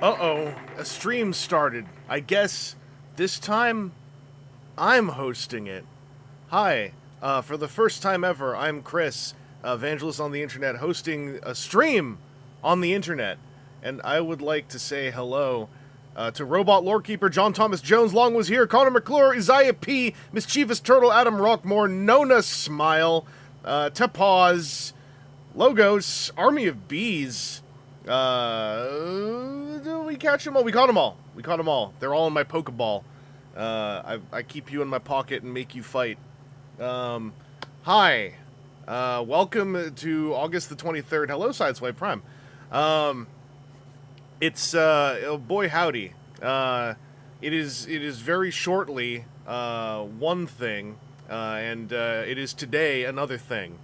Uh-oh, a stream started. I guess this time I'm hosting it. Hi, for the first time ever, I'm Chris, Vangelus on the internet, hosting a stream on the internet. And I would like to say hello to Robot Lorekeeper, John Thomas Jones, Long was here, Connor McClure, Isaiah P, Mischievous Turtle, Adam Rockmore, Nona Smile, Tepaz, Logos, Army of Bees. Did we catch them all? We caught them all. We caught them all. They're all in my Pokeball. I keep you in my pocket and make you fight. Hi. Welcome to August the 23rd. Hello, Sideswipe Prime. It's, oh boy howdy. It is very shortly, one thing, and it is today another thing.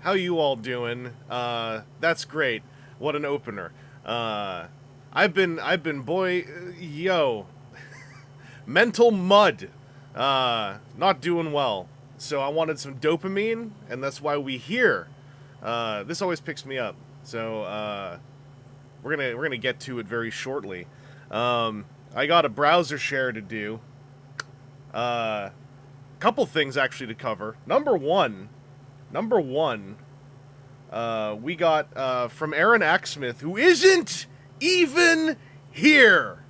How you all doing? That's great. What an opener. I've been mental mud. Not doing well. So I wanted some dopamine, and that's why we here. This always picks me up. So, we're gonna get to it very shortly. I got a browser share to do. Couple things actually to cover. Number one, we got from Aaron Axsmith, who isn't even here.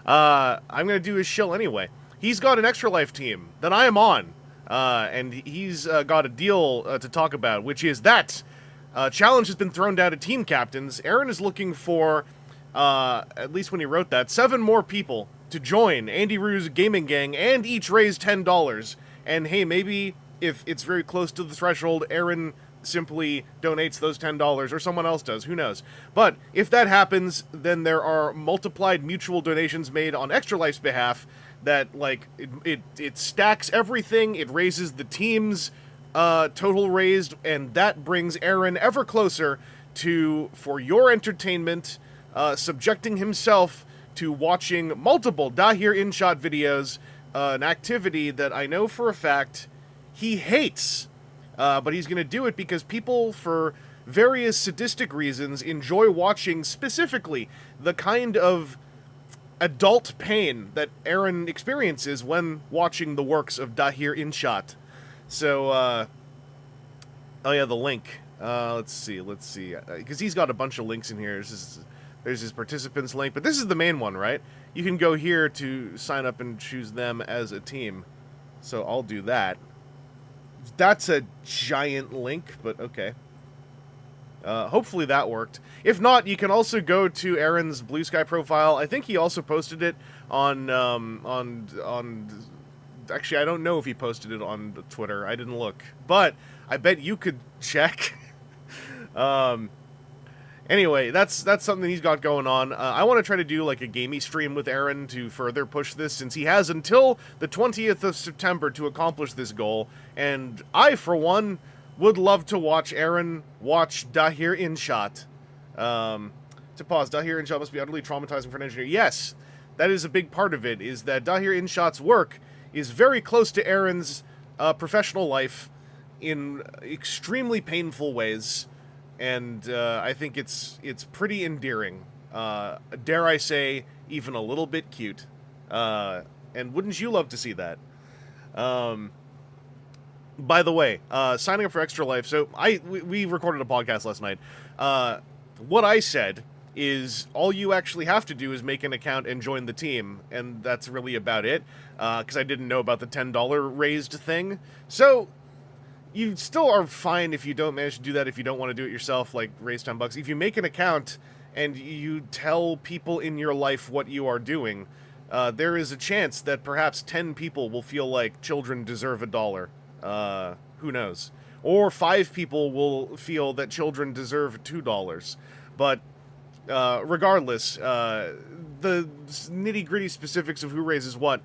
I'm gonna do his shill anyway. He's got an Extra Life team that I am on. and he's got a deal to talk about, which is that challenge has been thrown down to team captains. Aaron is looking for, at least when he wrote that, 7 more people to join Andy Rue's gaming gang and each raise $10. And hey, maybe if it's very close to the threshold, Aaron simply donates those $10, or someone else does, who knows. But if that happens, then there are multiplied mutual donations made on Extra Life's behalf that, like, it stacks everything, it raises the team's total raised, and that brings Aaron ever closer to, for your entertainment, subjecting himself to watching multiple Dahir InShot videos, an activity that I know for a fact he hates. But he's going to do it because people, for various sadistic reasons, enjoy watching specifically the kind of adult pain that Aaron experiences when watching the works of Dahir InShot. So, oh yeah, the link. Let's see. Because he's got a bunch of links in here. There's his participants link, but this is the main one, right? You can go here to sign up and choose them as a team. So I'll do that. That's a giant link, but okay. Hopefully that worked. If not, you can also go to Aaron's Blue Sky profile. I think he also posted it on actually, I don't know if he posted it on Twitter. I didn't look, but I bet you could check. Anyway, that's something he's got going on. I want to try to do like a gamey stream with Aaron to further push this, since he has until the 20th of September to accomplish this goal. And I, for one, would love to watch Aaron watch Dahir InShot. To pause, Dahir InShot must be utterly traumatizing for an engineer. Yes, that is a big part of it, is that Dahir InShot's work is very close to Aaron's professional life in extremely painful ways. And I think it's pretty endearing. Dare I say, even a little bit cute. And wouldn't you love to see that? By the way, signing up for Extra Life. So we recorded a podcast last night. What I said is all you actually have to do is make an account and join the team, and that's really about it. Because I didn't know about the $10 raised thing. So you still are fine if you don't manage to do that, if you don't want to do it yourself, like raise $10. If you make an account and you tell people in your life what you are doing, there is a chance that perhaps 10 people will feel like children deserve $1. Who knows? Or 5 people will feel that children deserve $2. But regardless, the nitty-gritty specifics of who raises what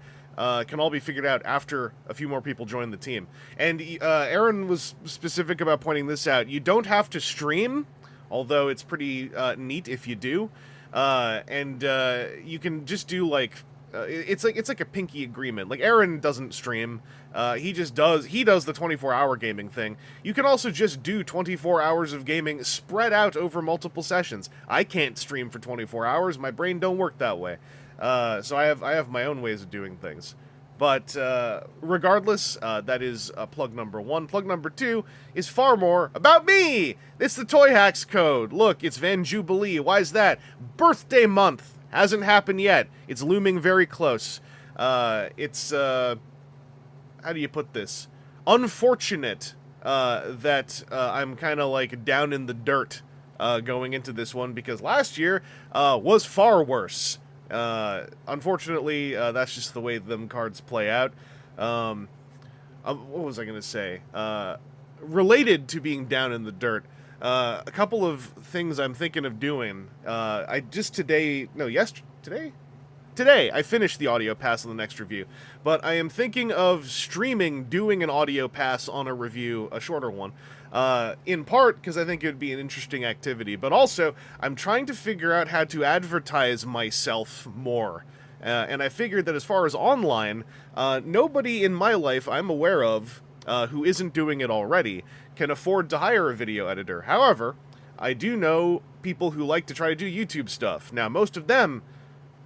can all be figured out after a few more people join the team. And Aaron was specific about pointing this out. You don't have to stream, although it's pretty neat if you do. And you can just do like it's like a pinky agreement. Like, Aaron doesn't stream. He does the 24-hour gaming thing. You can also just do 24 hours of gaming spread out over multiple sessions. I can't stream for 24 hours. My brain don't work that way. So I have my own ways of doing things. But regardless, that is plug number 1. Plug number 2 is far more about me. It's the Toy Hacks code. Look, it's Van Jubilee. Why is that? Birthday month. Hasn't happened yet. It's looming very close. It's how do you put this? Unfortunate that I'm kind of like down in the dirt going into this one, because last year was far worse. Unfortunately, that's just the way them cards play out. What was I going to say? Related to being down in the dirt, a couple of things I'm thinking of doing. Today, I finished the audio pass on the next review, but I am thinking of doing an audio pass on a review, a shorter one, in part because I think it would be an interesting activity, but also I'm trying to figure out how to advertise myself more. And I figured that as far as online, nobody in my life I'm aware of who isn't doing it already can afford to hire a video editor. However, I do know people who like to try to do YouTube stuff. Now, most of them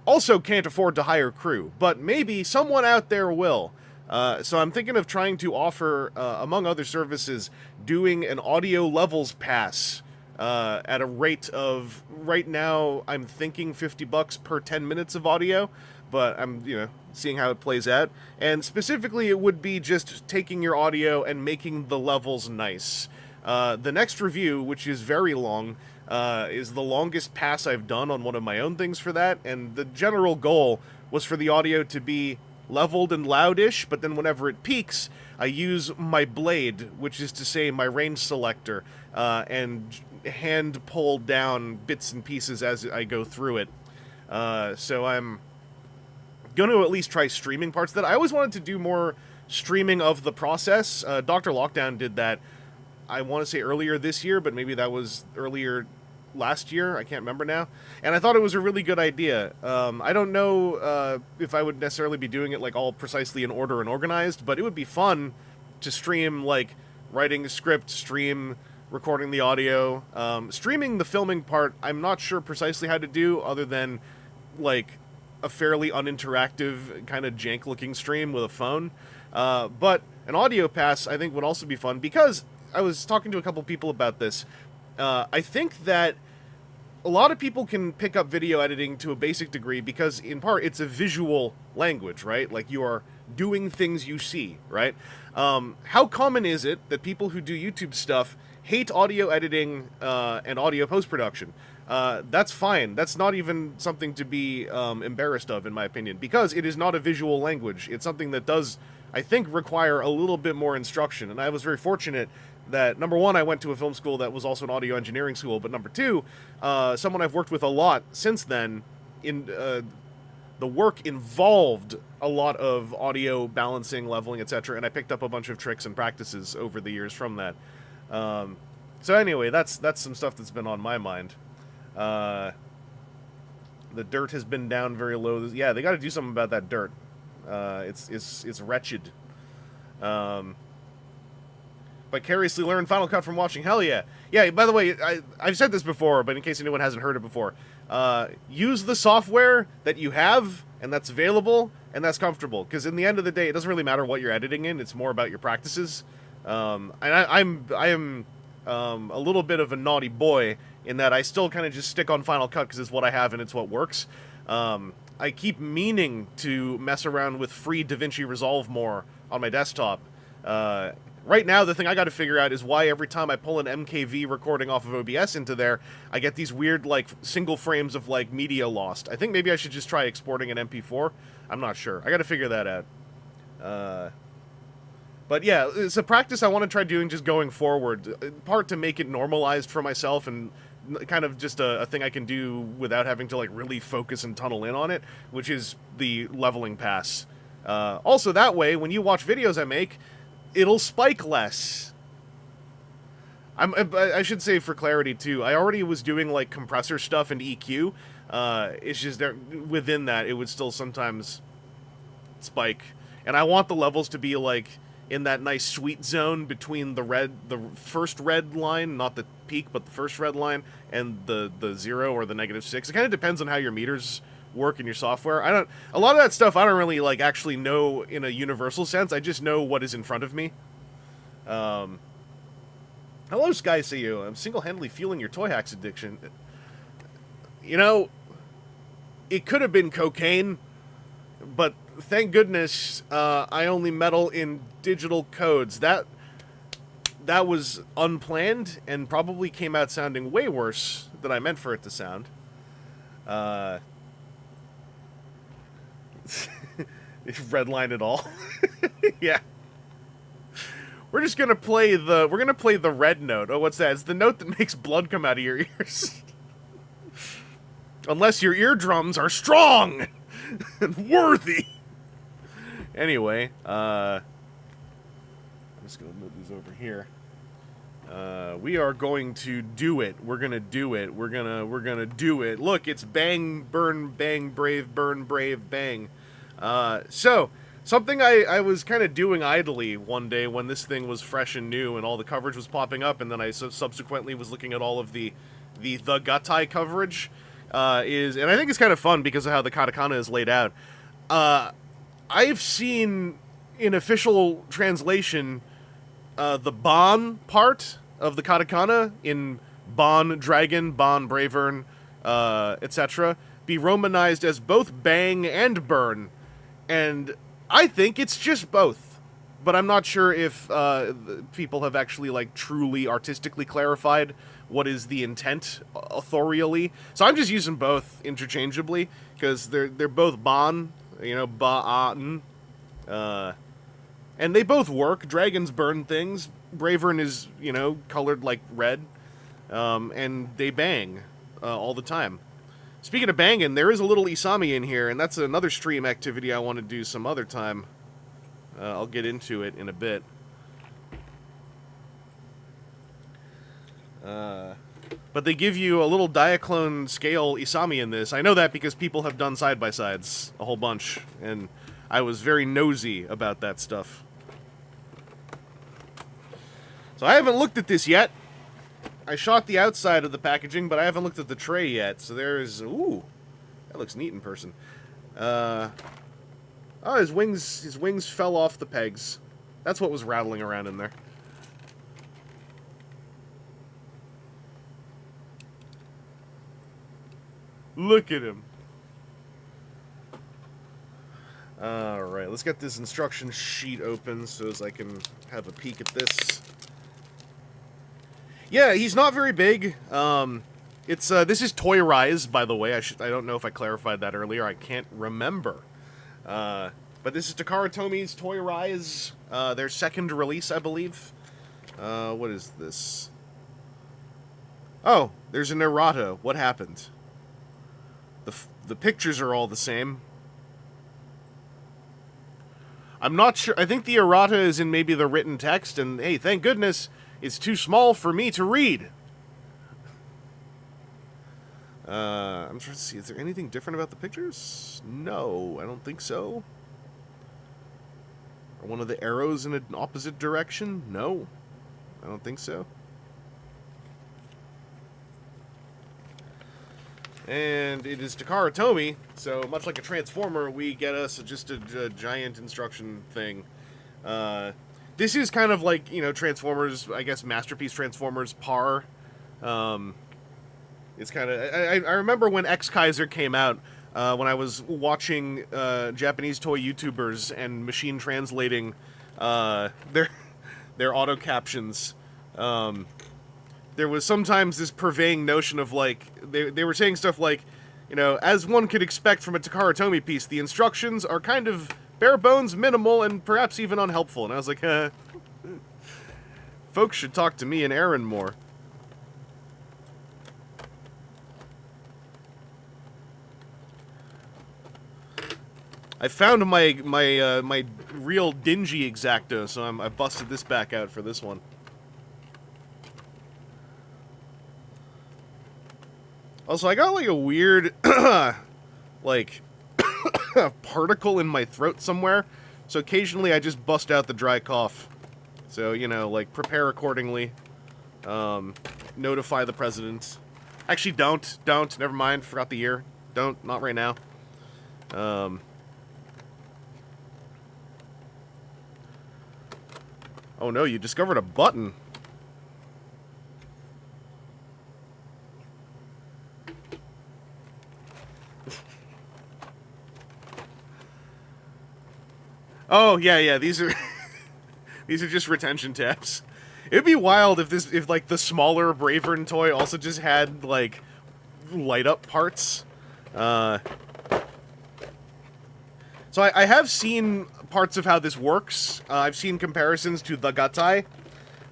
also can't afford to hire crew, but maybe someone out there will. So I'm thinking of trying to offer, among other services, doing an audio levels pass at a rate of, right now, I'm thinking $50 per 10 minutes of audio, but I'm, seeing how it plays out. And specifically, it would be just taking your audio and making the levels nice. The next review, which is very long, is the longest pass I've done on one of my own things for that, and the general goal was for the audio to be leveled and loudish, but then whenever it peaks, I use my blade, which is to say my range selector, and hand pull down bits and pieces as I go through it. So I'm going to at least try streaming parts of that. I always wanted to do more streaming of the process. Dr. Lockdown did that, I want to say earlier this year, but maybe that was earlier last year. I can't remember now. And I thought it was a really good idea. I don't know if I would necessarily be doing it like all precisely in order and organized, but it would be fun to stream like writing a script, stream recording the audio. Streaming the filming part, I'm not sure precisely how to do other than like a fairly uninteractive kind of jank looking stream with a phone. But an audio pass I think would also be fun because I was talking to a couple people about this. I think that a lot of people can pick up video editing to a basic degree because, in part, it's a visual language, right? Like, you are doing things you see, right? How common is it that people who do YouTube stuff hate audio editing and audio post-production? That's fine. That's not even something to be embarrassed of, in my opinion, because it is not a visual language. It's something that does, I think, require a little bit more instruction, and I was very fortunate that, number one, I went to a film school that was also an audio engineering school, but number two, someone I've worked with a lot since then, in the work involved a lot of audio balancing, leveling, etc., and I picked up a bunch of tricks and practices over the years from that. So anyway, that's some stuff that's been on my mind. The dirt has been down very low. Yeah, they got to do something about that dirt. It's wretched. Vicariously learn Final Cut from watching. Hell yeah. Yeah, by the way, I've said this before, but in case anyone hasn't heard it before, use the software that you have, and that's available, and that's comfortable. Because in the end of the day, it doesn't really matter what you're editing in, it's more about your practices. And I am a little bit of a naughty boy in that I still kind of just stick on Final Cut because it's what I have and it's what works. I keep meaning to mess around with free DaVinci Resolve more on my desktop. Right now, the thing I got to figure out is why every time I pull an MKV recording off of OBS into there, I get these weird, like, single frames of, like, media lost. I think maybe I should just try exporting an MP4. I'm not sure. I got to figure that out. But yeah, it's a practice I want to try doing just going forward. Part to make it normalized for myself and kind of just a thing I can do without having to, like, really focus and tunnel in on it, which is the leveling pass. Also, that way, when you watch videos I make, it'll spike less. I should say for clarity, too, I already was doing, like, compressor stuff and EQ. It's just there, within that, it would still sometimes spike. And I want the levels to be, like, in that nice sweet zone between the first red line, not the peak, but the first red line, and the 0 or the -6. It kind of depends on how your meters work in your software. A lot of that stuff I don't really, like, actually know in a universal sense. I just know what is in front of me. Hello, Sky CEO. I'm single-handedly fueling your toy hacks addiction. You know, it could have been cocaine, but thank goodness I only meddle in digital codes. That was unplanned and probably came out sounding way worse than I meant for it to sound. Redline it all. Yeah. We're gonna play the red note. Oh, what's that? It's the note that makes blood come out of your ears. Unless your eardrums are strong and worthy. Anyway, I'm just gonna move these over here. We are going to do it. We're gonna do it. We're gonna do it. Look, it's bang, burn, bang, brave, burn, brave, bang. So, something I was kind of doing idly one day when this thing was fresh and new and all the coverage was popping up, and then I subsequently was looking at all of the Gatai coverage, and I think it's kind of fun because of how the katakana is laid out. I've seen, in official translation, the ban part of the katakana in Bon Dragon, Bon Bravern, etc., be romanized as both bang and burn. And I think it's just both. But I'm not sure if people have actually, like, truly artistically clarified what is the intent authorially. So I'm just using both interchangeably, because they're both Bon, you know, Ba'an. And they both work. Dragons burn things. Bravern is, you know, colored like red. And they bang all the time. Speaking of banging, there is a little Isami in here, and that's another stream activity I want to do some other time. I'll get into it in a bit. But they give you a little Diaclone scale Isami in this. I know that because people have done side-by-sides a whole bunch, and I was very nosy about that stuff. So I haven't looked at this yet. I shot the outside of the packaging, but I haven't looked at the tray yet. So there's... Ooh, that looks neat in person. Oh, his wings fell off the pegs. That's what was rattling around in there. Look at him. Alright, let's get this instruction sheet open so as I can have a peek at this. Yeah, he's not very big. This is Toyrise, by the way. I don't know if I clarified that earlier. I can't remember. But this is Takara Tomi's Toyrise, their second release, I believe. What is this? Oh, there's an errata. What happened? The pictures are all the same. I'm not sure. I think the errata is in maybe the written text, and hey, thank goodness, it's too small for me to read. I'm trying to see, is there anything different about the pictures? No, I don't think so. Are one of the arrows in an opposite direction? No, I don't think so. And it is Takara Tomy, so much like a Transformer, we get us just a giant instruction thing. This is kind of like, you know, Transformers, I guess Masterpiece Transformers par. It's kind of... I remember when X-Kaiser came out, when I was watching Japanese toy YouTubers and machine translating their auto captions. There was sometimes this purveying notion of, like, they were saying stuff like, you know, as one could expect from a Takara Tomy piece, the instructions are kind of bare bones, minimal, and perhaps even unhelpful. And I was like, folks should talk to me and Aaron more. I found my real dingy X-Acto, so I busted this back out for this one. Also, I got, like, a weird, like, particle in my throat somewhere, so occasionally I just bust out the dry cough. So, you know, like, prepare accordingly. Notify the president. Actually, don't. Never mind, forgot the year. Don't, not right now. Oh no, you discovered a button. Oh, yeah, these are these are just retention tabs. It'd be wild if like the smaller Bravern toy also just had like light up parts. So I have seen parts of how this works. I've seen comparisons to the Gatai.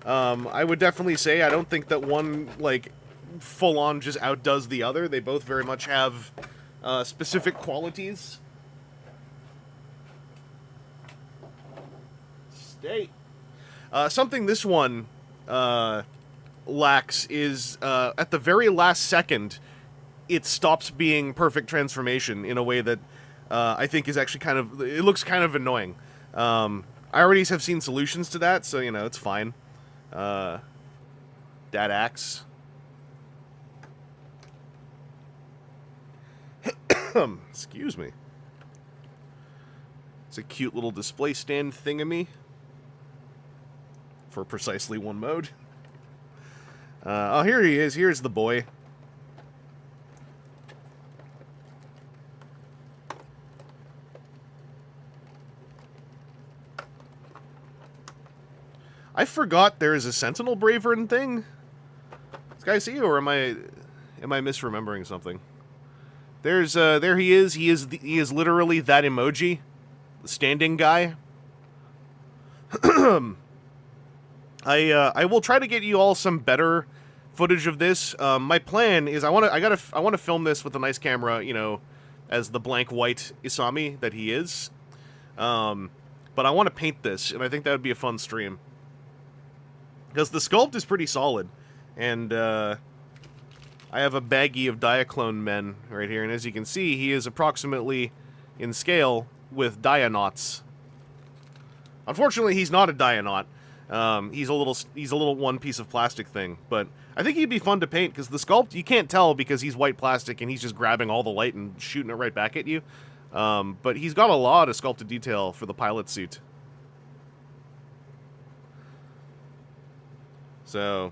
I would definitely say I don't think that one like full on just outdoes the other. They both very much have specific qualities. Something this one lacks is at the very last second, it stops being perfect transformation in a way that I think is actually kind of... It looks kind of annoying. I already have seen solutions to that, so, you know, it's fine. Dad axe. Excuse me. It's a cute little display stand thingamy. For precisely one mode. Oh, here he is. Here's the boy. I forgot there is a Sentinel Bravern thing. This guy see, or am I misremembering something? There he is. He is literally that emoji, the standing guy. I will try to get you all some better footage of this. My plan is I want to film this with a nice camera, you know, as the blank white Isami that he is. But I want to paint this, and I think that would be a fun stream. Because the sculpt is pretty solid, and I have a baggie of Diaclone men right here, and as you can see, he is approximately in scale with Dionauts. Unfortunately, he's not a Dionaut. He's a little one piece of plastic thing, but I think he'd be fun to paint because the sculpt, you can't tell because he's white plastic and he's just grabbing all the light and shooting it right back at you. But he's got a lot of sculpted detail for the pilot suit. So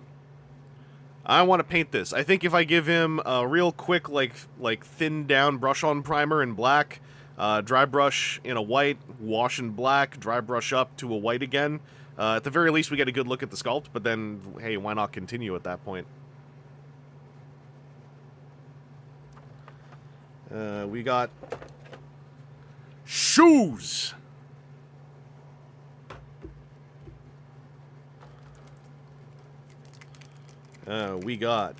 I want to paint this. I think if I give him a real quick, like thinned down brush on primer in black, dry brush in a white, wash in black, dry brush up to a white again. At the very least, we get a good look at the sculpt, but then, hey, why not continue at that point? We got shoes! We got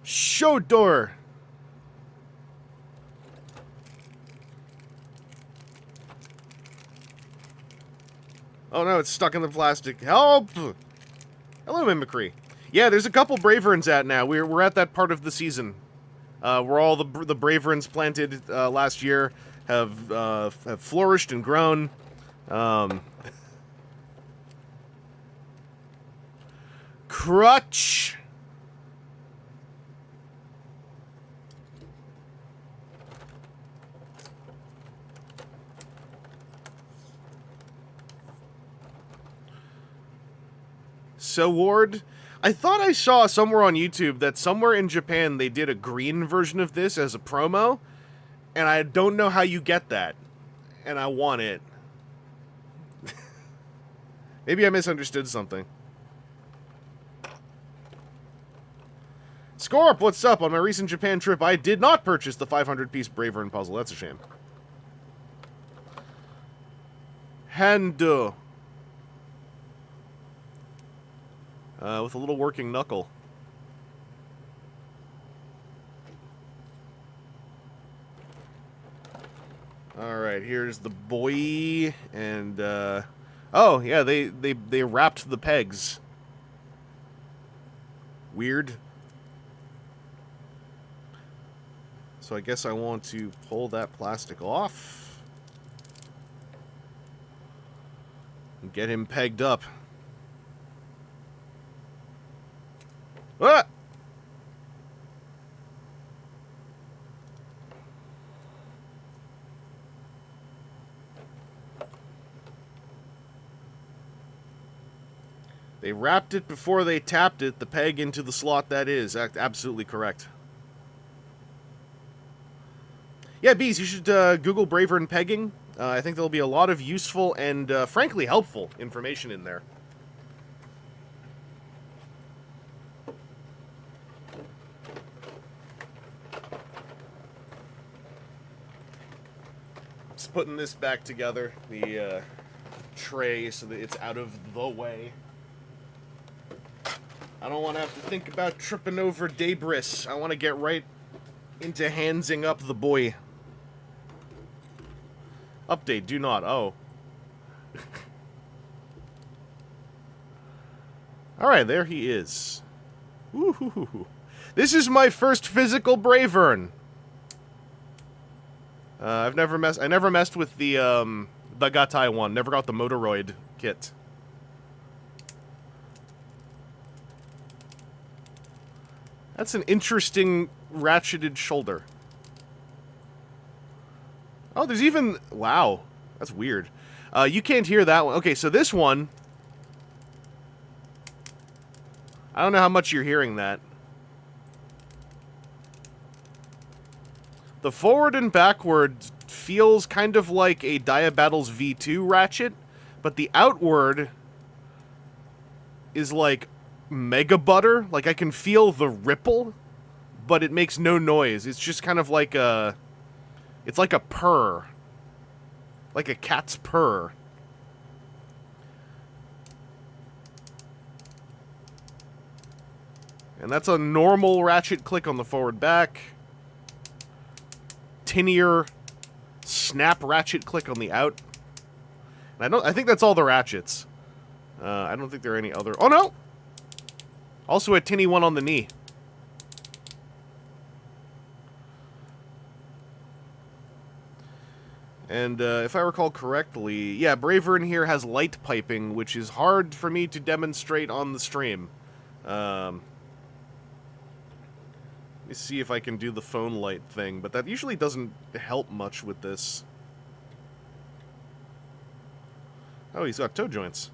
show door! Oh no, it's stuck in the plastic. Help! Hello, Mimicry. Yeah, there's a couple Braverns at now. We're at that part of the season where all the Braverns planted last year have flourished and grown. Crutch! So, Ward, I thought I saw somewhere on YouTube that somewhere in Japan they did a green version of this as a promo, and I don't know how you get that, and I want it. Maybe I misunderstood something. Scorp, what's up? On my recent Japan trip, I did not purchase the 500-piece Bravern puzzle. That's a shame. Hando. With a little working knuckle. Alright, here's the boy, and, oh, yeah, they wrapped the pegs. Weird. So I guess I want to pull that plastic off. And get him pegged up. Ah! They wrapped it before they tapped it, the peg into the slot that is. Absolutely correct. Yeah, Bees, you should Google Bravern pegging. I think there'll be a lot of useful and, frankly, helpful information in there. Just putting this back together, the tray, so that it's out of the way. I don't want to have to think about tripping over debris. I want to get right into handsing up the boy. Update, do not. Oh. Alright, there he is. Woo-hoo-hoo-hoo. This is my first physical Bravern. I never messed with the Gatai one. Never got the Motoroid kit. That's an interesting ratcheted shoulder. Oh, there's even... Wow. That's weird. You can't hear that one. Okay, so this one... I don't know how much you're hearing that. The forward and backward feels kind of like a Diabattles V2 ratchet, but the outward is like mega butter. Like, I can feel the ripple, but it makes no noise. It's just kind of like a... It's like a purr. Like a cat's purr. And that's a normal ratchet click on the forward back. Tinier snap ratchet click on the out. And I think that's all the ratchets. I don't think there are any other... Oh, no! Also a tinny one on the knee. And if I recall correctly, yeah, Braver in here has light piping, which is hard for me to demonstrate on the stream. Let me see if I can do the phone light thing, but that usually doesn't help much with this. Oh, he's got toe joints.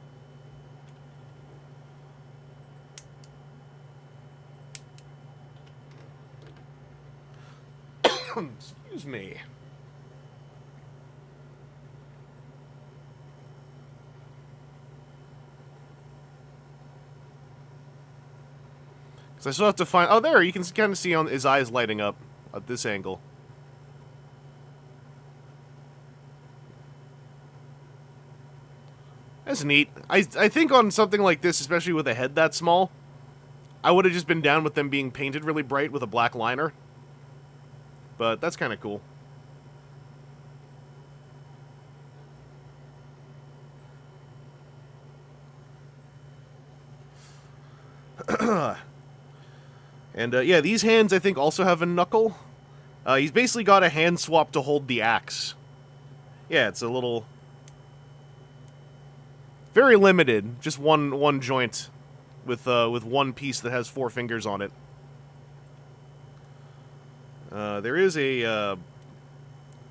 Excuse me. So I still have to find... Oh, there! You can kind of see on his eyes lighting up at this angle. That's neat. I think on something like this, especially with a head that small, I would have just been down with them being painted really bright with a black liner. But that's kind of cool. And, yeah, these hands, I think, also have a knuckle. He's basically got a hand swap to hold the axe. Yeah, it's a little... Very limited. Just one joint with one piece that has 4 fingers on it. There is a...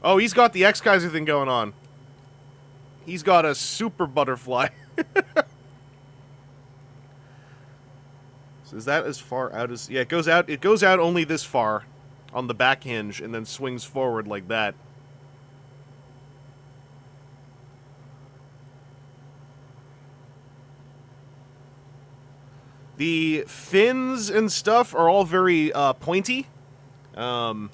Oh, he's got the X-Kaiser thing going on. He's got a super butterfly. So is that as far out as... Yeah, it goes out only this far on the back hinge and then swings forward like that. The fins and stuff are all very pointy. And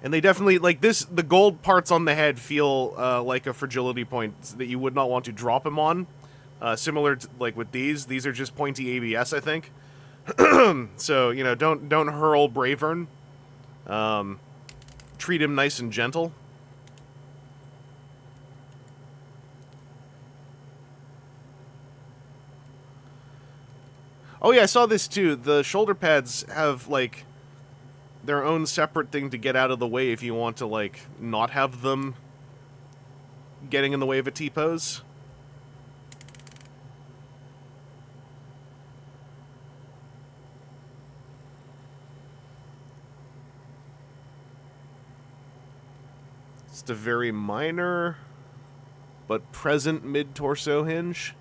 they definitely, like this, the gold parts on the head feel like a fragility point that you would not want to drop him on. Similar to, like, with these are just pointy ABS, I think. So, you know, don't hurl Bravern. Treat him nice and gentle. Oh yeah, I saw this too. The shoulder pads have, like, their own separate thing to get out of the way if you want to, like, not have them getting in the way of a T-pose. Just a very minor but present mid-torso hinge.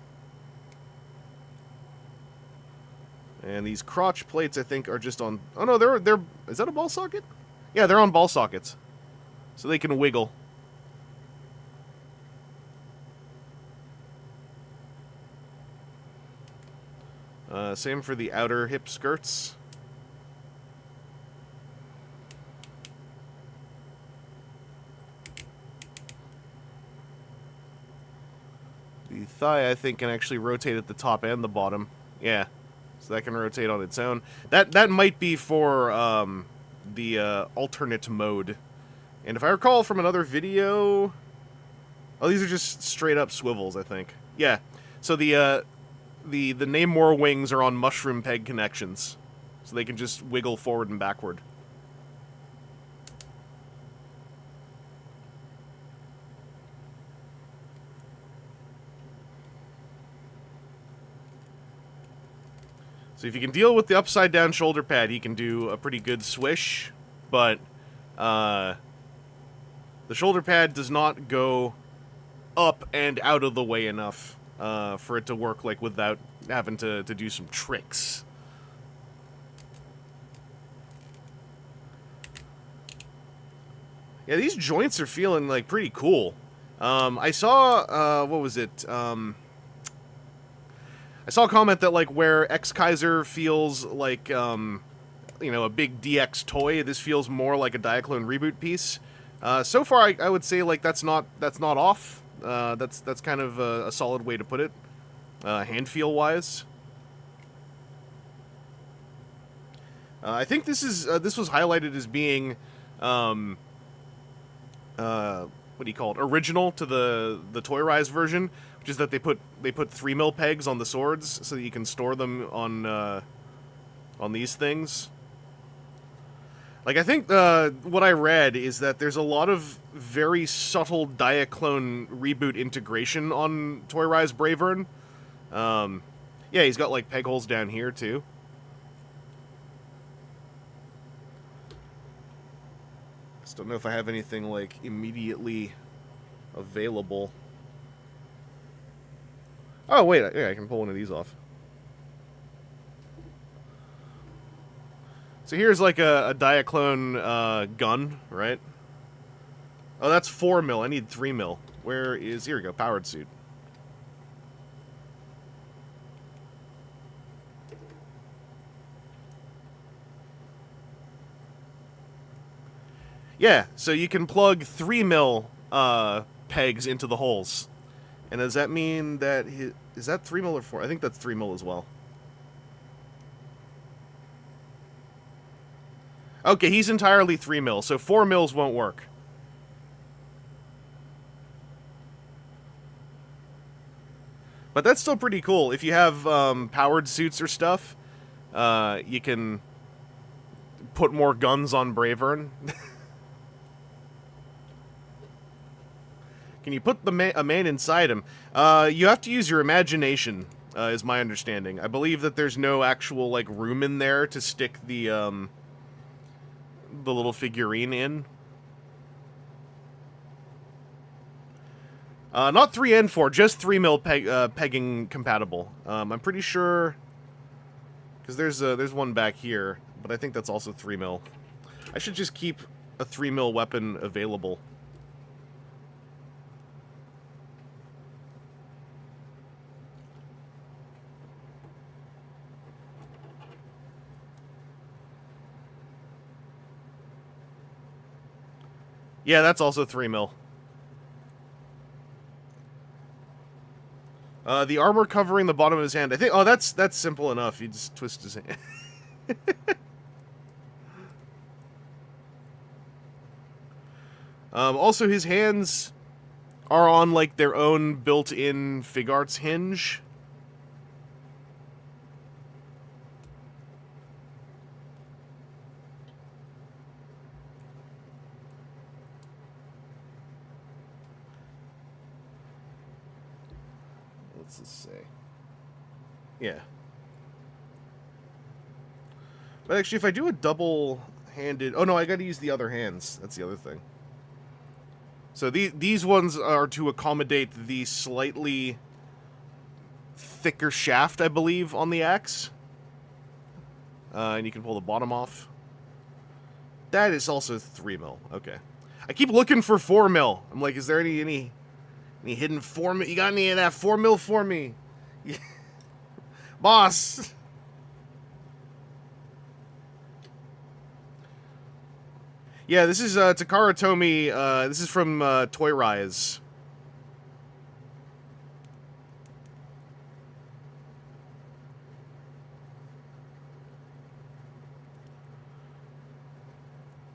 And these crotch plates, I think, are just on... Oh, no, they're... Is that a ball socket? Yeah, they're on ball sockets. So they can wiggle. Same for the outer hip skirts. The thigh, I think, can actually rotate at the top and the bottom. Yeah. So that can rotate on its own. That might be for the alternate mode. And if I recall from another video... Oh, these are just straight up swivels, I think. Yeah. So the Namor wings are on mushroom peg connections. So they can just wiggle forward and backward. So if you can deal with the upside down shoulder pad, he can do a pretty good swish, but the shoulder pad does not go up and out of the way enough for it to work, like, without having to do some tricks. Yeah, these joints are feeling, like, pretty cool. I saw, what was it? I saw a comment that, like, where X-Kaiser feels like, you know, a big DX toy, this feels more like a Diaclone reboot piece. So far, I would say, like, that's not off. That's kind of a solid way to put it, hand feel wise. I think this is this was highlighted as being, what do you call it? Original to the Toyrise version, which is that they put 3mm pegs on the swords so that you can store them on these things. Like, I think what I read is that there's a lot of very subtle Diaclone reboot integration on Toyrise Bravern. Yeah, he's got, like, peg holes down here, too. Just don't know if I have anything, like, immediately available. Oh, wait, yeah, I can pull one of these off. So here's like a Diaclone gun, right? Oh, that's 4mm. I need 3mm. Where is... Here we go. Powered suit. Yeah, so you can plug 3mm pegs into the holes. And does that mean that... Is that 3mm or 4? I think that's 3mm as well. Okay, he's entirely 3mm, so 4mm won't work. But that's still pretty cool. If you have powered suits or stuff, you can put more guns on Bravern. Can you put a man inside him? You have to use your imagination, is my understanding. I believe that there's no actual, like, room in there to stick the little figurine in. Not 3 and 4, just 3mm pegging compatible. I'm pretty sure, because there's one back here, but I think that's also 3mm. I should just keep a 3mm weapon available. Yeah, that's also 3mm. The armor covering the bottom of his hand. I think... Oh, that's simple enough. You just twist his hand. Also, his hands are on, like, their own built-in Figarts hinge. What's this say? Yeah. But actually, if I do a double-handed... Oh, no, I gotta use the other hands. That's the other thing. So these ones are to accommodate the slightly thicker shaft, I believe, on the axe. And you can pull the bottom off. That is also 3mm. Okay. I keep looking for 4mm. I'm like, is there any hidden 4mm? You got any of that 4mm for me? Boss! Yeah, this is Takara Tomy. This is from Toyrise.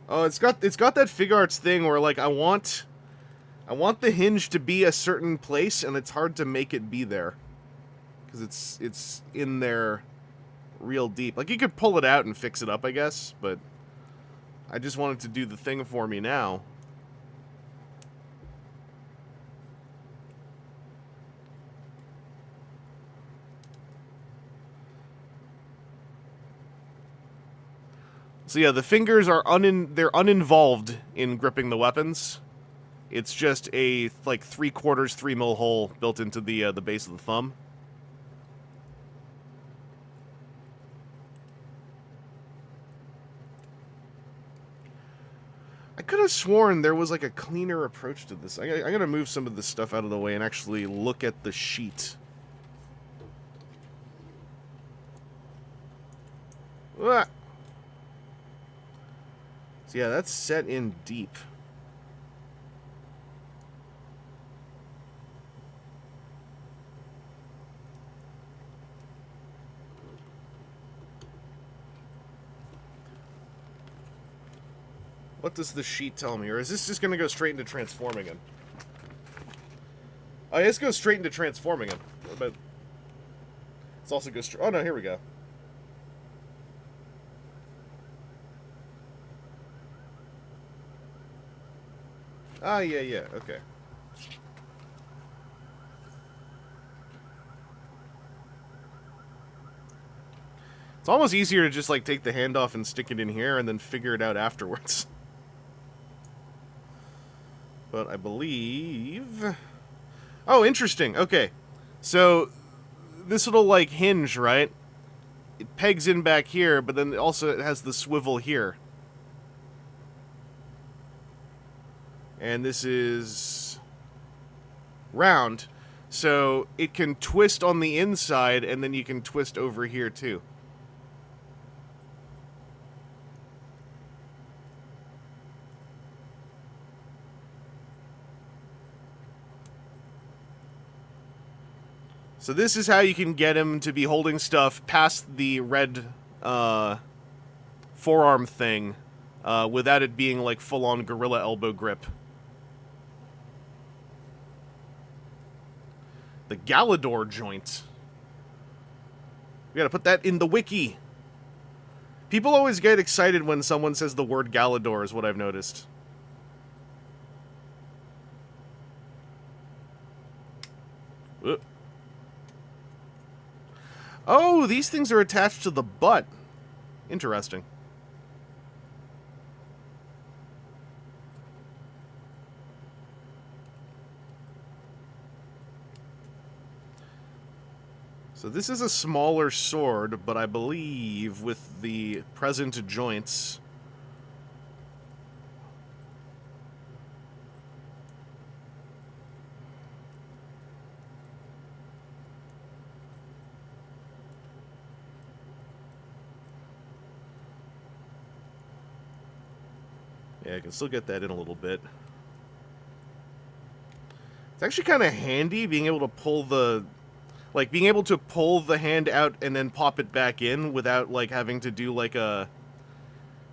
Oh, it's got that Figarts thing where, like, I want the hinge to be a certain place, and it's hard to make it be there, because it's in there real deep. Like, you could pull it out and fix it up, I guess, but I just want it to do the thing for me now. So yeah, the fingers are they're uninvolved in gripping the weapons. It's just a, like, 3/4 3mm hole built into the base of the thumb. I could have sworn there was like a cleaner approach to this. I gotta move some of this stuff out of the way and actually look at the sheet. Ah. So yeah, that's set in deep. What does the sheet tell me? Or is this just going to go straight into transforming him? Oh, let's go straight into transforming him. But it's also go straight... Oh, no, here we go. Ah, yeah, okay. It's almost easier to just, like, take the hand off and stick it in here and then figure it out afterwards. But I believe... Oh, interesting. Okay. So, this little, like, hinge, right? It pegs in back here, but then also it has the swivel here. And this is round. So, it can twist on the inside, and then you can twist over here, too. So this is how you can get him to be holding stuff past the red forearm thing without it being like full-on gorilla elbow grip. The Galador joint. We gotta put that in the wiki. People always get excited when someone says the word Galador, is what I've noticed. Oh, these things are attached to the butt. Interesting. So this is a smaller sword, but I believe with the present joints... Yeah, I can still get that in a little bit. It's actually kind of handy being able to pull the... Like, being able to pull the hand out and then pop it back in without, like, having to do, like, a...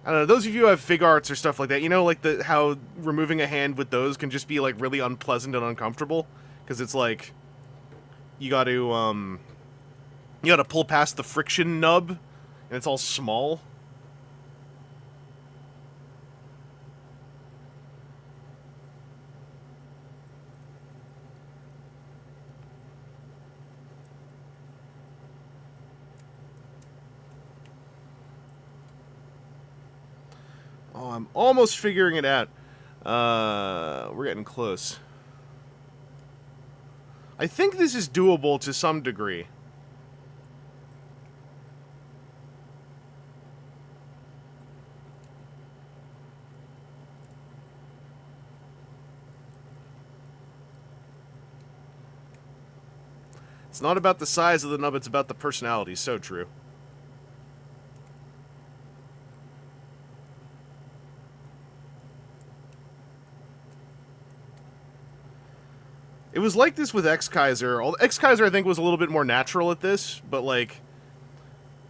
I don't know, those of you who have fig arts or stuff like that, you know, like, how removing a hand with those can just be, like, really unpleasant and uncomfortable? Because it's, like, you gotta pull past the friction nub, and it's all small. Oh, I'm almost figuring it out. We're getting close. I think this is doable to some degree. It's not about the size of the nub, it's about the personality. So true. It was like this with X-Kaiser. X-Kaiser, I think, was a little bit more natural at this, but, like,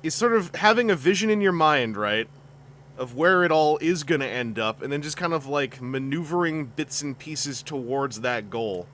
it's sort of having a vision in your mind, right, of where it all is going to end up, and then just kind of, like, maneuvering bits and pieces towards that goal.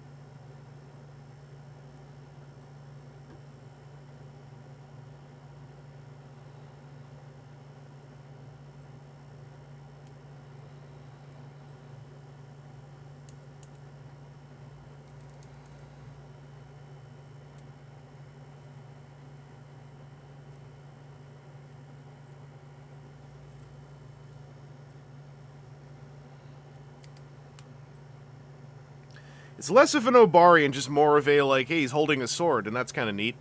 It's less of an Obari and just more of a, like, hey, he's holding a sword, and that's kind of neat.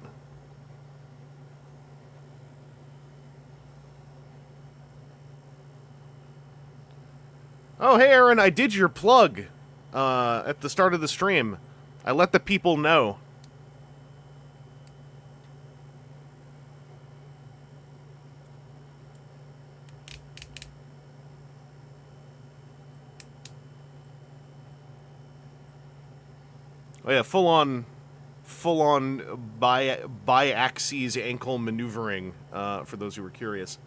Oh, hey, Aaron, I did your plug at the start of the stream. I let the people know. Oh, yeah, full-on bi-axis ankle maneuvering, for those who were curious.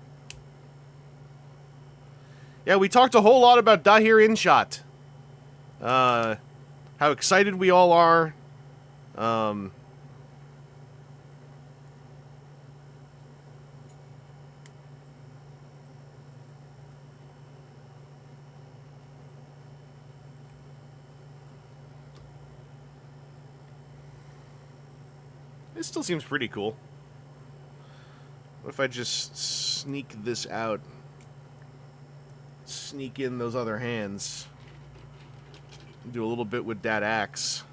Yeah, we talked a whole lot about Dahir Inshot. How excited we all are. It still seems pretty cool. What if I just sneak this out? Sneak in those other hands. Do a little bit with that axe.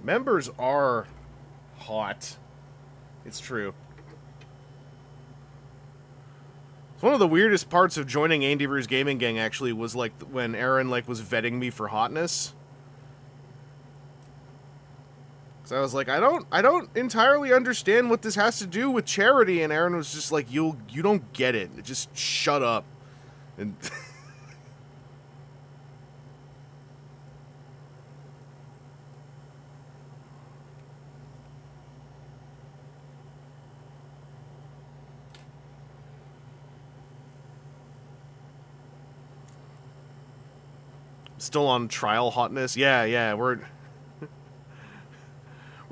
Members are hot. It's true. It's one of the weirdest parts of joining Andy Roo's Gaming Gang, actually, was like when Aaron was vetting me for hotness. So I was like, I don't entirely understand what this has to do with charity, and Aaron was just like, you don't get it. Just shut up. And still on trial hotness. Yeah, we're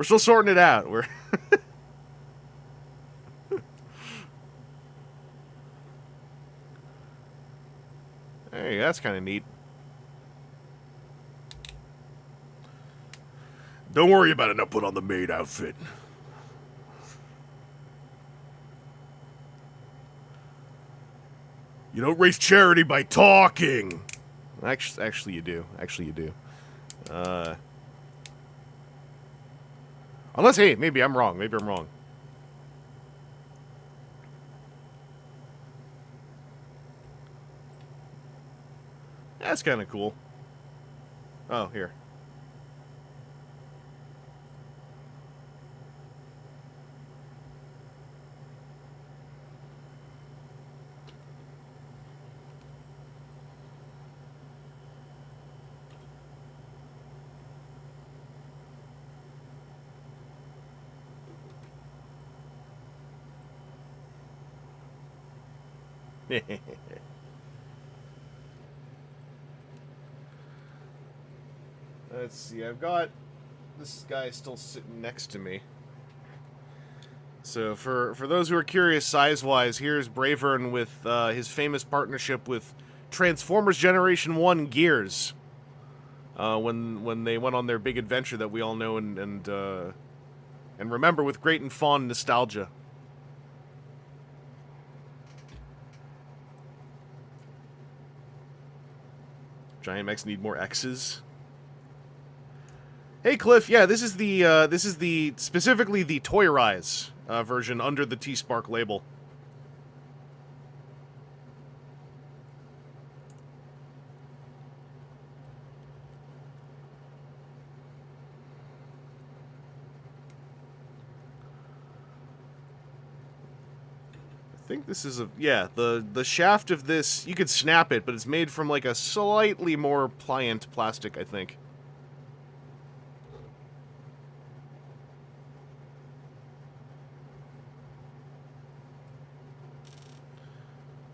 still sorting it out. We're Hey, that's kind of neat. Don't worry about it. Now put on the maid outfit. You don't raise charity by talking. Actually, you do. Actually, you do. Unless, hey, maybe I'm wrong. Maybe I'm wrong. That's kind of cool. Oh, here. Let's see, I've got this guy still sitting next to me. So for those who are curious size-wise, here's Bravern with his famous partnership with Transformers Generation 1 Gears. When they went on their big adventure that we all know and remember with great and fond nostalgia. Giant mechs need more X's. Hey Cliff, yeah, this is the specifically the Toyrise version under the T-Spark label. I think this is the shaft of this, you could snap it, but it's made from like a slightly more pliant plastic, I think.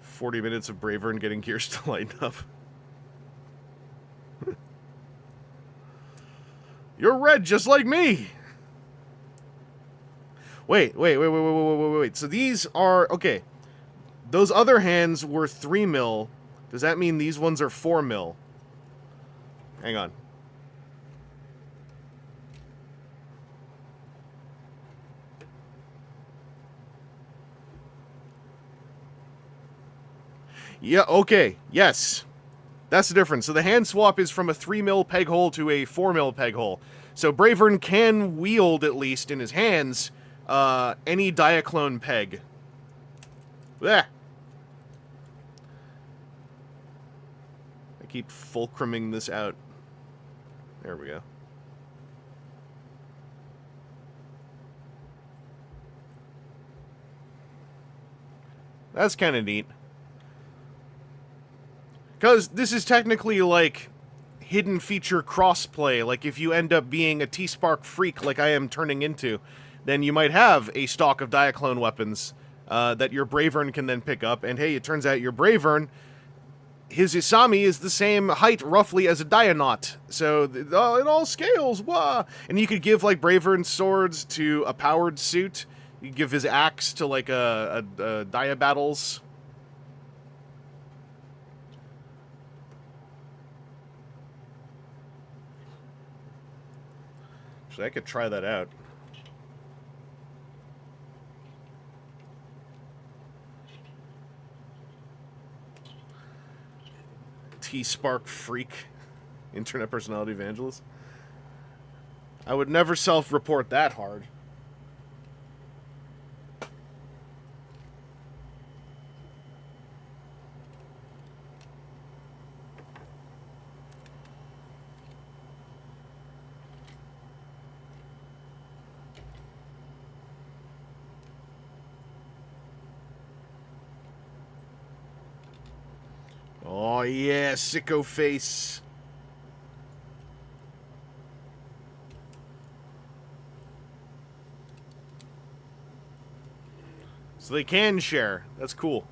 "40 minutes of Bravern getting gears to line up." You're red just like me! Wait. So these are... Okay. Those other hands were 3 mil. Does that mean these ones are 4 mil? Hang on. Yeah, okay. Yes. That's the difference. So the hand swap is from a 3 mil peg hole to a 4 mil peg hole. So Bravern can wield, at least in his hands, any Diaclone peg. Blech. I keep fulcruming this out. There we go. That's kind of neat. Because this is technically, like, hidden feature crossplay. Like, if you end up being a T-Spark freak like I am turning into, then you might have a stock of Diaclone weapons that your Bravern can then pick up. And hey, it turns out your Bravern, his Isami is the same height, roughly, as a Dianaut. So, it all scales, wah! And you could give, like, Bravern swords to a powered suit. You could give his axe to, like, a Diabattles. Actually, I could try that out. T-Spark freak. Internet personality Vangelus. I would never self-report that hard. Oh yeah, sicko face. So they can share. That's cool.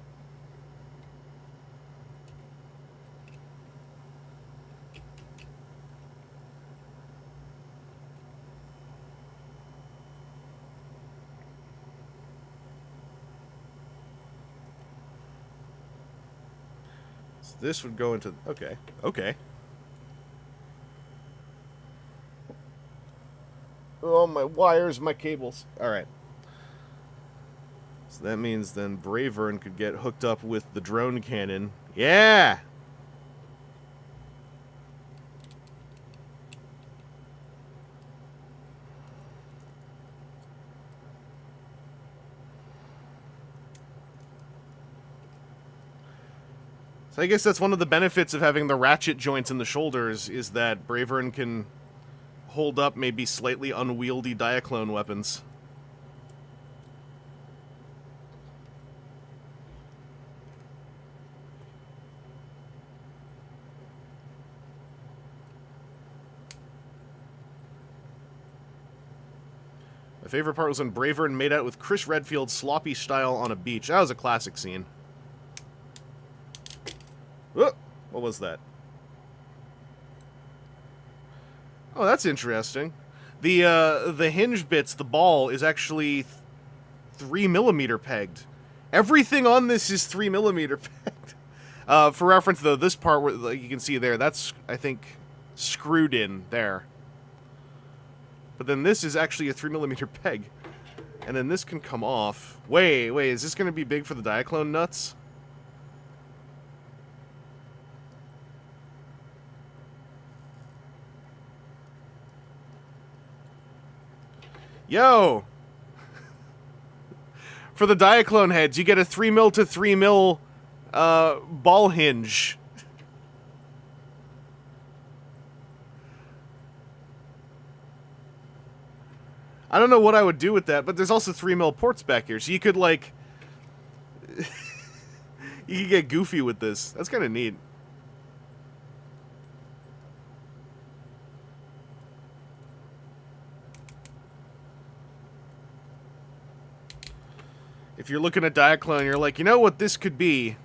So this would go into... Okay. Okay. Oh, my wires, my cables. Alright. So that means then Bravern could get hooked up with the drone cannon. Yeah! So I guess that's one of the benefits of having the ratchet joints in the shoulders, is that Bravern can hold up maybe slightly unwieldy Diaclone weapons. My favorite part was when Bravern made out with Chris Redfield's sloppy style on a beach. That was a classic scene. Oh, what was that? Oh, that's interesting. The hinge bits, the ball, is actually 3mm pegged. Everything on this is 3mm pegged. For reference, though, this part where, like you can see there, that's, I think, screwed in there. But then this is actually a 3mm peg. And then this can come off. Wait, is this going to be big for the Diaclone nuts? Yo! For the Diaclone heads, you get a 3mm to 3mm ball hinge. I don't know what I would do with that, but there's also 3mm ports back here, so you could, like... you could get goofy with this. That's kind of neat. If you're looking at Diaclone, you're like, you know what this could be?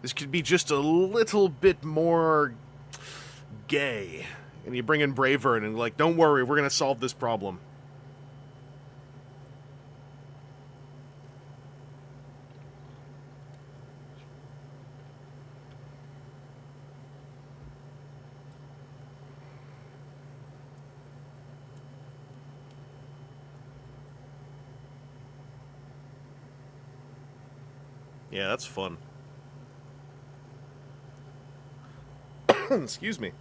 This could be just a little bit more gay. And you bring in Bravern and like, don't worry, we're going to solve this problem. Yeah, that's fun. Excuse me.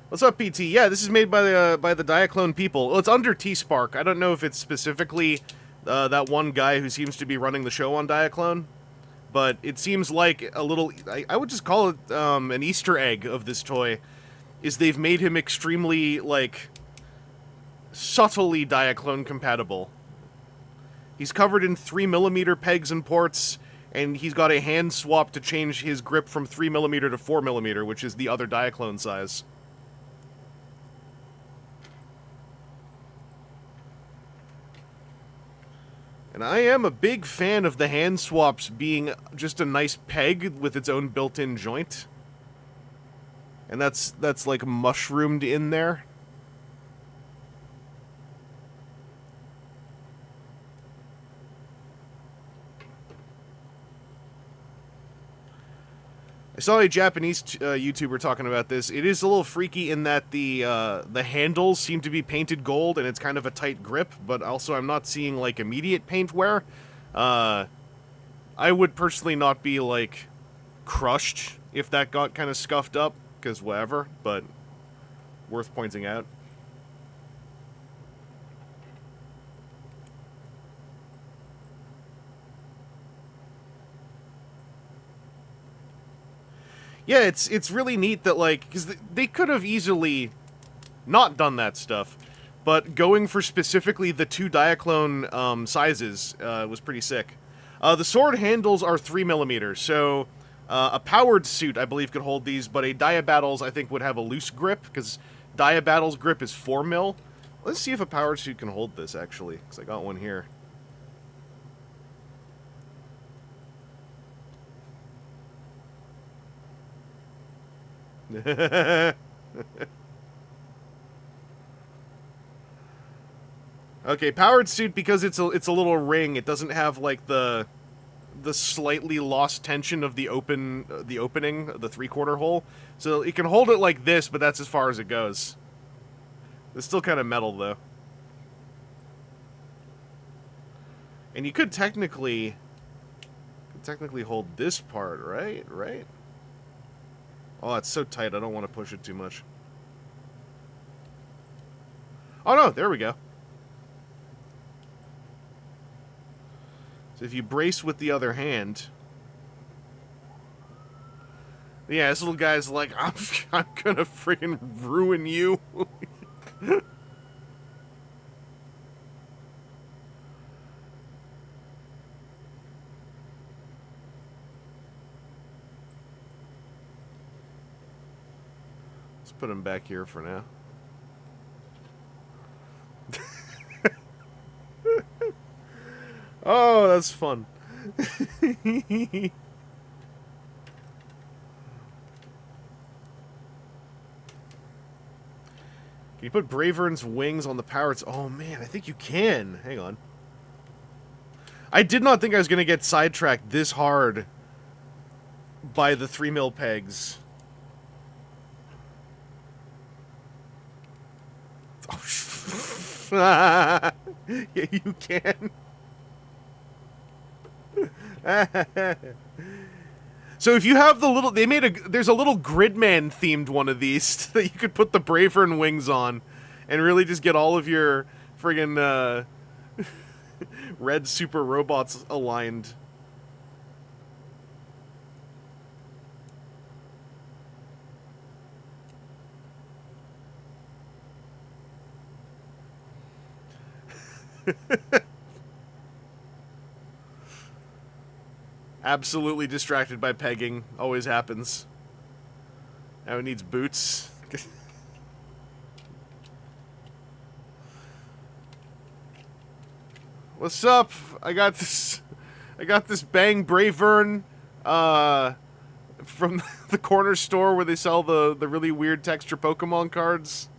What's up, PT? Yeah, this is made by the Diaclone people. Well, it's under T-Spark. I don't know if it's specifically that one guy who seems to be running the show on Diaclone, but it seems like a little... I would just call it an Easter egg of this toy, is they've made him extremely, like, subtly Diaclone compatible. He's covered in 3mm pegs and ports, and he's got a hand swap to change his grip from 3mm to 4mm, which is the other Diaclone size. And I am a big fan of the hand swaps being just a nice peg with its own built-in joint. And that's like mushroomed in there. I saw a Japanese YouTuber talking about this. It is a little freaky in that the handles seem to be painted gold and it's kind of a tight grip, but also I'm not seeing, like, immediate paint wear. I would personally not be, like, crushed if that got kind of scuffed up, because whatever, but worth pointing out. Yeah, it's really neat that, like, because they could have easily not done that stuff, but going for specifically the two Diaclone sizes was pretty sick. The sword handles are 3mm, so a powered suit, I believe, could hold these, but a Diabattle's, I think, would have a loose grip, because Diabattle's grip is 4mm. Let's see if a powered suit can hold this, actually, because I got one here. Okay, powered suit, because it's a little ring. It doesn't have, like, the slightly lost tension of the opening, the 3/4 hole. So it can hold it like this, but that's as far as it goes. It's still kind of metal, though. And you could technically hold this part, right? Right? Oh, it's so tight, I don't want to push it too much. Oh no, there we go. So if you brace with the other hand... Yeah, this little guy's like, I'm gonna friggin' ruin you. Let's put him back here for now. Oh, that's fun. Can you put Bravern's wings on the power? Oh man, I think you can. Hang on. I did not think I was going to get sidetracked this hard by the 3mm pegs. Oh, yeah, you can. So if you have the little... There's a little Gridman themed one of these that you could put the Bravern wings on and really just get all of your friggin' red super robots aligned. Absolutely distracted by pegging. Always happens. Now it needs boots. What's up? I got this Bang Bravern from the corner store where they sell the really weird texture Pokemon cards.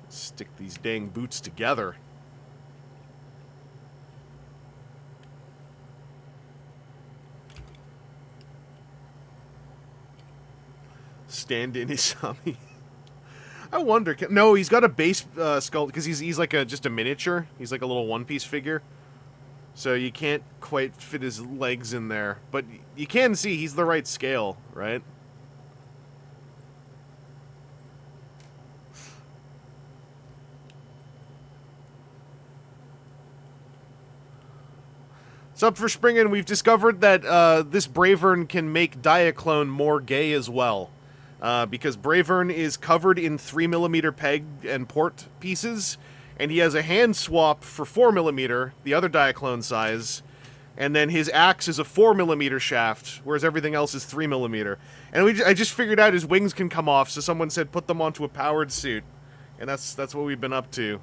Stick these dang boots together. Stand in Isami. I wonder. No, he's got a base sculpt because he's like just a miniature. He's like a little one-piece figure. So you can't quite fit his legs in there. But you can see he's the right scale, right? Sup for springin', we've discovered that this Bravern can make Diaclone more gay as well. Because Bravern is covered in 3mm peg and port pieces, and he has a hand swap for 4mm, the other Diaclone size, and then his axe is a 4mm shaft, whereas everything else is 3mm. And I just figured out his wings can come off, so someone said put them onto a powered suit, and that's what we've been up to.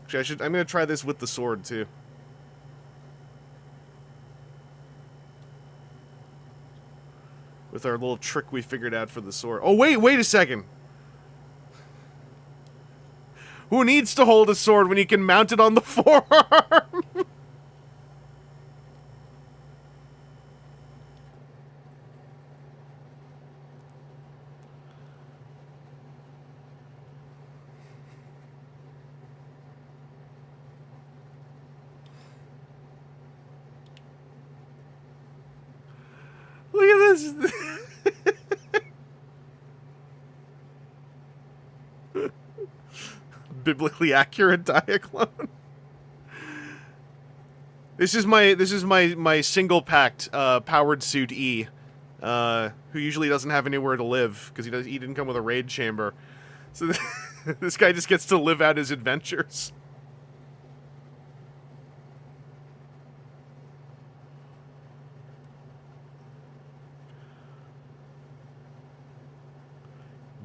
Actually, I'm gonna try this with the sword too. With our little trick we figured out for the sword. Oh, wait a second. Who needs to hold a sword when you can mount it on the forearm? Look at this. Biblically accurate Diaclone. This is my single packed powered suit E, who usually doesn't have anywhere to live because he didn't come with a raid chamber, so this guy just gets to live out his adventures.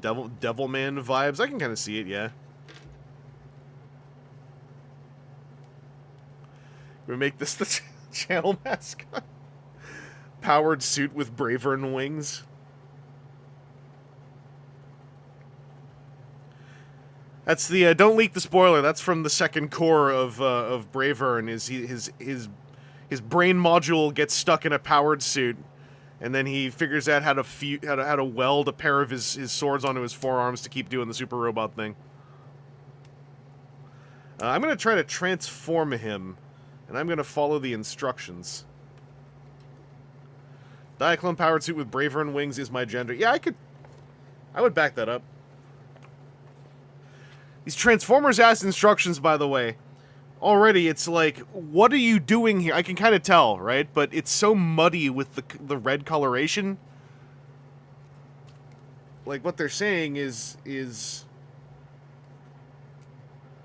Devilman vibes. I can kind of see it, yeah. We make this the channel mascot. Powered suit with Bravern wings. That's the don't leak the spoiler. That's from the second core of Bravern. Is his brain module gets stuck in a powered suit, and then he figures out how to weld a pair of his swords onto his forearms to keep doing the super robot thing. I'm gonna try to transform him. And I'm going to follow the instructions. Diaclone powered suit with Bravern wings is my gender. Yeah, I would back that up. These Transformers-ass instructions, by the way. Already, it's like, what are you doing here? I can kind of tell, right? But it's so muddy with the red coloration. Like, what they're saying is...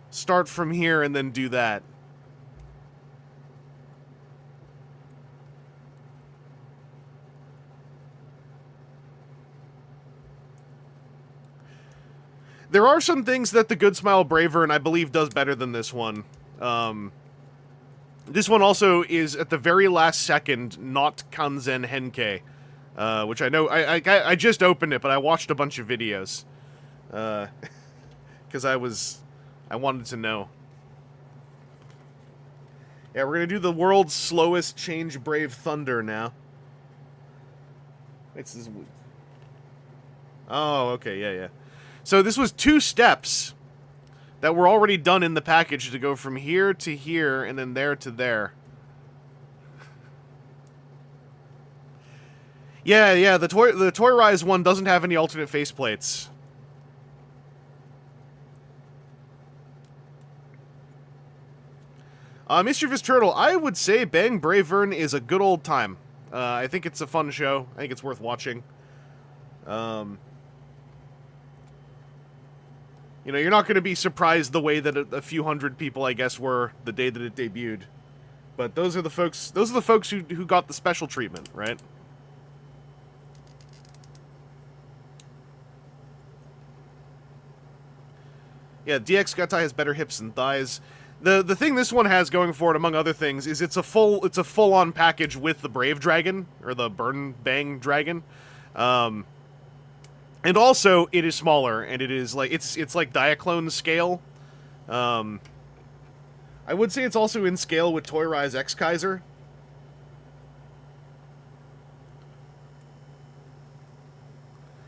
Start from here and then do that. There are some things that the Good Smile Bravern, I believe, does better than this one. This one also is, at the very last second, not Kanzen Henkei. Which I know, I just opened it, but I watched a bunch of videos. Because I wanted to know. Yeah, we're gonna do the world's slowest change Brave Thunder now. Oh, okay, yeah. So this was 2 steps that were already done in the package to go from here to here and then there to there. Yeah, the Toyrise one doesn't have any alternate faceplates. Mischievous Turtle, I would say Bang Bravern is a good old time. I think it's a fun show. I think it's worth watching. You know, you're not going to be surprised the way that a few hundred people, I guess, were the day that it debuted. But those are the folks who got the special treatment, right? Yeah, DX Gatai has better hips and thighs. The thing this one has going for it, among other things, is it's a full-on package with the Brave Dragon, or the Burn Bang Dragon. And also, it is smaller, and it is like it's like Diaclone scale. I would say it's also in scale with Toyrise X Kaiser.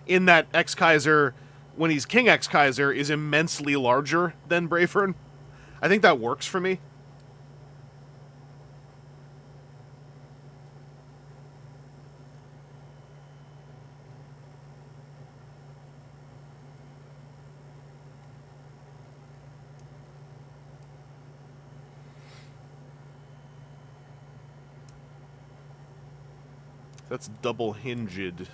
in that X-Kaiser, when he's King X-Kaiser, is immensely larger than Bravern. I think that works for me. That's double hinged.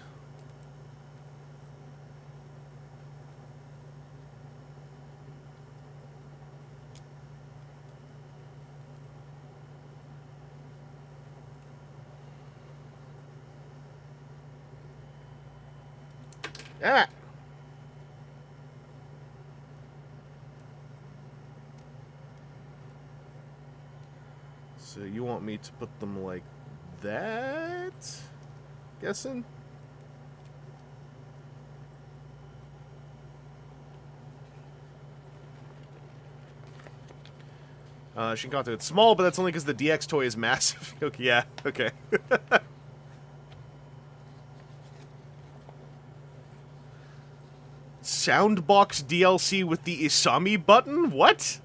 Ah! So you want me to put them like that? Guessing? Shinkanto, it's small, but that's only because the DX toy is massive. Okay, yeah, okay. Soundbox DLC with the Isami button? What?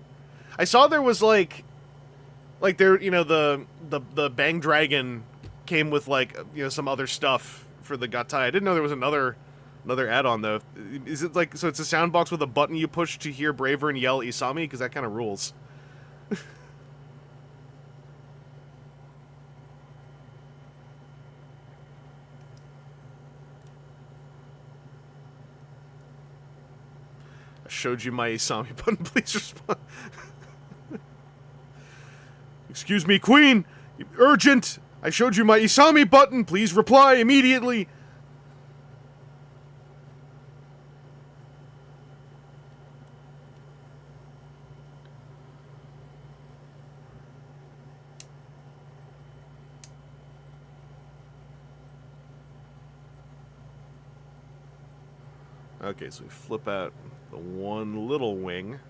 I saw there was like there, you know, the Bang Dragon came with like, you know, some other stuff for the Gatai. I didn't know there was another add-on though. Is it like, so it's a soundbox with a button you push to hear Bravern yell Isami? Because that kind of rules. I showed you my Isami button, please respond. Excuse me, Queen! Urgent! I showed you my Isami button, please reply immediately! Okay, so we flip out the one little wing.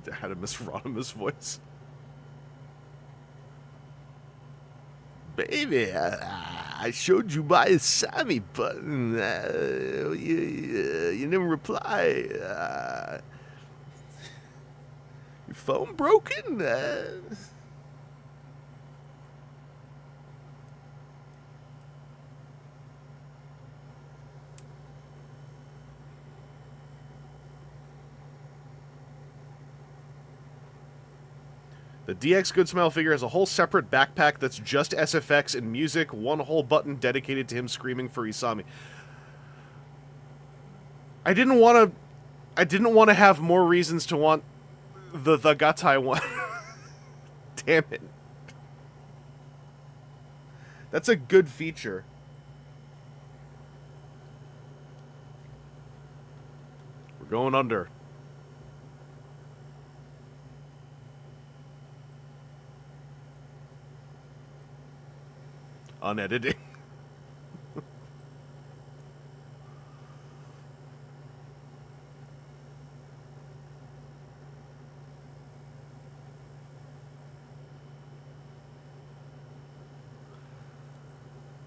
I had a Miss Rodimus voice. Baby, I showed you my Isami button. You didn't reply. Your phone broken? The DX Good Smile figure has a whole separate backpack that's just SFX and music, one whole button dedicated to him screaming for Isami. I didn't want to have more reasons to want the Gatai one. Damn it. That's a good feature. We're going under. Unediting.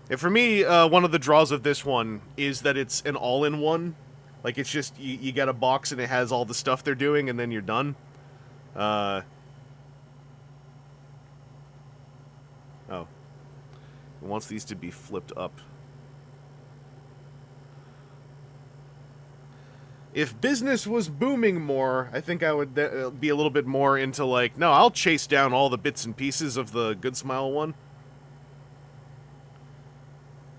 And for me, one of the draws of this one is that it's an all-in-one. Like, it's just, you get a box and it has all the stuff they're doing, and then you're done. Oh. It wants these to be flipped up. If business was booming more, I think I would be a little bit more into like, no, I'll chase down all the bits and pieces of the Good Smile one.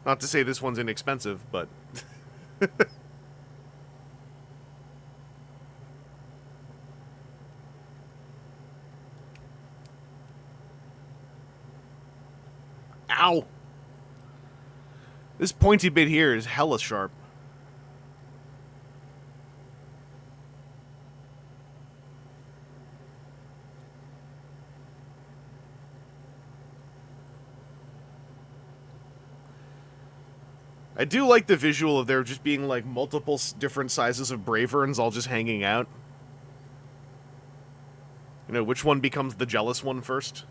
Not to say this one's inexpensive, but... Ow! This pointy bit here is hella sharp. I do like the visual of there just being like multiple different sizes of Braverns all just hanging out. You know, which one becomes the jealous one first?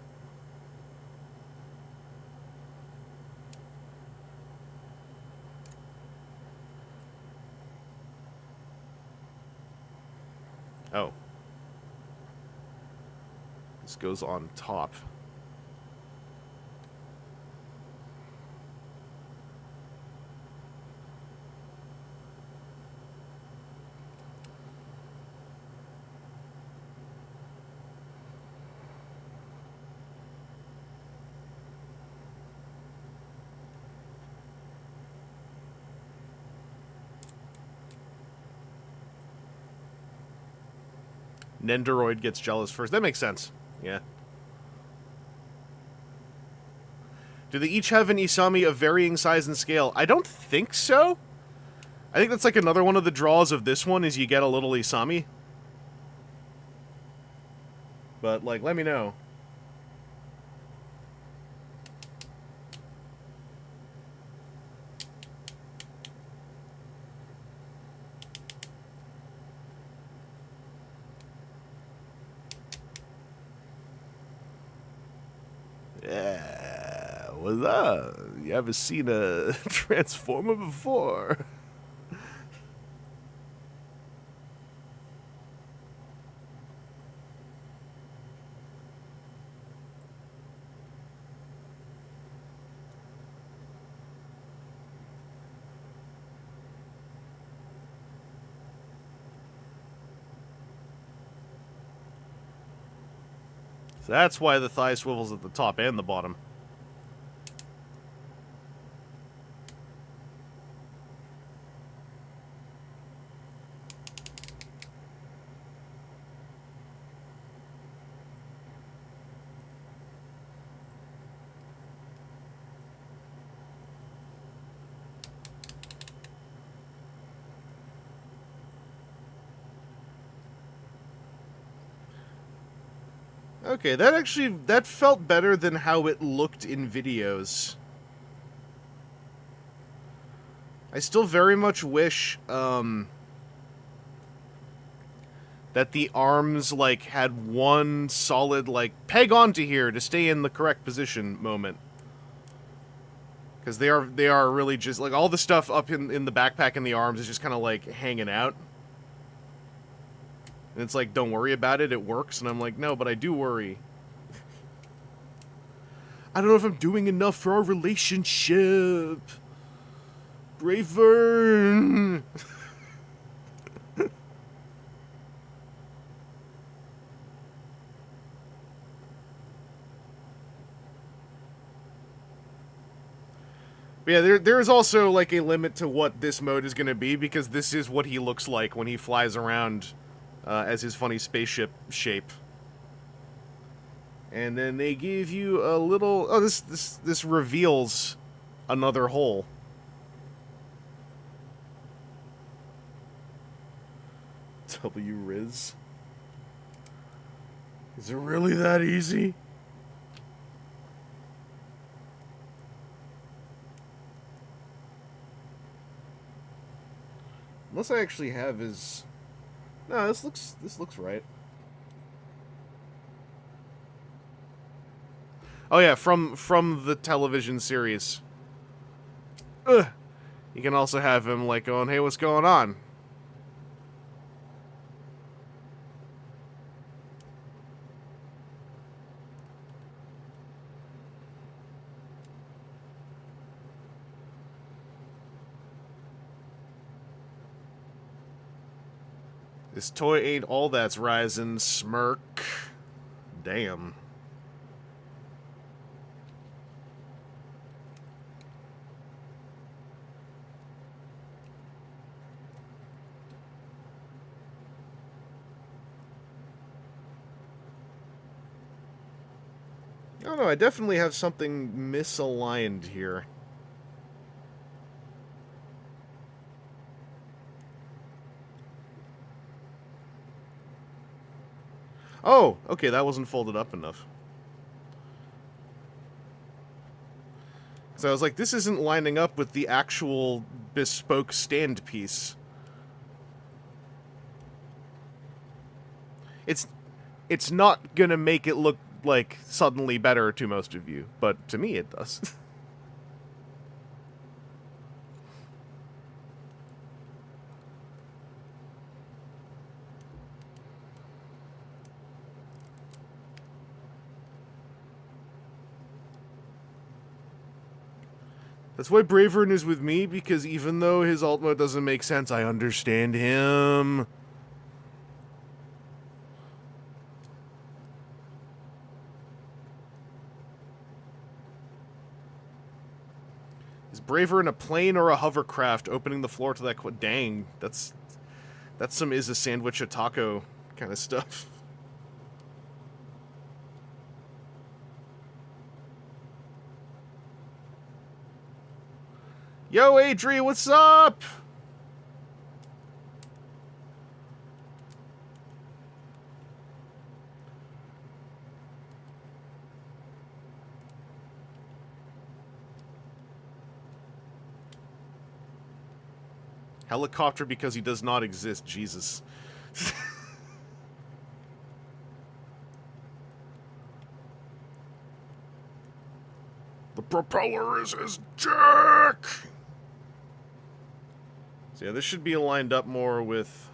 Oh. This goes on top. Nendoroid gets jealous first. That makes sense. Yeah. Do they each have an Isami of varying size and scale? I don't think so. I think that's like another one of the draws of this one is you get a little Isami. But, like, let me know. Yeah, what's up? You ever seen a Transformer before? So that's why the thigh swivels at the top and the bottom. Okay, that felt better than how it looked in videos. I still very much wish, that the arms, like, had one solid, like, peg onto here to stay in the correct position moment. Because they are really just, like, all the stuff up in the backpack and the arms is just kind of, like, hanging out. And it's like, don't worry about it, it works. And I'm like, no, but I do worry. I don't know if I'm doing enough for our relationship. Braver. But yeah, there's also, like, a limit to what this mode is going to be, because this is what he looks like when he flies around as his funny spaceship shape. And then they give you a little... Oh, this reveals another hole. W-Riz. Is it really that easy? Unless I actually have his... No, this looks right. Oh yeah, from the television series. Ugh. You can also have him, like, going, hey, what's going on? This toy ain't all that's rising, smirk. Damn. I don't know, I definitely have something misaligned here. Oh, okay, that wasn't folded up enough. So I was like, this isn't lining up with the actual bespoke stand piece. It's not gonna make it look, like, suddenly better to most of you, but to me it does. That's why Bravern is with me, because even though his alt mode doesn't make sense, I understand him. Is Bravern a plane or a hovercraft opening the floor to that dang, that's some is a sandwich a taco kind of stuff. Yo, Adri, what's up? Helicopter because he does not exist, Jesus. The propeller is his jack! So yeah, this should be lined up more with...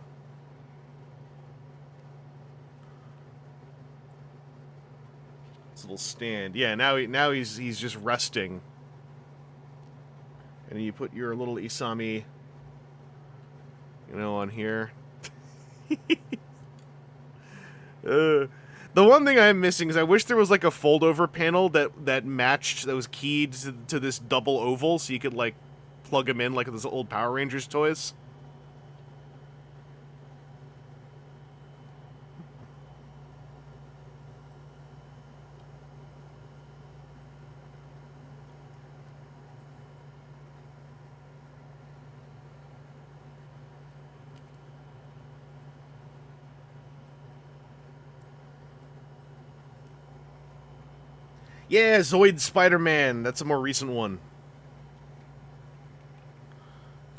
this little stand. Yeah, now he's just resting. And you put your little Isami, you know, on here. The one thing I'm missing is I wish there was like a fold-over panel that matched, that was keyed to this double oval, so you could like plug them in like those old Power Rangers toys. Yeah, Zoid Spider-Man. That's a more recent one.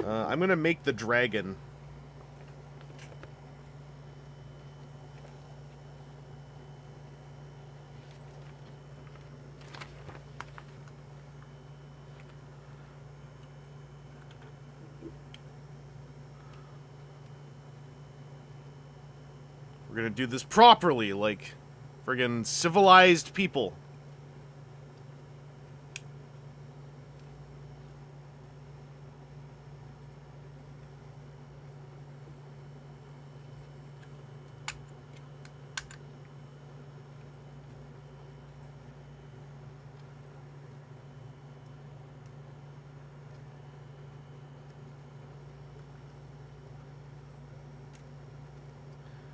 I'm gonna make the dragon. We're gonna do this properly, like friggin' civilized people.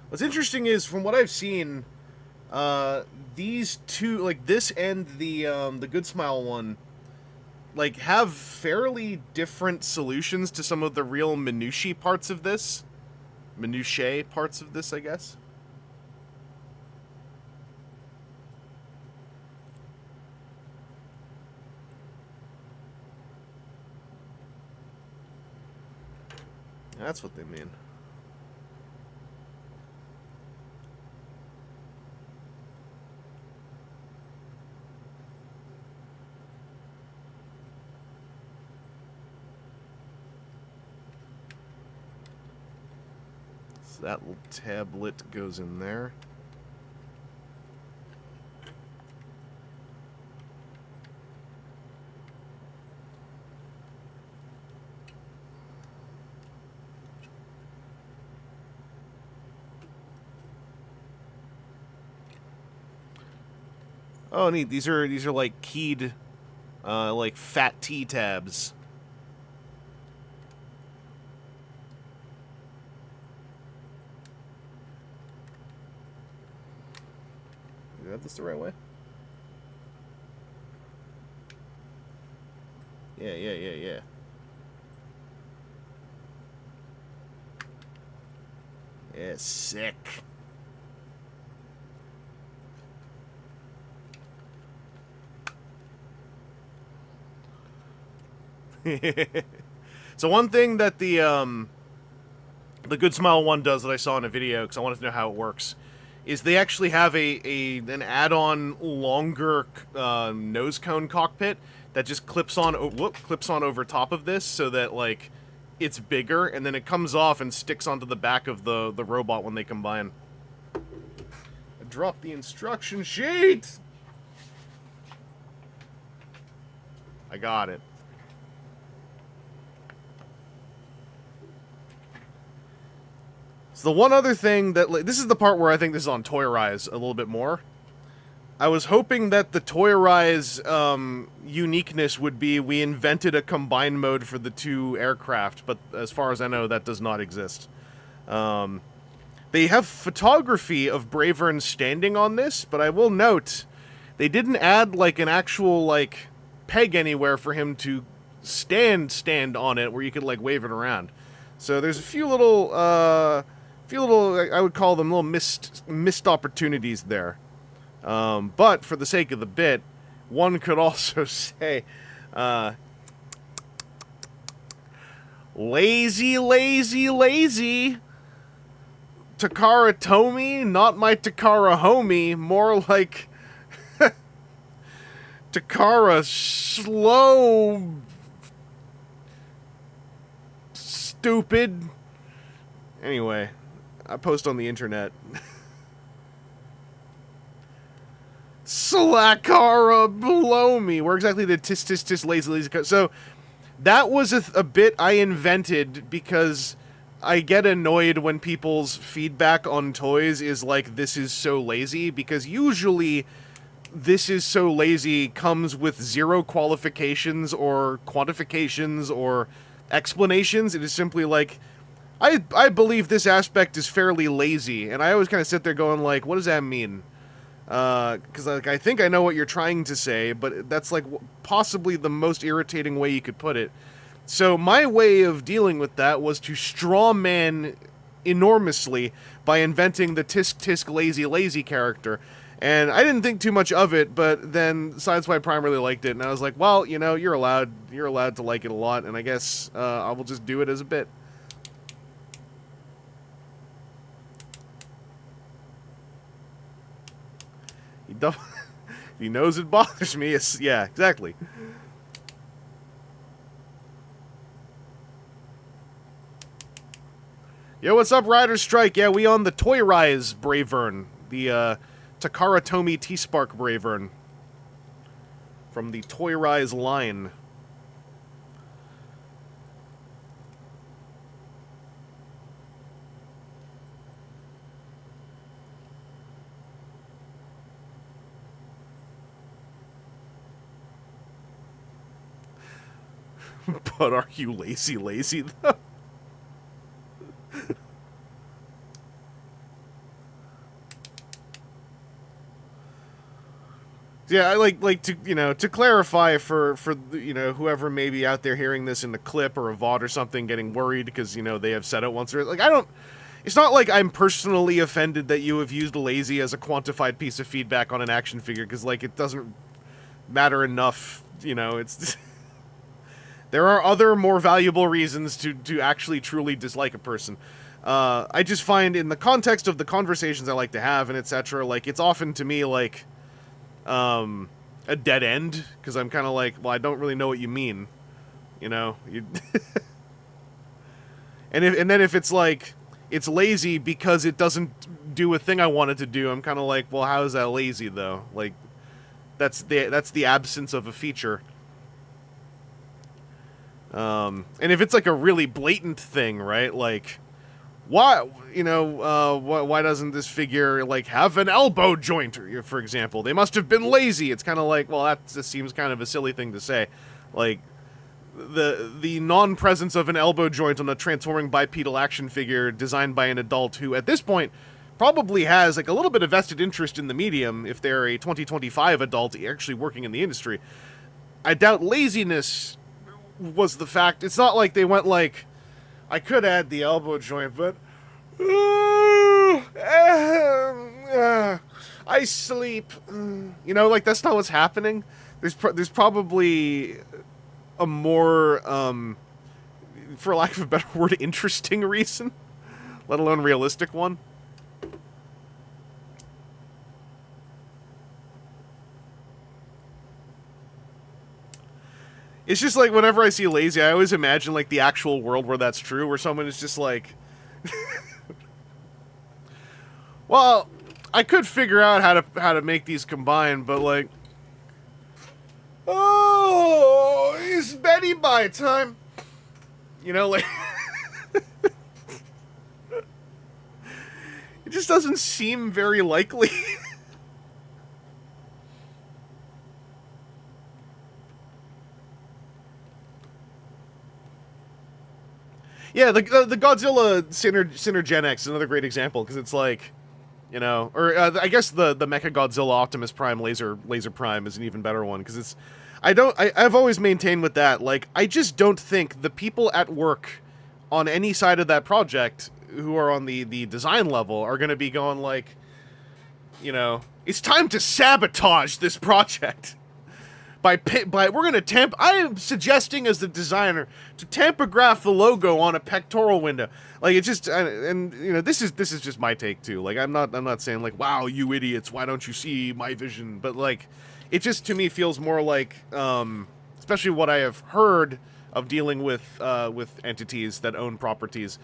What's interesting is, from what I've seen, these two, like this and the Good Smile one, like have fairly different solutions to some of the real minutiae parts of this. Minutiae parts of this, I guess. That's what they mean. That little tablet goes in there. Oh, neat. These are like keyed, like fat T tabs. Is that this the right way? Yeah. Yeah, sick. So one thing that the Good Smile one does that I saw in a video, because I wanted to know how it works, is they actually have an add-on longer nose cone cockpit that just clips on over top of this, so that like it's bigger, and then it comes off and sticks onto the back of the robot when they combine. I dropped the instruction sheet. I got it. So the one other thing that, this is the part where I think this is on Toyrise a little bit more. I was hoping that the Toyrise uniqueness would be we invented a combined mode for the two aircraft, but as far as I know, that does not exist. They have photography of Bravern standing on this, but I will note they didn't add like an actual like peg anywhere for him to stand on it where you could like wave it around. So there's a few little I would call them little missed opportunities there. But for the sake of the bit, one could also say, lazy, lazy, lazy. Takara Tomy, not my Takara homie, more like Takara slow, stupid. Anyway, I post on the internet. Slakara below me. Where exactly did tis lazy lazy go? So that was a bit I invented because I get annoyed when people's feedback on toys is like, this is so lazy, because usually this is so lazy comes with zero qualifications or quantifications or explanations. It is simply like, I believe this aspect is fairly lazy, and I always kind of sit there going like, what does that mean? Because like, I think I know what you're trying to say, but that's like possibly the most irritating way you could put it. So my way of dealing with that was to straw man enormously by inventing the tisk tisk lazy lazy character. And I didn't think too much of it, but then Sideswipe Prime really liked it, and I was like, well, you know, you're allowed to like it a lot, and I guess I will just do it as a bit. He knows it bothers me. Yeah, exactly. Yo, what's up, Rider Strike? Yeah, we on the Toyrise Bravern. The, Takara Tomy T-Spark Bravern. From the Toyrise line. But are you lazy, though? Yeah, I like to, you know, to clarify for you know, whoever may be out there hearing this in the clip or a VOD or something getting worried because, you know, they have said it once, or like, it's not like I'm personally offended that you have used lazy as a quantified piece of feedback on an action figure, because like it doesn't matter enough, you know, it's there are other more valuable reasons to actually truly dislike a person. I just find in the context of the conversations I like to have and etc., like it's often to me like a dead end, because I'm kind of like, well, I don't really know what you mean, you know. And then if it's like it's lazy because it doesn't do a thing I want it to do, I'm kind of like, well, how is that lazy though? Like that's the absence of a feature. And if it's like a really blatant thing, right? Like, why, you know, why doesn't this figure like have an elbow joint, for example? They must have been lazy. It's kind of like, well, that just seems kind of a silly thing to say. Like, the non-presence of an elbow joint on a transforming bipedal action figure designed by an adult who, at this point, probably has like a little bit of vested interest in the medium if they're a 2025 adult actually working in the industry. I doubt laziness was the fact. It's not like they went like, I could add the elbow joint, but I sleep. You know, like that's not what's happening. There's probably a more, for lack of a better word, interesting reason, let alone realistic one. It's just like whenever I see lazy, I always imagine like the actual world where that's true, where someone is just like, well, I could figure out how to make these combine, but like, oh, it's Betty by time, you know, like. It just doesn't seem very likely. Yeah, the Godzilla Synergen X is another great example, because it's like, you know, or I guess the Mecha Godzilla Optimus Prime Laser Prime is an even better one, because it's, I've always maintained with that, like, I just don't think the people at work on any side of that project who are on the design level are going to be going like, you know, it's time to sabotage this project. By we're gonna I am suggesting as the designer to tampograph the logo on a pectoral window. Like, it just, and you know, this is just my take too. Like, I'm not saying like, wow, you idiots, why don't you see my vision? But like, it just to me feels more like, especially what I have heard of dealing with entities that own properties.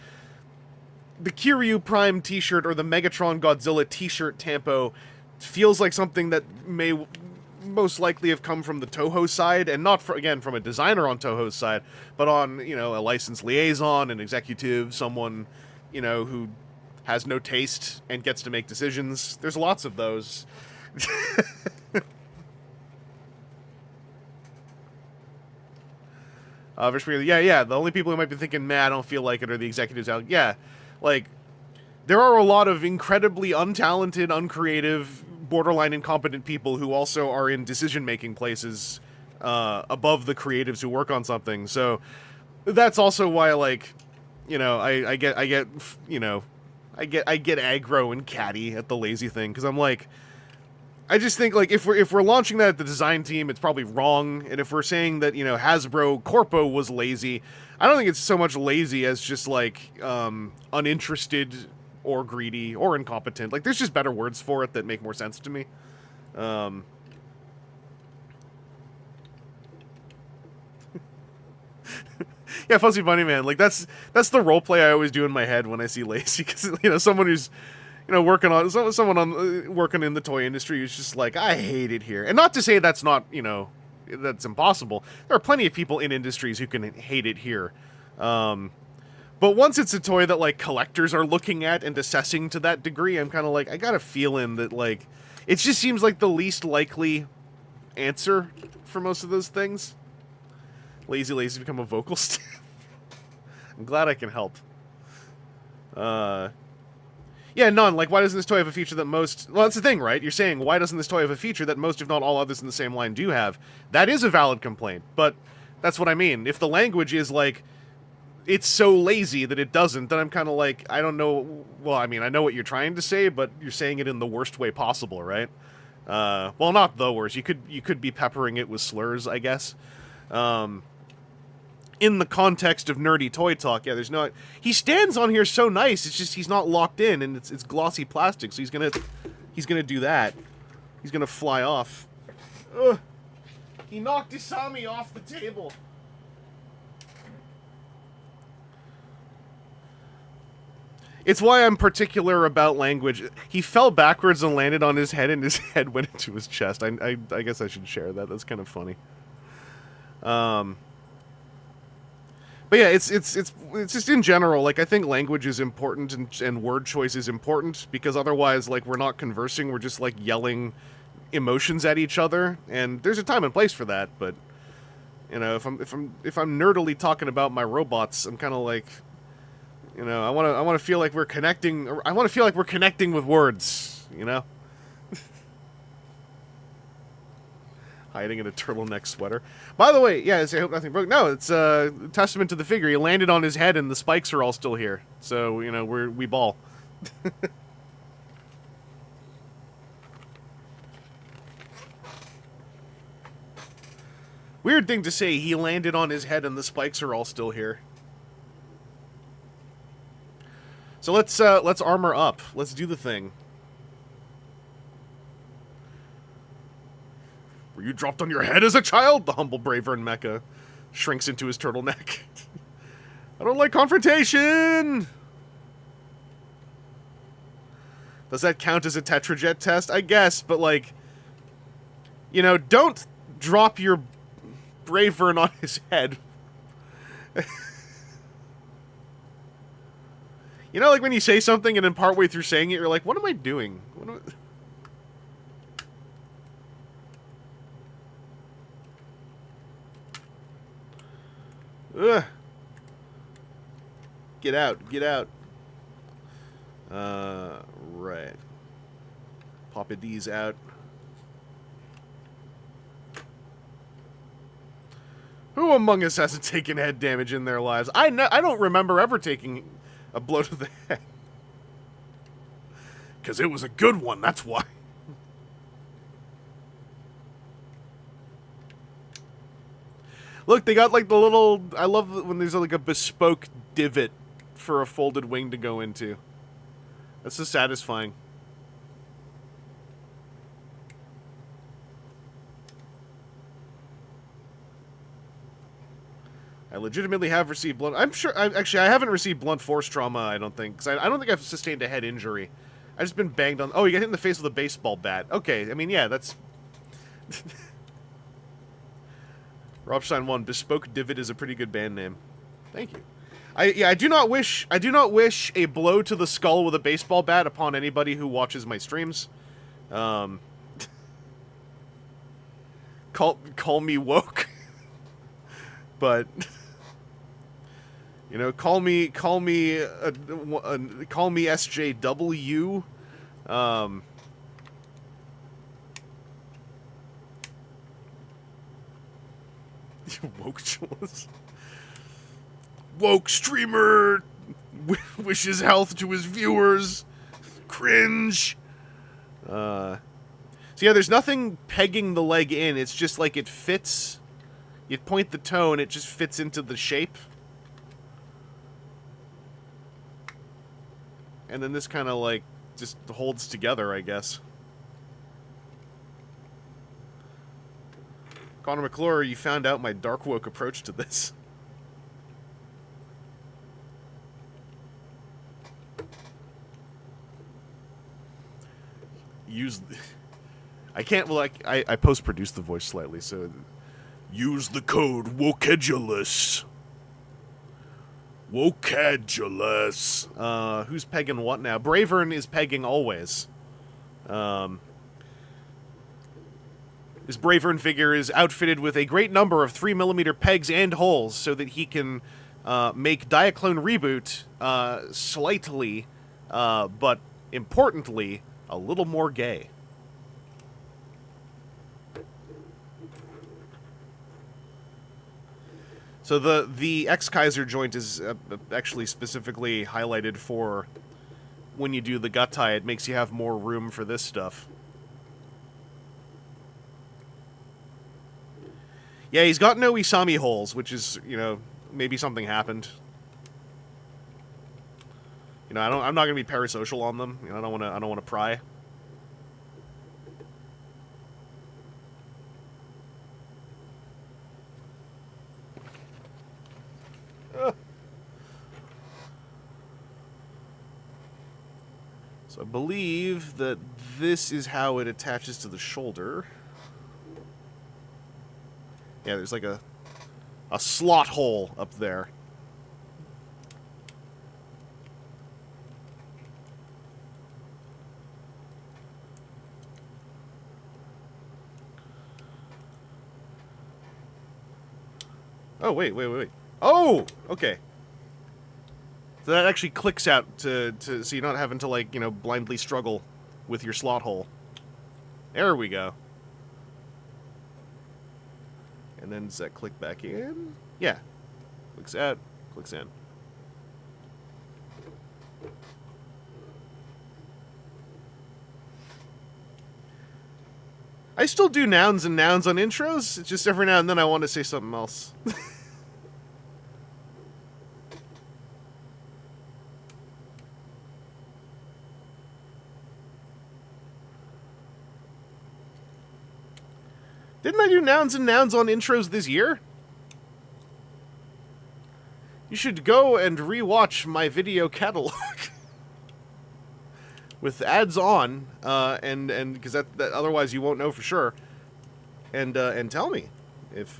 The Kiryu Prime T-shirt or the Megatron Godzilla T-shirt tampo feels like something that may most likely have come from the Toho side, and not again from a designer on Toho's side, but on, you know, a licensed liaison, an executive, someone, you know, who has no taste and gets to make decisions. There's lots of those. Yeah, the only people who might be thinking, man, I don't feel like it, are the executives out. Yeah, like, there are a lot of incredibly untalented, uncreative, borderline incompetent people who also are in decision-making places above the creatives who work on something. So that's also why, like, you know, I get aggro and catty at the lazy thing, because I'm like, I just think, like, if we're launching that at the design team, it's probably wrong. And if we're saying that, you know, Hasbro Corpo was lazy, I don't think it's so much lazy as just like uninterested or greedy or incompetent. Like, there's just better words for it that make more sense to me. Yeah, Fuzzy Bunny Man. Like, that's the roleplay I always do in my head when I see lazy, because, you know, someone who's, you know, working in the toy industry who's just like, I hate it here. And not to say that's not, you know, that's impossible. There are plenty of people in industries who can hate it here. But once it's a toy that, like, collectors are looking at and assessing to that degree, I'm kind of like, I got a feeling that, like, it just seems like the least likely answer for most of those things. Lazy become a vocal stand. I'm glad I can help. Yeah, none. Like, why doesn't this toy have a feature that most... Well, that's the thing, right? You're saying, why doesn't this toy have a feature that most, if not all others in the same line do have? That is a valid complaint, but that's what I mean. If the language is, like, it's so lazy that it doesn't, then I'm kind of like, I don't know... Well, I mean, I know what you're trying to say, but you're saying it in the worst way possible, right? Well, not the worst. You could be peppering it with slurs, I guess. In the context of nerdy toy talk, yeah, there's not... He stands on here so nice, it's just he's not locked in, and it's glossy plastic, so he's gonna do that. He's gonna fly off. Ugh. He knocked Isami off the table. It's why I'm particular about language. He fell backwards and landed on his head, and his head went into his chest. I guess I should share that. That's kind of funny. But yeah, it's just in general, like, I think language is important and word choice is important, because otherwise, like, we're not conversing, we're just, like, yelling emotions at each other, and there's a time and place for that. But, you know, if I'm nerdily talking about my robots, I'm kind of like, you know, I want to feel like we're connecting, or I want to feel like we're connecting with words, you know? Hiding in a turtleneck sweater. By the way, yeah, I hope nothing broke. No, it's a testament to the figure. He landed on his head and the spikes are all still here. So, you know, we ball. Weird thing to say, he landed on his head and the spikes are all still here. So let's armor up. Let's do the thing. Were you dropped on your head as a child? The humble Bravern mecha shrinks into his turtleneck. I don't like confrontation! Does that count as a Tetrajet test? I guess, but, like, you know, don't drop your Bravern on his head. You know, like when you say something and then partway through saying it, you're like, what am I doing? What am I... Ugh. Get out, get out. Right. Papa D's out. Who among us hasn't taken head damage in their lives? I don't remember ever taking a blow to the head. Because it was a good one, that's why. Look, they got like the little... I love when there's like a bespoke divot for a folded wing to go into. That's so satisfying. I legitimately have received blunt... I'm sure... Actually, I haven't received blunt force trauma, I don't think. Because I don't think I've sustained a head injury. I've just been banged on... Oh, you got hit in the face with a baseball bat. Okay, I mean, yeah, that's... Robstein 1, Bespoke Divot is a pretty good band name. Thank you. I do not wish a blow to the skull with a baseball bat upon anybody who watches my streams. Call me woke. But you know, call me SJW. Woke Jules. Woke streamer wishes health to his viewers. Cringe. So yeah, there's nothing pegging the leg in. It's just like it fits. You point the toe and it just fits into the shape. And then this kind of like just holds together, I guess. Connor McClure, you found out my dark woke approach to this. I can't, well, I post-produced the voice slightly, so... Use the code WOKEDULOUS. WOKEDULOUS. Who's pegging what now? Bravern is pegging always. This Bravern figure is outfitted with a great number of 3mm pegs and holes so that he can make Diaclone Reboot slightly, but importantly, a little more gay. So the X-Kaiser joint is actually specifically highlighted for when you do the gut tie. It makes you have more room for this stuff. Yeah, he's got no Isami holes, which is, you know, maybe something happened. You know, I'm not gonna be parasocial on them. You know, I don't wanna pry. So I believe that this is how it attaches to the shoulder. Yeah, there's like a slot hole up there. Oh, wait. Oh! Okay. So that actually clicks out so you're not having to, like, you know, blindly struggle with your slot hole. There we go. And then does that click back in? Yeah. Clicks out, clicks in. I still do nouns and nouns on intros. It's just every now and then I want to say something else. Didn't I do nouns and nouns on intros this year? You should go and rewatch my video catalog. With ads on, and because that otherwise you won't know for sure. And tell me if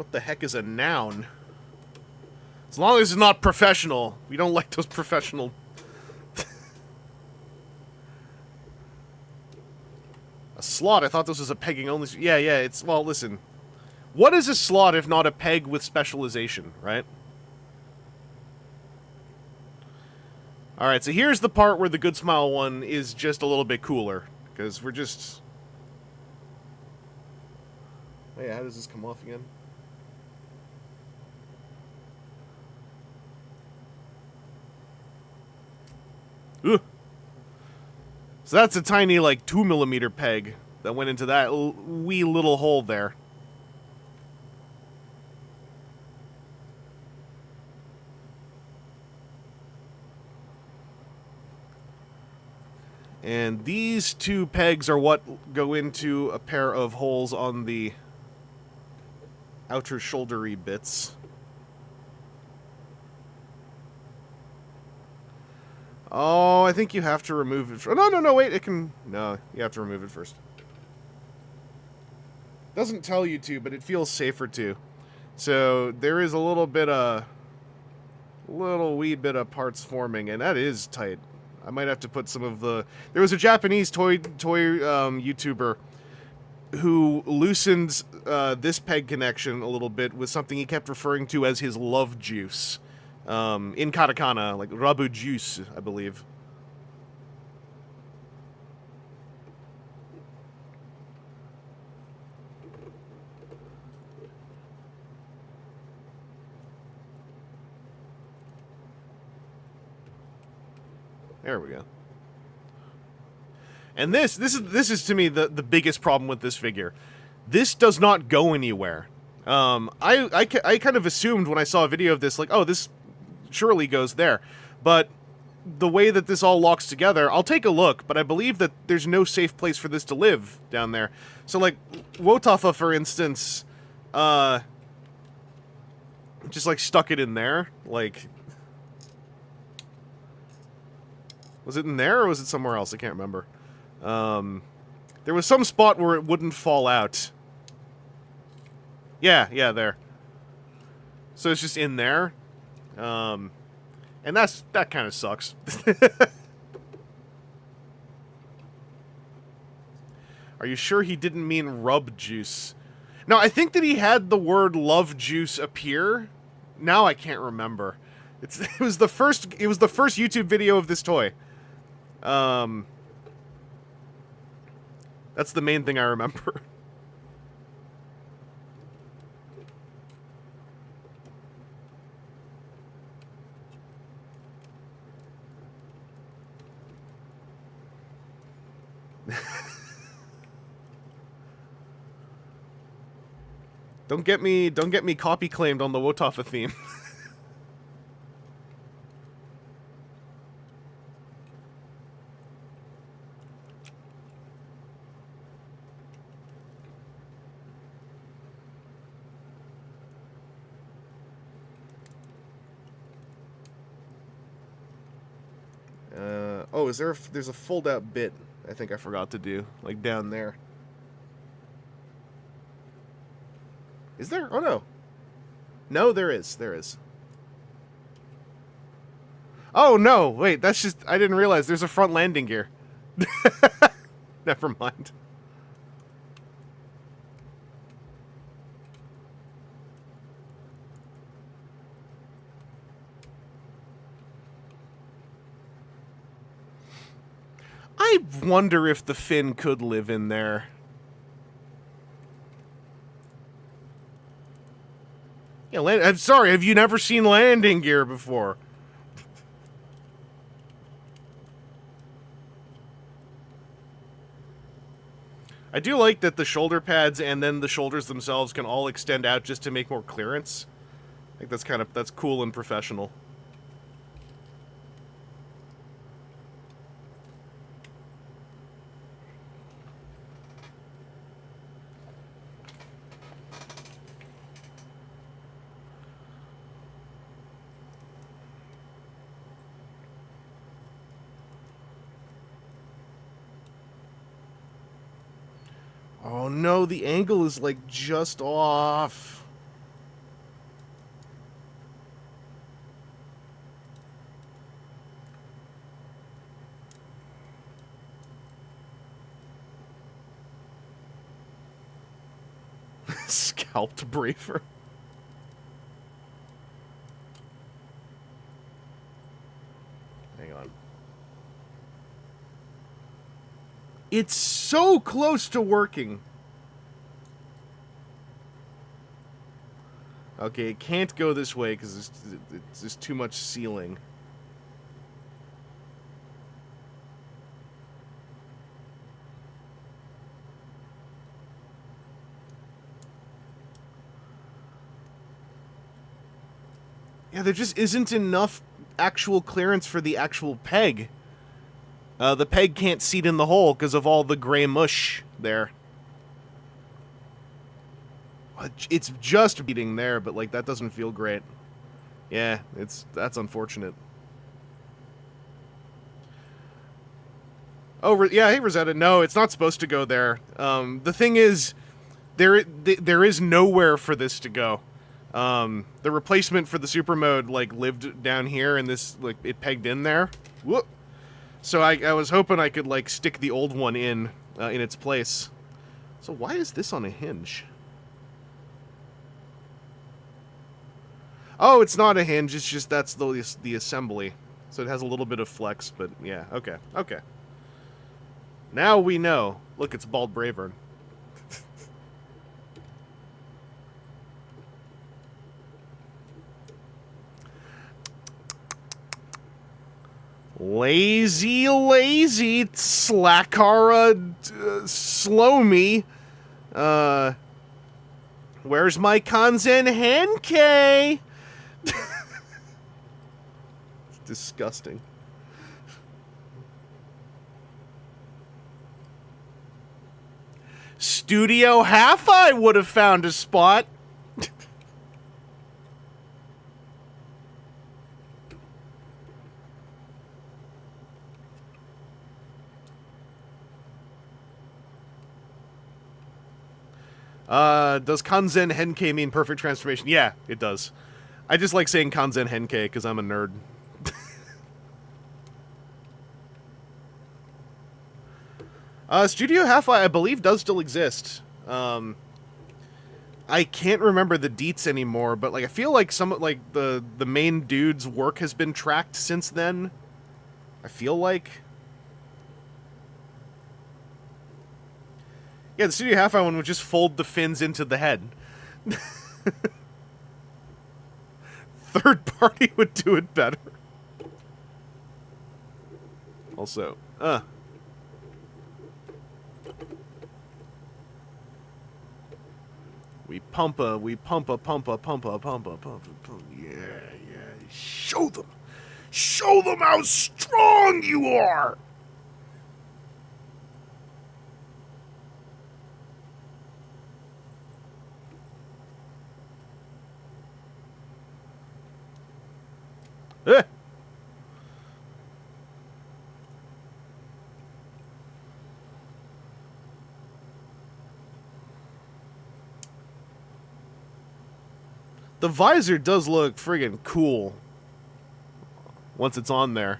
What the heck is a noun? As long as it's not professional. We don't like those professional... A slot? I thought this was a pegging only... Yeah, it's... Well, listen. What is a slot if not a peg with specialization, right? Alright, so here's the part where the Good Smile one is just a little bit cooler. Because we're just... Oh yeah, how does this come off again? Ugh. So that's a tiny, like, 2mm peg that went into that wee little hole there. And these two pegs are what go into a pair of holes on the outer shouldery bits. Oh, I think you have to remove it. No, wait, it can... No, you have to remove it first. Doesn't tell you to, but it feels safer to. So, there is a little bit of... Little wee bit of parts forming, and that is tight. I might have to put some of the... There was a Japanese toy YouTuber who loosened this peg connection a little bit with something he kept referring to as his love juice. In katakana, like rabu juice, I believe. There we go. And this is to me the biggest problem with this figure. This does not go anywhere. I kind of assumed when I saw a video of this, like, oh, this surely goes there. But the way that this all locks together, I'll take a look, but I believe that there's no safe place for this to live down there. So, like, Wotafa, for instance, just, like, stuck it in there. Like, was it in there or was it somewhere else? I can't remember. There was some spot where it wouldn't fall out. Yeah, there. So it's just in there. And that kind of sucks. Are you sure he didn't mean rub juice? No, I think that he had the word love juice appear. Now I can't remember. It was the first YouTube video of this toy. That's the main thing I remember. Don't get me copy claimed on the Wotafa theme. Oh, there's a fold-out bit I think I forgot to do, like down there. Is there? Oh, no. No, there is. There is. Oh, no. Wait, that's just... I didn't realize there's a front landing gear. Never mind. I wonder if the fin could live in there. Yeah, I'm sorry, have you never seen landing gear before? I do like that the shoulder pads and then the shoulders themselves can all extend out just to make more clearance. I think that's cool and professional. Oh no, the angle is like just off. Helped braver. Hang on. It's so close to working. Okay, it can't go this way because it's just too much ceiling. Yeah, there just isn't enough actual clearance for the actual peg. The peg can't seat in the hole because of all the gray mush there. It's just beating there, but like that doesn't feel great. Yeah, that's unfortunate. Oh, yeah, hey Rosetta. No, it's not supposed to go there. The thing is, there is nowhere for this to go. The replacement for the super mode like lived down here, and this like it pegged in there. Whoop. So I was hoping I could like stick the old one in its place. So why is this on a hinge? Oh, it's not a hinge. It's just that's the assembly. So it has a little bit of flex, but yeah, okay, okay. Now we know. Look, it's Bald Bravern. Lazy, lazy, slackara, slow me. Where's my Kanzen Henkei? It's disgusting. Studio Half-Eye would have found a spot. Does Kanzen Henkei mean perfect transformation? Yeah, it does. I just like saying Kanzen Henkei because I'm a nerd. Studio Half-Eye, I believe, does still exist. I can't remember the deets anymore, but like I feel like some like the main dude's work has been tracked since then. I feel like. Yeah, the Studio Half-Eye one would just fold the fins into the head. Third party would do it better. Also, we pump a, pump a. Yeah, yeah. Show them. Show them how strong you are. Eh. The visor does look friggin' cool once it's on there.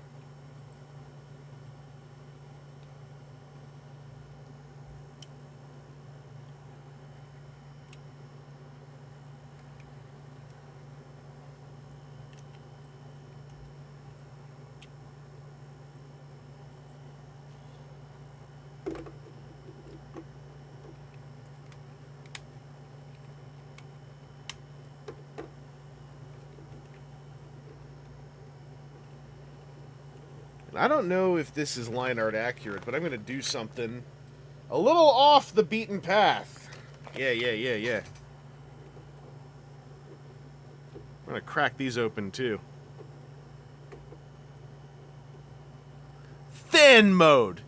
I don't know if this is line art accurate, but I'm going to do something a little off the beaten path. Yeah. I'm going to crack these open, too. Thin mode!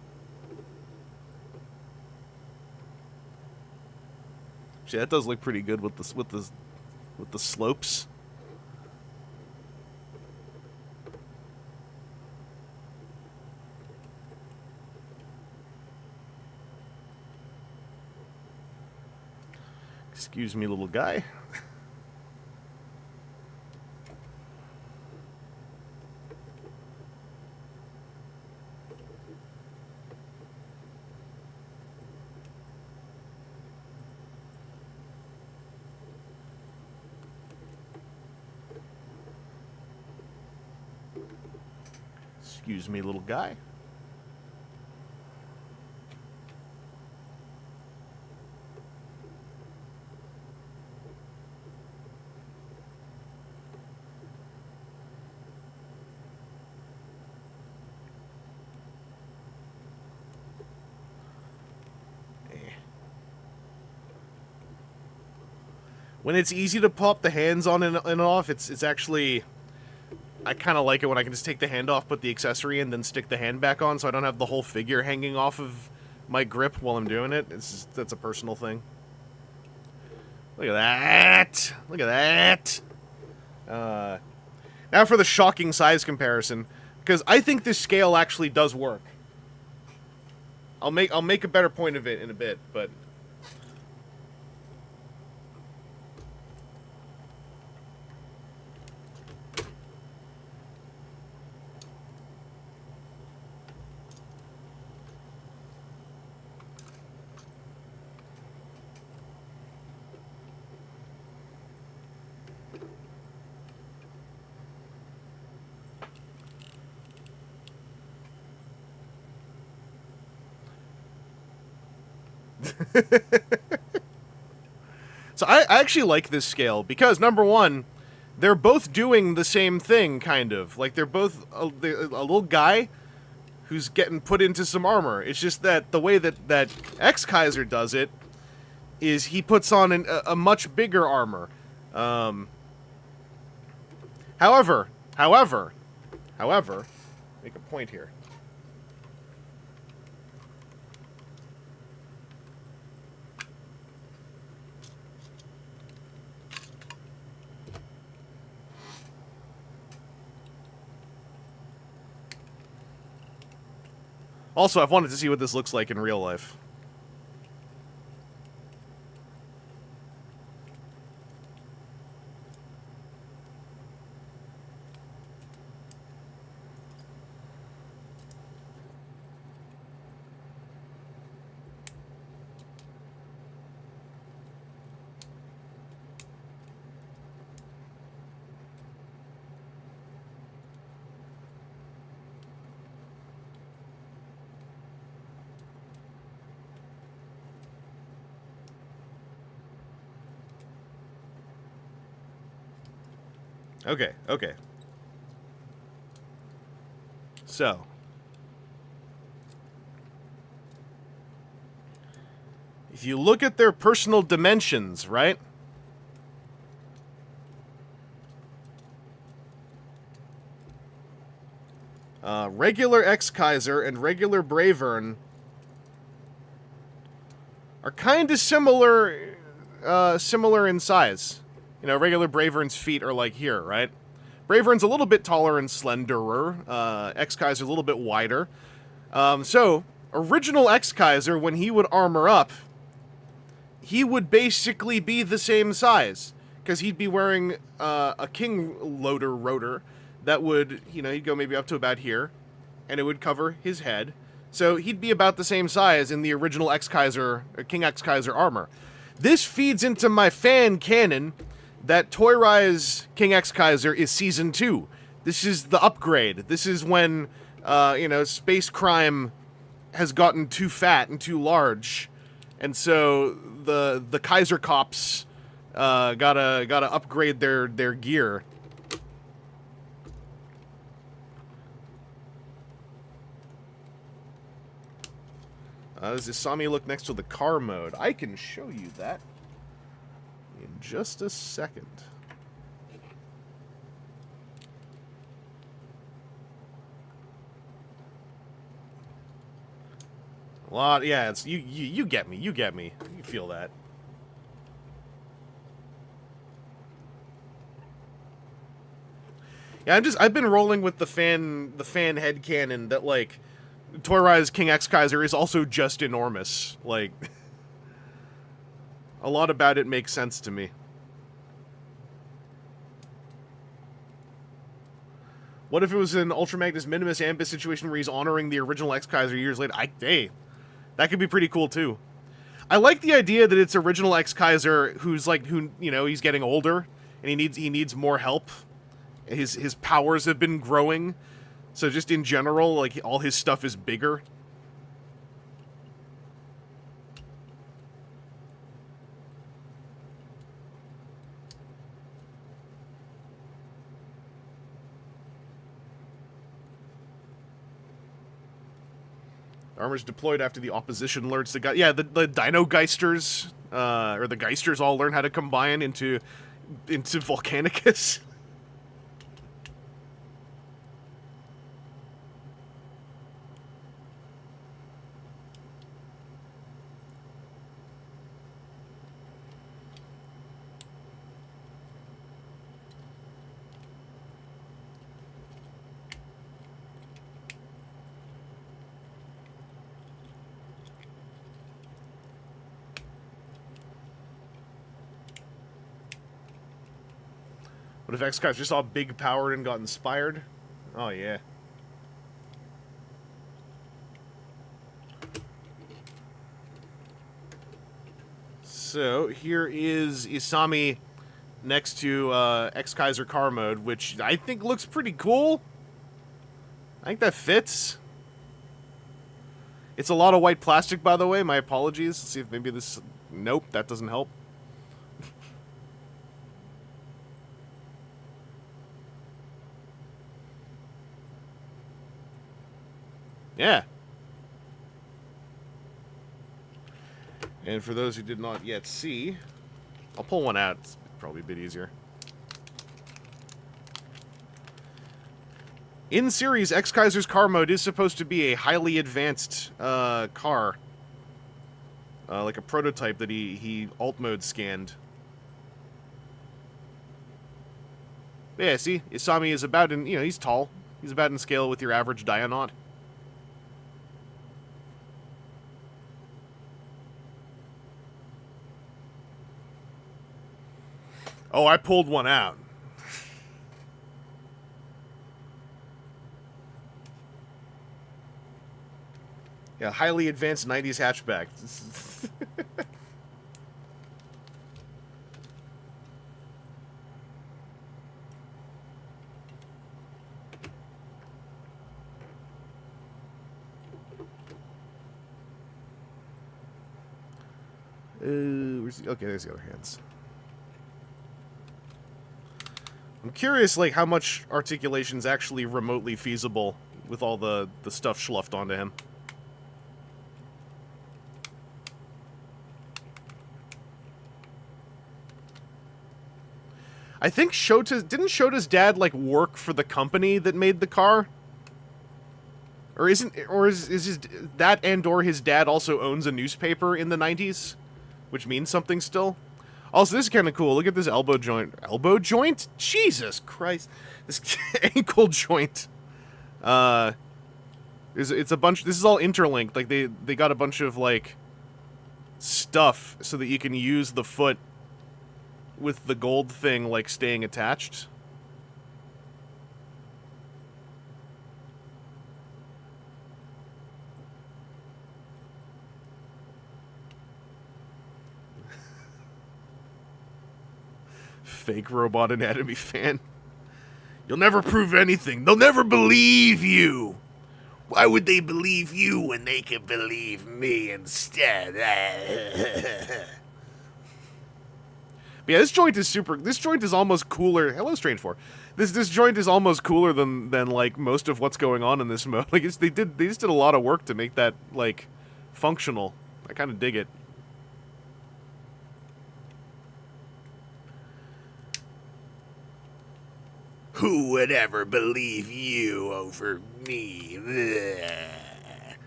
Actually, that does look pretty good with the slopes. Excuse me, little guy. Excuse me, little guy. When it's easy to pop the hands on and off, it's actually... I kind of like it when I can just take the hand off, put the accessory in, then stick the hand back on, so I don't have the whole figure hanging off of my grip while I'm doing it. That's a personal thing. Look at that! Look at that! Now for the shocking size comparison, because I think this scale actually does work. I'll make a better point of it in a bit, but... So I actually like this scale because, number one, they're both doing the same thing, kind of. Like, they're both a little guy who's getting put into some armor. It's just that the way that X-Kaiser does it is he puts on a much bigger armor. However, make a point here. Also, I've wanted to see what this looks like in real life. Okay. So. If you look at their personal dimensions, right? Regular X-Kaiser and regular Bravern are kind of similar in size. You know, regular Bravern's feet are like here, right? Bravern's a little bit taller and slenderer. X-Kaiser's a little bit wider. So, original X-Kaiser, when he would armor up, he would basically be the same size. Because he'd be wearing a King Loader rotor that would, you know, he'd go maybe up to about here. And it would cover his head. So he'd be about the same size in the original X-Kaiser, King X-Kaiser armor. This feeds into my fan canon that Toyrise King X-Kaiser is Season 2. This is the upgrade. This is when, you know, space crime has gotten too fat and too large. And so the Kaiser cops gotta upgrade their gear. Does Isami look next to the car mode? I can show you that in just a second. A lot, yeah. It's you get me. You get me. You feel that. Yeah, I've been rolling with the fan headcanon that, like, Toyrise King X-Kaiser is also just enormous. Like, a lot about it makes sense to me. What if it was an Ultra Magnus Minimus Ambus situation where he's honoring the original X-Kaiser years later? Hey, that could be pretty cool too. I like the idea that it's original X-Kaiser who's like, you know, he's getting older and he needs more help. His powers have been growing. So just in general, like, all his stuff is bigger. Armor's deployed after the opposition learns the guy. Yeah, the Dino Geisters, or the Geisters all learn how to combine into Volcanicus. What if X-Guys just all big powered and got inspired? Oh, yeah. So, here is Isami next to X-Kaiser car mode, which I think looks pretty cool. I think that fits. It's a lot of white plastic, by the way. My apologies. Let's see if maybe this... Nope, that doesn't help. Yeah. And for those who did not yet see, I'll pull one out. It's probably a bit easier. In series, X-Kaiser's car mode is supposed to be a highly advanced car. Like a prototype that he alt mode scanned. Yeah, see? Isami is about in, he's tall. He's about in scale with your average Dionaut. Oh, I pulled one out. Yeah, highly advanced 90s hatchback. Okay, there's the other hands. I'm curious, like, how much articulation's actually remotely feasible with all the stuff schluffed onto him. I think didn't Shota's dad, like, work for the company that made the car? Or is his that and or his dad also owns a newspaper in the 90s? Which means something still? Also, this is kind of cool. Look at this elbow joint. Elbow joint? Jesus Christ. This ankle joint. It's a bunch... This is all interlinked. Like, they got a bunch of, like, stuff so that you can use the foot with the gold thing, like, staying attached. Fake Robot Anatomy fan. You'll never prove anything. They'll never believe you. Why would they believe you when they can believe me instead? But yeah, this joint is super. This joint is almost cooler. Hello, Strange 4. This joint is almost cooler than like most of what's going on in this mode. Like they just did a lot of work to make that like functional. I kind of dig it. Who would ever believe you over me? Blech.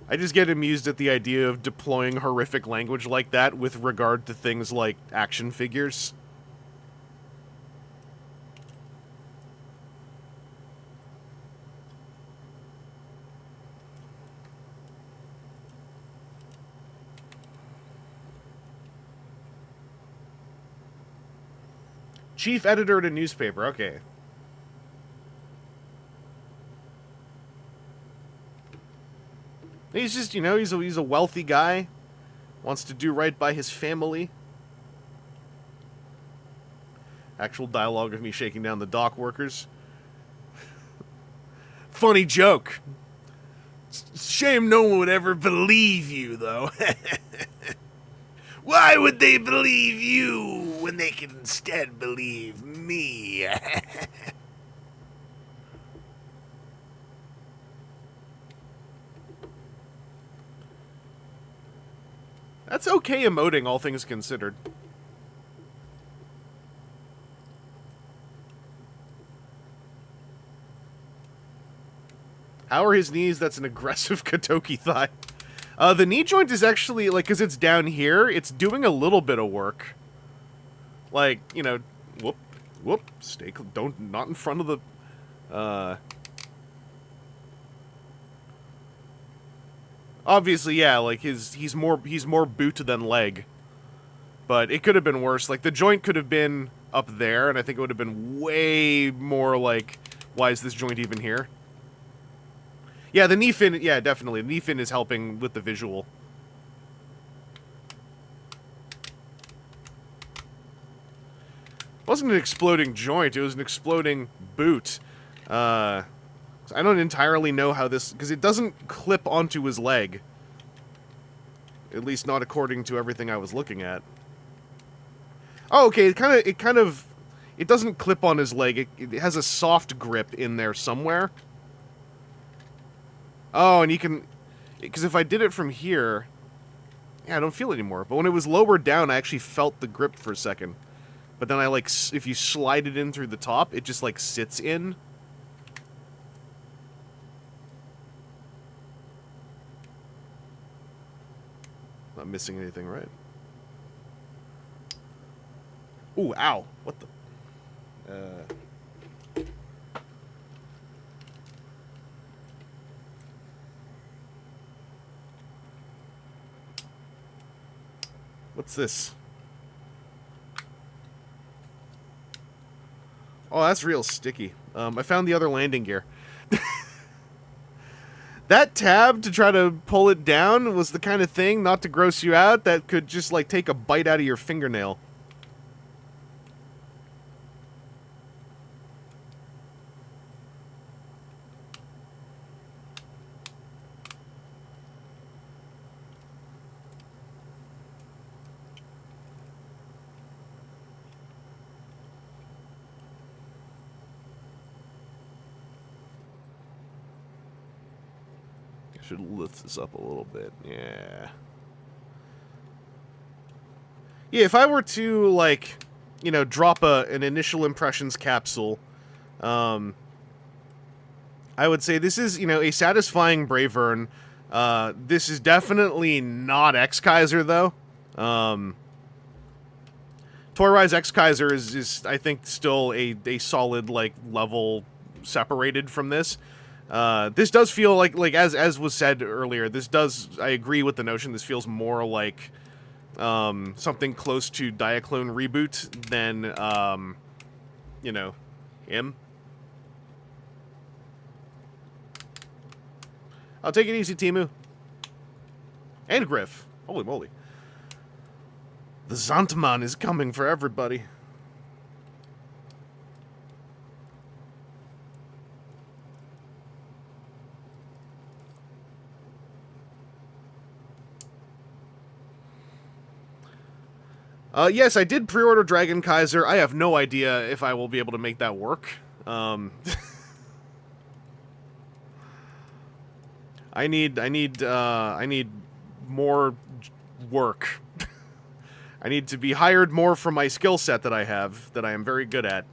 I just get amused at the idea of deploying horrific language like that with regard to things like action figures. Chief editor at a newspaper, okay. He's just, he's a wealthy guy. Wants to do right by his family. Actual dialogue of me shaking down the dock workers. Funny joke. Shame no one would ever believe you, though. Why would they believe you when they can instead believe me? That's okay emoting, all things considered. How are his knees? That's an aggressive Kotoki thigh. The knee joint is actually, like, because it's down here, it's doing a little bit of work. Like, you know, whoop, stay, not in front of the, obviously, yeah, like, he's more boot than leg. But it could have been worse. Like, the joint could have been up there, and I think it would have been way more, like, why is this joint even here? Yeah, the knee fin, yeah, definitely. The knee fin is helping with the visual. It wasn't an exploding joint, it was an exploding boot. I don't entirely know how this, because it doesn't clip onto his leg. At least not according to everything I was looking at. Oh, okay, it doesn't clip on his leg, it has a soft grip in there somewhere. Oh, and you can... Because if I did it from here... Yeah, I don't feel it anymore. But when it was lower down, I actually felt the grip for a second. But then I, like, if you slide it in through the top, it just, like, sits in. Not missing anything, right? Ooh, ow. What the... What's this? Oh, that's real sticky. I found the other landing gear. That tab to try to pull it down was the kind of thing, not to gross you out, that could just, like, take a bite out of your fingernail. Should lift this up a little bit. Yeah. Yeah, if I were to, like, you know, drop an initial impressions capsule, I would say this is, you know, a satisfying Bravern. This is definitely not X-Kaiser, though. Toyrise X-Kaiser is, I think, still a solid, like, level separated from this. This does feel like as was said earlier, this does, I agree with the notion, this feels more like, something close to Diaclone Reboot than, you know, him. I'll take it easy, Timu. And Griff. Holy moly. The Zantman is coming for everybody. Yes, I did pre-order Dragon Kaiser. I have no idea if I will be able to make that work. I need more work. I need to be hired more for my skill set that I have, that I am very good at.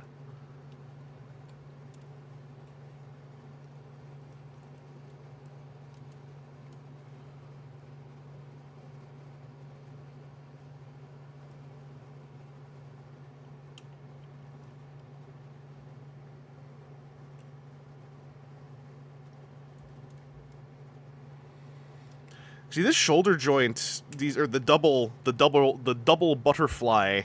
See, this shoulder joint, these are the double butterfly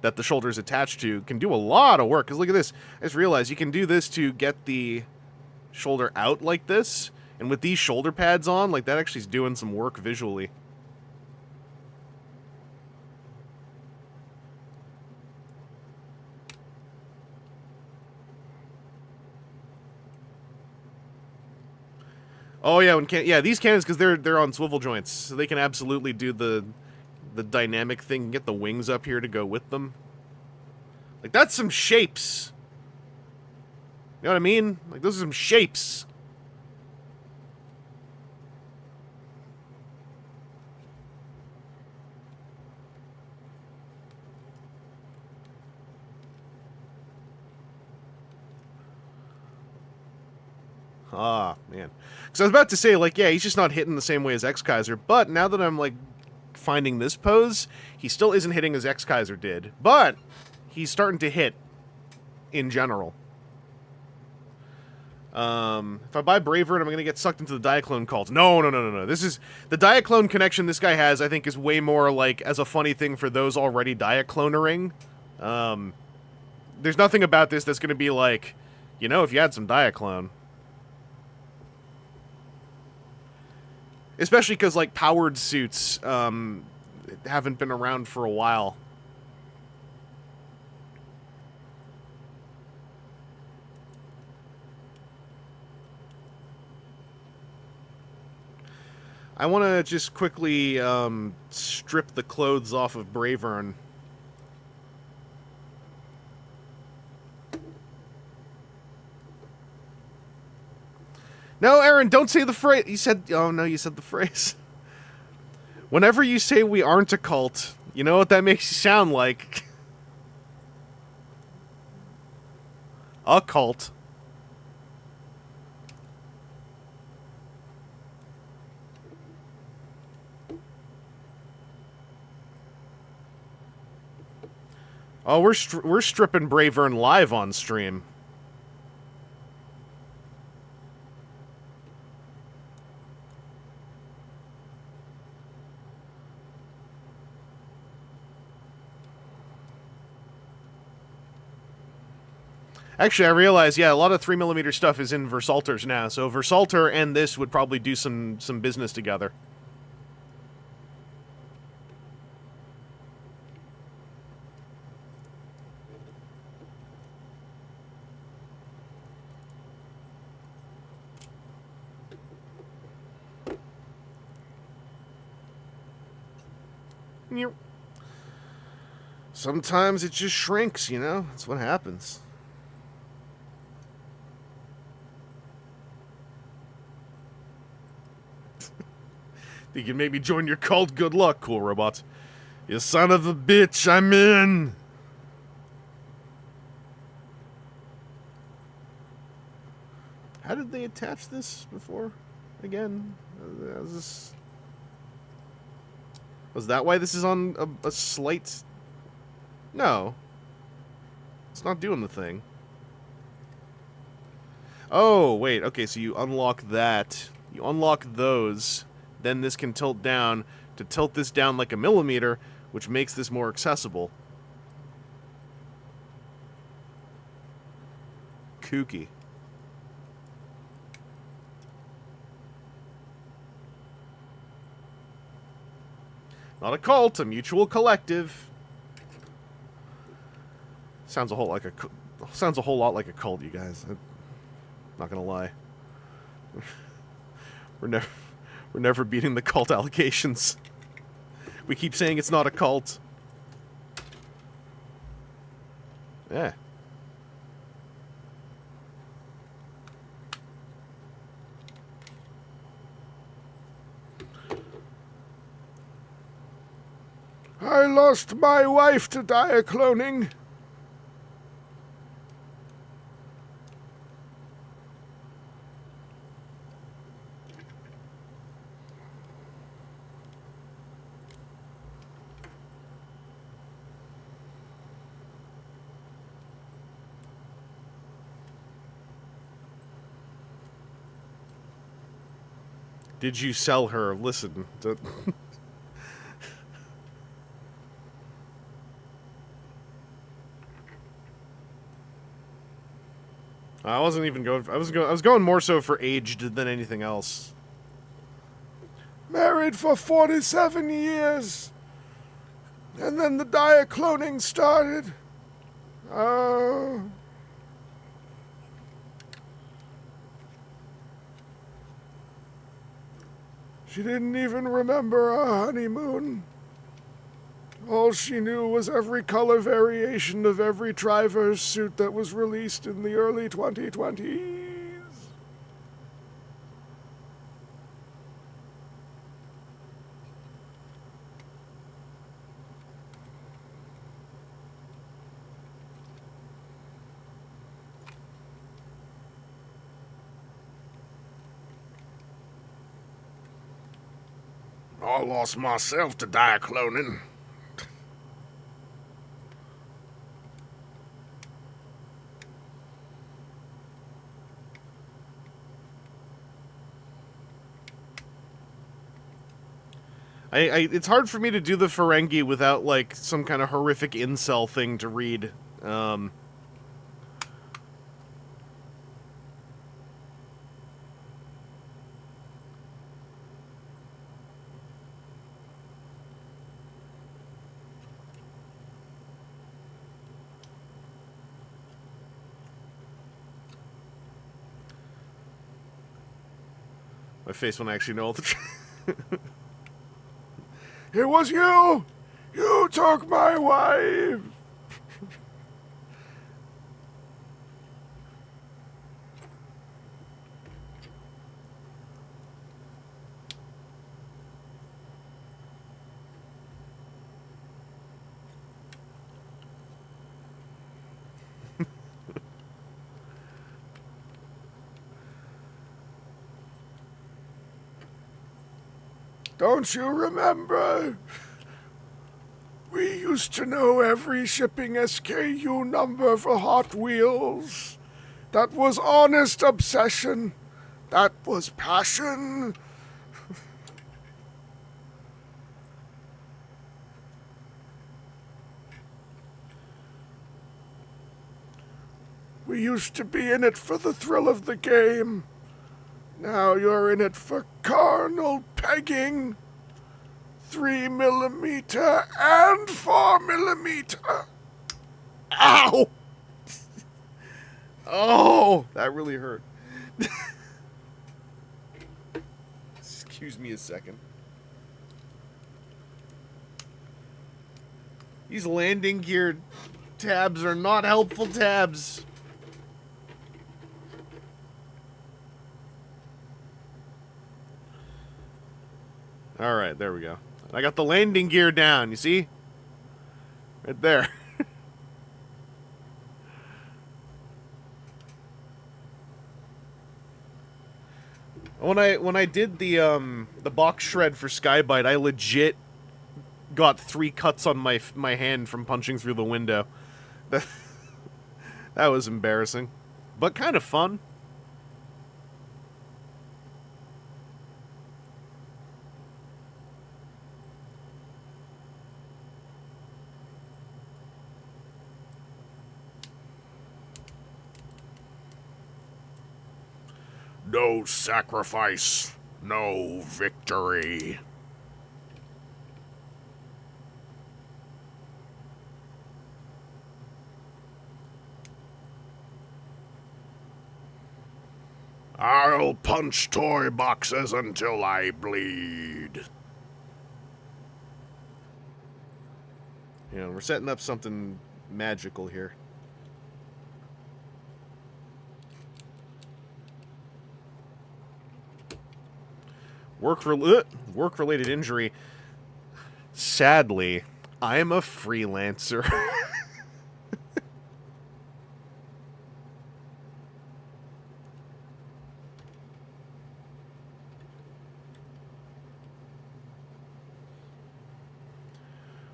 that the shoulder is attached to, can do a lot of work. Because look at this. I just realized you can do this to get the shoulder out like this. And with these shoulder pads on, like, that actually is doing some work visually. Oh yeah, yeah, these cannons, because they're on swivel joints, so they can absolutely do the dynamic thing and get the wings up here to go with them. Like, that's some shapes. You know what I mean? Like, those are some shapes. Ah, man. Because I was about to say, like, yeah, he's just not hitting the same way as X-Kaiser, but now that I'm, like, finding this pose, he still isn't hitting as X-Kaiser did, but he's starting to hit in general. If I buy Braver, I'm gonna get sucked into the Diaclone cult. No. This is... The Diaclone connection this guy has, I think, is way more, like, as a funny thing for those already Diaclonering. There's nothing about this that's gonna be like, you know, if you had some Diaclone. Especially because, like, powered suits haven't been around for a while. I want to just quickly strip the clothes off of Bravern. No, Aaron, don't say the phrase. You said... Oh, no, you said the phrase. Whenever you say we aren't a cult, you know what that makes you sound like? A cult. Oh, we're stripping Bravern live on stream. Actually, I realize, yeah, a lot of 3mm stuff is in Versalters now, so Versalter and this would probably do some business together. Sometimes it just shrinks, you know? That's what happens. You can maybe join your cult. Good luck, cool robot. You son of a bitch, I'm in! How did they attach this before? Again? Was that why this is on a slight... No. It's not doing the thing. Oh, wait. Okay, so you unlock that. You unlock those. Then this can tilt down to tilt this down like 1mm, which makes this more accessible. Kooky. Not a cult, a mutual collective. Sounds a whole lot like a cult, you guys. I'm not gonna lie. We're never beating the cult allegations. We keep saying it's not a cult. Yeah. I lost my wife to diacloning. Did you sell her? Listen. I wasn't even going. I was going more so for aged than anything else. Married for 47 years, and then the diacloning started. Oh. She didn't even remember our honeymoon. All she knew was every color variation of every Toyrise suit that was released in the early 2020s. I lost myself to diacloning. It's hard for me to do the Ferengi without, like, some kind of horrific incel thing to read. My face when I actually know all the It was you! You took my wife! Don't you remember? We used to know every shipping SKU number for Hot Wheels. That was honest obsession. That was passion. We used to be in it for the thrill of the game. Now you're in it for carnal pegging. 3mm and 4mm. Ow! Oh, that really hurt. Excuse me a second. These landing gear tabs are not helpful tabs. Alright, there we go. I got the landing gear down, you see? Right there. When I did the box shred for Skybite, I legit got 3 cuts on my hand from punching through the window. That was embarrassing, but kind of fun. No sacrifice, no victory. I'll punch toy boxes until I bleed. You know, we're setting up something magical here. Work-related injury. Sadly, I'm a freelancer.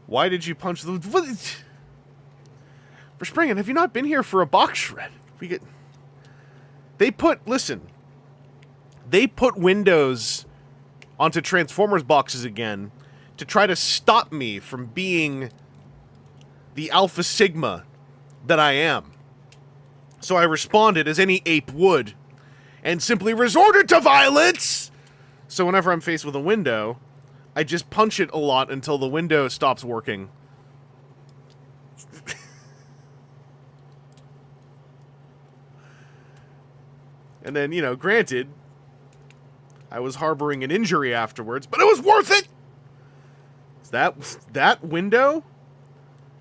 Why did you punch the... What? For Springen, have you not been here for a box shred? They put... Listen. They put Windows onto Transformers boxes again to try to stop me from being the Alpha Sigma that I am. So I responded as any ape would and simply resorted to violence. So whenever I'm faced with a window, I just punch it a lot until the window stops working. And then, you know, granted, I was harboring an injury afterwards, but it was worth it! Is that window?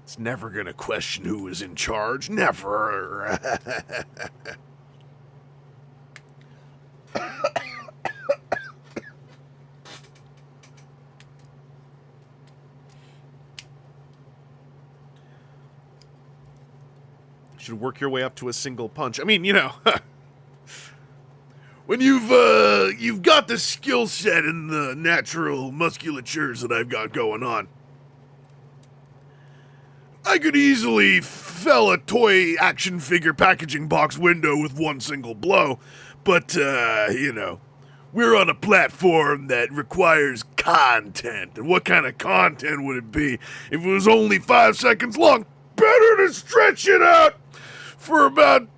It's never gonna question who was in charge. Never. Should work your way up to a single punch. I mean, you know, When you've got the skill set and the natural musculatures that I've got going on, I could easily fell a toy action figure packaging box window with one single blow, but, you know, we're on a platform that requires content, and what kind of content would it be if it was only 5 seconds long? Better to stretch it out for about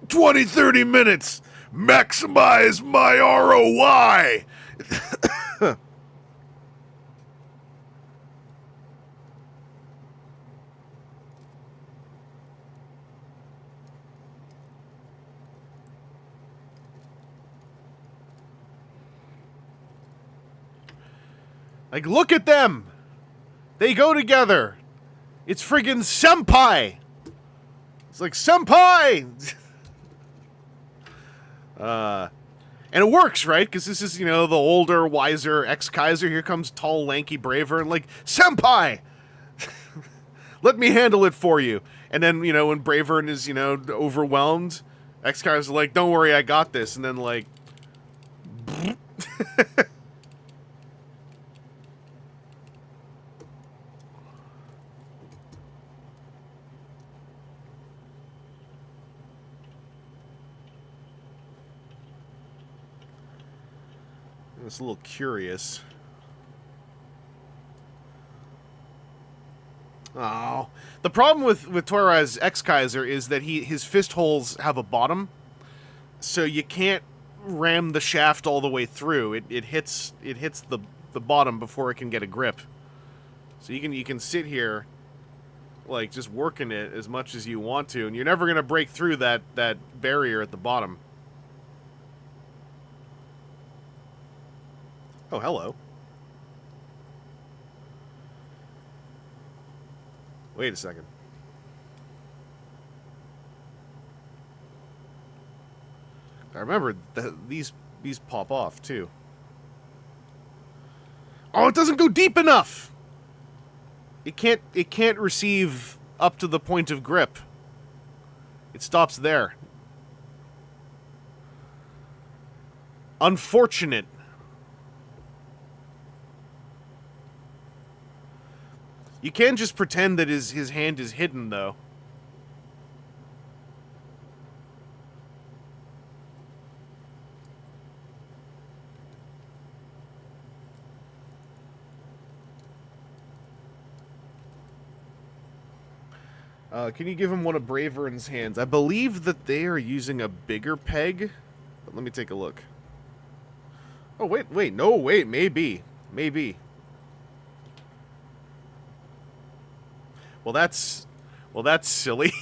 20, 30 minutes. Maximize my ROI. like, look at them! They go together! It's friggin' senpai! It's like, senpai! And it works, right? Because this is, you know, the older, wiser ex-Kaiser. Here comes tall, lanky Braver, and like, senpai! Let me handle it for you. And then, you know, when Braver is, you know, overwhelmed, ex-Kaiser's like, don't worry, I got this. And then, like... It's a little curious. Oh, the problem with Toyrise X-Kaiser is that his fist holes have a bottom, so you can't ram the shaft all the way through. It hits the bottom before it can get a grip. So you can sit here, like, just working it as much as you want to, and you're never gonna break through that barrier at the bottom. Oh, hello. Wait a second. I remember these pop off too. Oh, it doesn't go deep enough. It can't receive up to the point of grip. It stops there. Unfortunate. You can just pretend that his hand is hidden, though. Can you give him one of Bravern's hands? I believe that they are using a bigger peg. But let me take a look. Oh, wait, maybe. Maybe. Well, that's silly.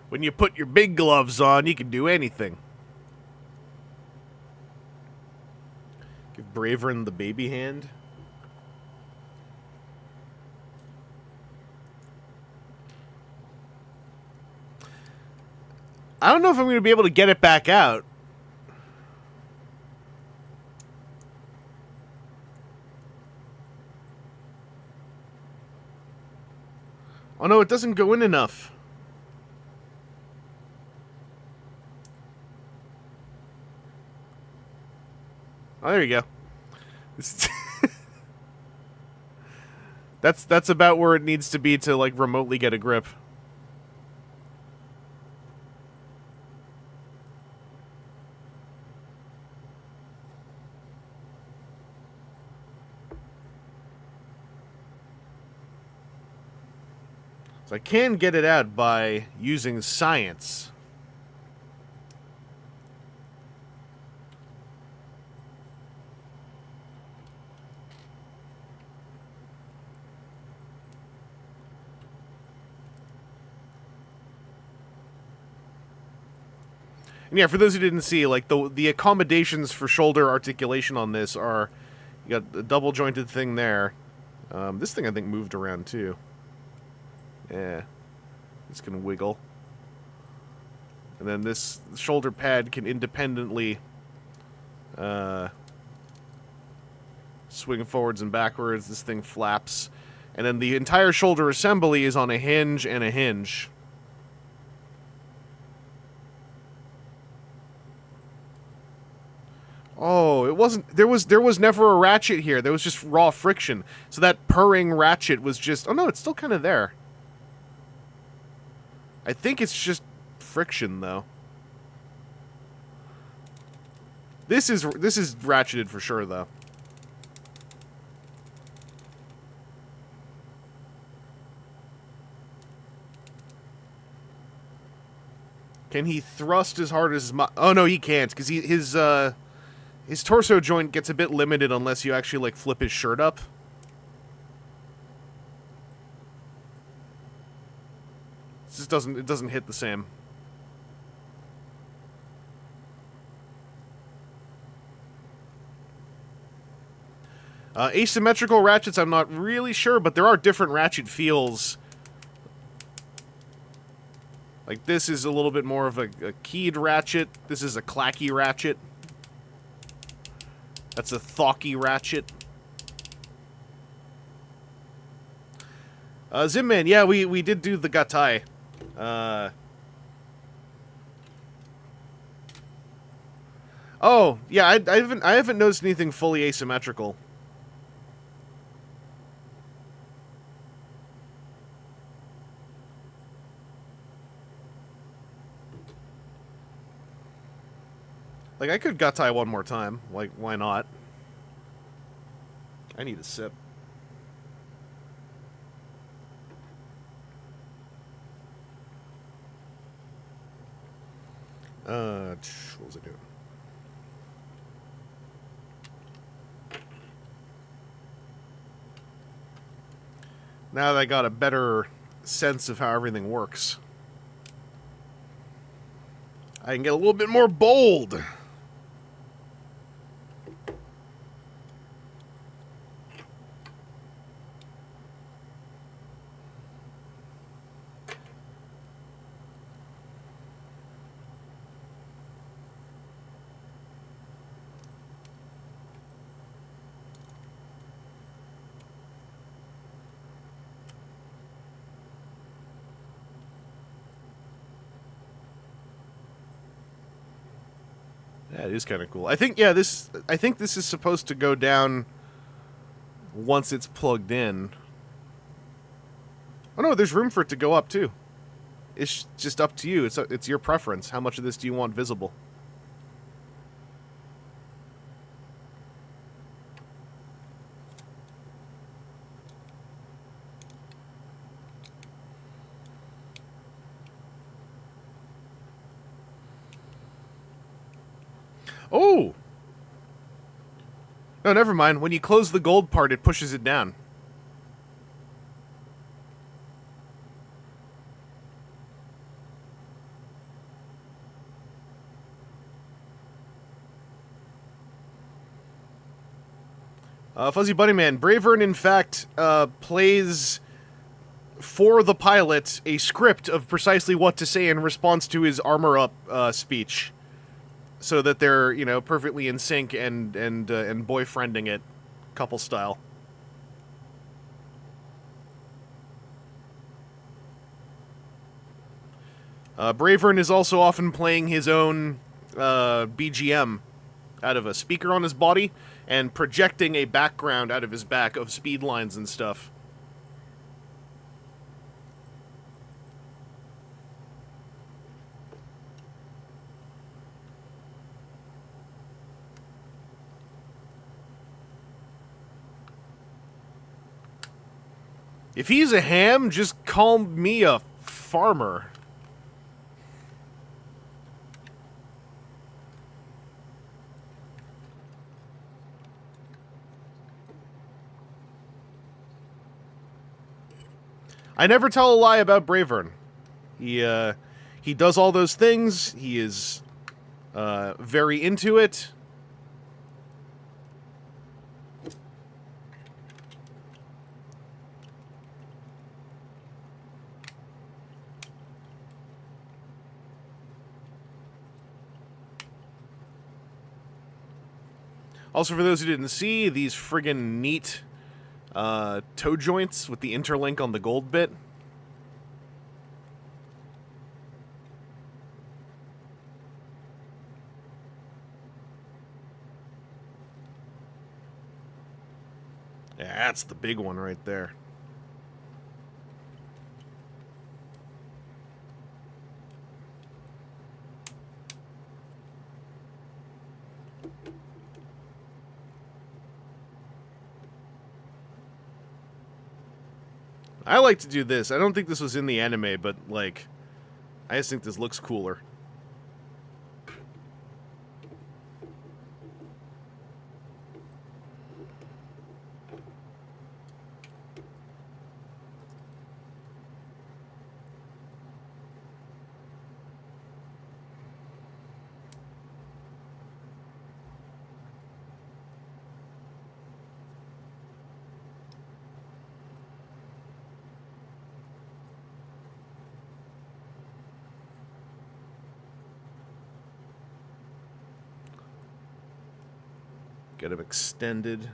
When you put your big gloves on, you can do anything. Give Bravern the baby hand. I don't know if I'm going to be able to get it back out. Oh no, it doesn't go in enough. Oh, there you go. That's about where it needs to be to, like, remotely get a grip. So I can get it out by using science. And yeah, for those who didn't see, like the accommodations for shoulder articulation on this are, you got the double jointed thing there. This thing I think moved around too. Yeah, it's gonna wiggle. And then this shoulder pad can independently swing forwards and backwards. This thing flaps. And then the entire shoulder assembly is on a hinge and a hinge. Oh, it wasn't... There was never a ratchet here. There was just raw friction. So that purring ratchet was just... Oh, no, it's still kind of there. I think it's just friction, though. This is ratcheted for sure, though. Can he thrust as hard as... Oh, no, he can't, because his torso joint gets a bit limited unless you actually, like, flip his shirt up. It just doesn't hit the same. Asymmetrical ratchets, I'm not really sure, but there are different ratchet feels. Like, this is a little bit more of a keyed ratchet. This is a clacky ratchet. That's a thocky ratchet. Zimman, yeah, we did do the gatai. Oh, yeah, I haven't noticed anything fully asymmetrical. Like, I could gatai one more time. Like, why not? I need a sip. What was I doing? Now that I got a better sense of how everything works, I can get a little bit more bold. Yeah, it is kind of cool. I think, yeah, I think this is supposed to go down once it's plugged in. Oh no, there's room for it to go up too. It's just up to you. It's your preference. How much of this do you want visible? Oh! No, never mind. When you close the gold part, it pushes it down. Fuzzy Bunnyman, Bravern, in fact, plays for the pilot a script of precisely what to say in response to his armor up speech, so that they're, you know, perfectly in sync and boyfriending it, couple style. Bravern is also often playing his own BGM out of a speaker on his body and projecting a background out of his back of speed lines and stuff. If he's a ham, just call me a farmer. I never tell a lie about Bravern. He does all those things. He is very into it. Also, for those who didn't see, these friggin' neat toe joints with the interlink on the gold bit. Yeah, that's the big one right there. I like to do this. I don't think this was in the anime, but, like, I just think this looks cooler. Get him extended.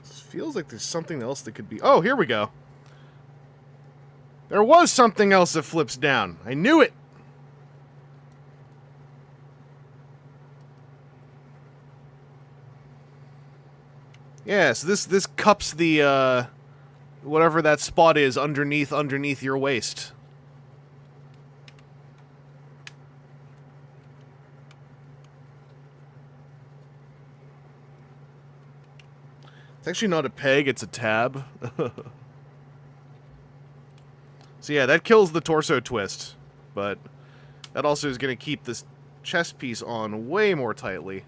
This feels like there's something else that could be... Oh, here we go. There was something else that flips down. I knew it. Yeah, so this cups the whatever that spot is underneath your waist. It's actually not a peg, it's a tab. So yeah, that kills the torso twist, but that also is going to keep this chest piece on way more tightly.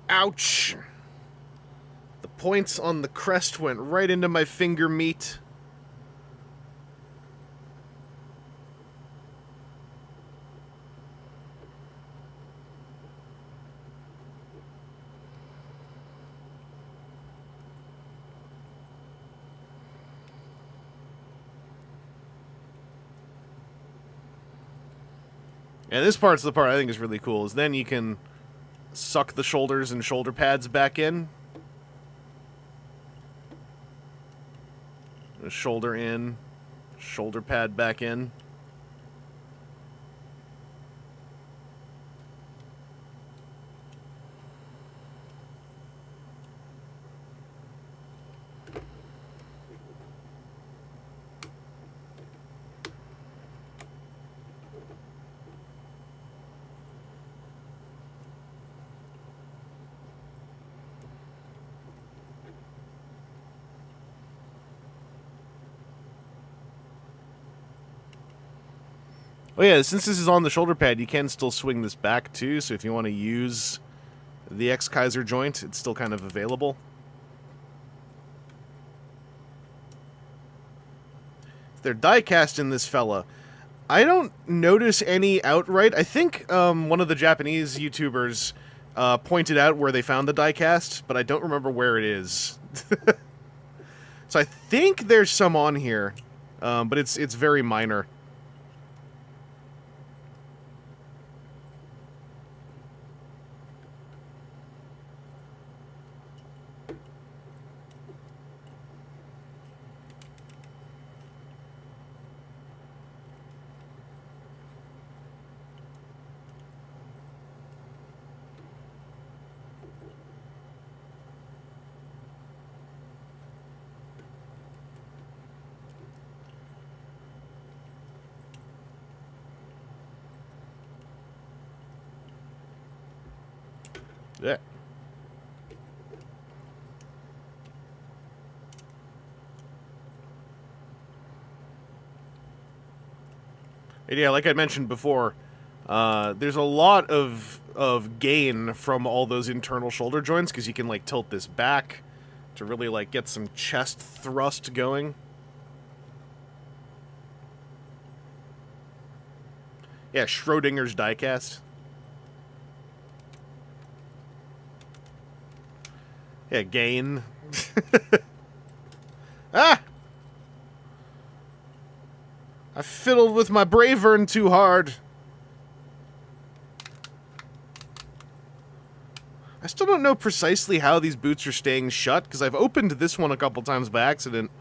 Ouch! The points on the crest went right into my finger meat. And this part's the part I think is really cool, is then you can suck the shoulders and shoulder pads back in. Shoulder in, shoulder pad back in. Oh yeah, since this is on the shoulder pad, you can still swing this back too, so if you want to use the X-Kaiser joint, it's still kind of available. They're die-cast in this fella. I don't notice any outright. I think one of the Japanese YouTubers pointed out where they found the die-cast, but I don't remember where it is. So I think there's some on here, but it's very minor. Yeah. And yeah, like I mentioned before, there's a lot of gain from all those internal shoulder joints because you can like tilt this back to really like get some chest thrust going. Yeah, Schrodinger's diecast. Yeah, gain. Ah! I fiddled with my Bravern too hard. I still don't know precisely how these boots are staying shut, because I've opened this one a couple times by accident,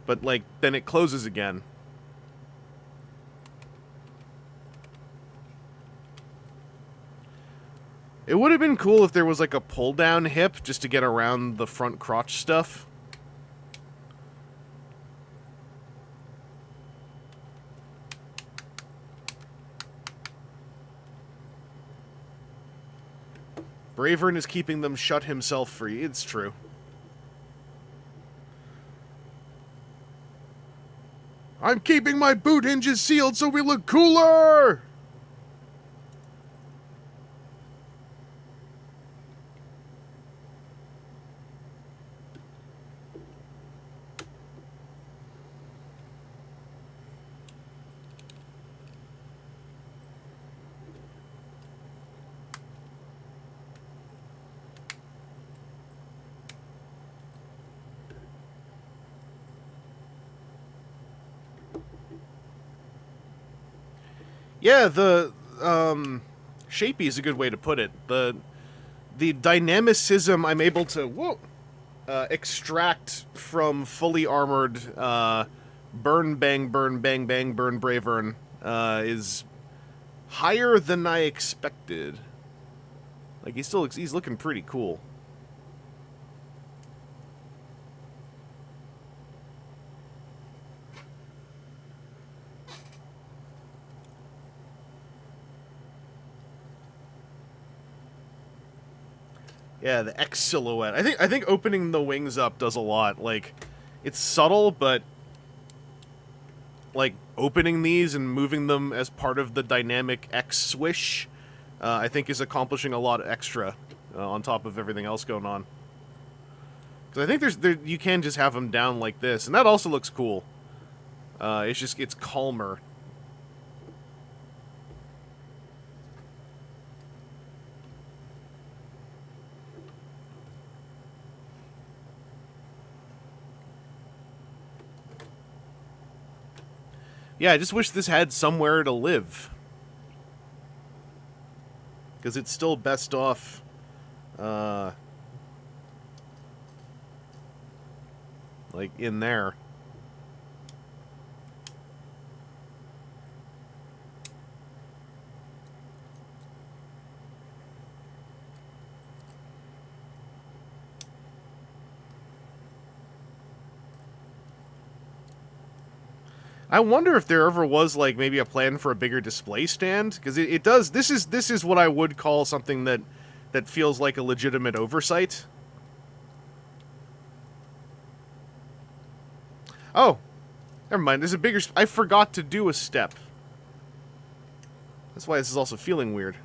but, like, then it closes again. It would have been cool if there was, like, a pull-down hip just to get around the front crotch stuff. Bravern is keeping them shut himself free. It's true. I'm keeping my boot hinges sealed so we look cooler! Yeah, the shapey is a good way to put it. The dynamicism I'm able to extract from fully armored burn bang burn bang bang burn Bravern is higher than I expected. Like he's looking pretty cool. Yeah, the X silhouette. I think opening the wings up does a lot. Like, it's subtle, but like opening these and moving them as part of the dynamic X swish, I think is accomplishing a lot extra on top of everything else going on. Because I think you can just have them down like this, and that also looks cool. It's calmer. Yeah, I just wish this had somewhere to live. Because it's still best off, like, in there. I wonder if there ever was, like, maybe a plan for a bigger display stand, because it does. This is what I would call something that feels like a legitimate oversight. Oh, never mind. There's a bigger. I forgot to do a step. That's why this is also feeling weird.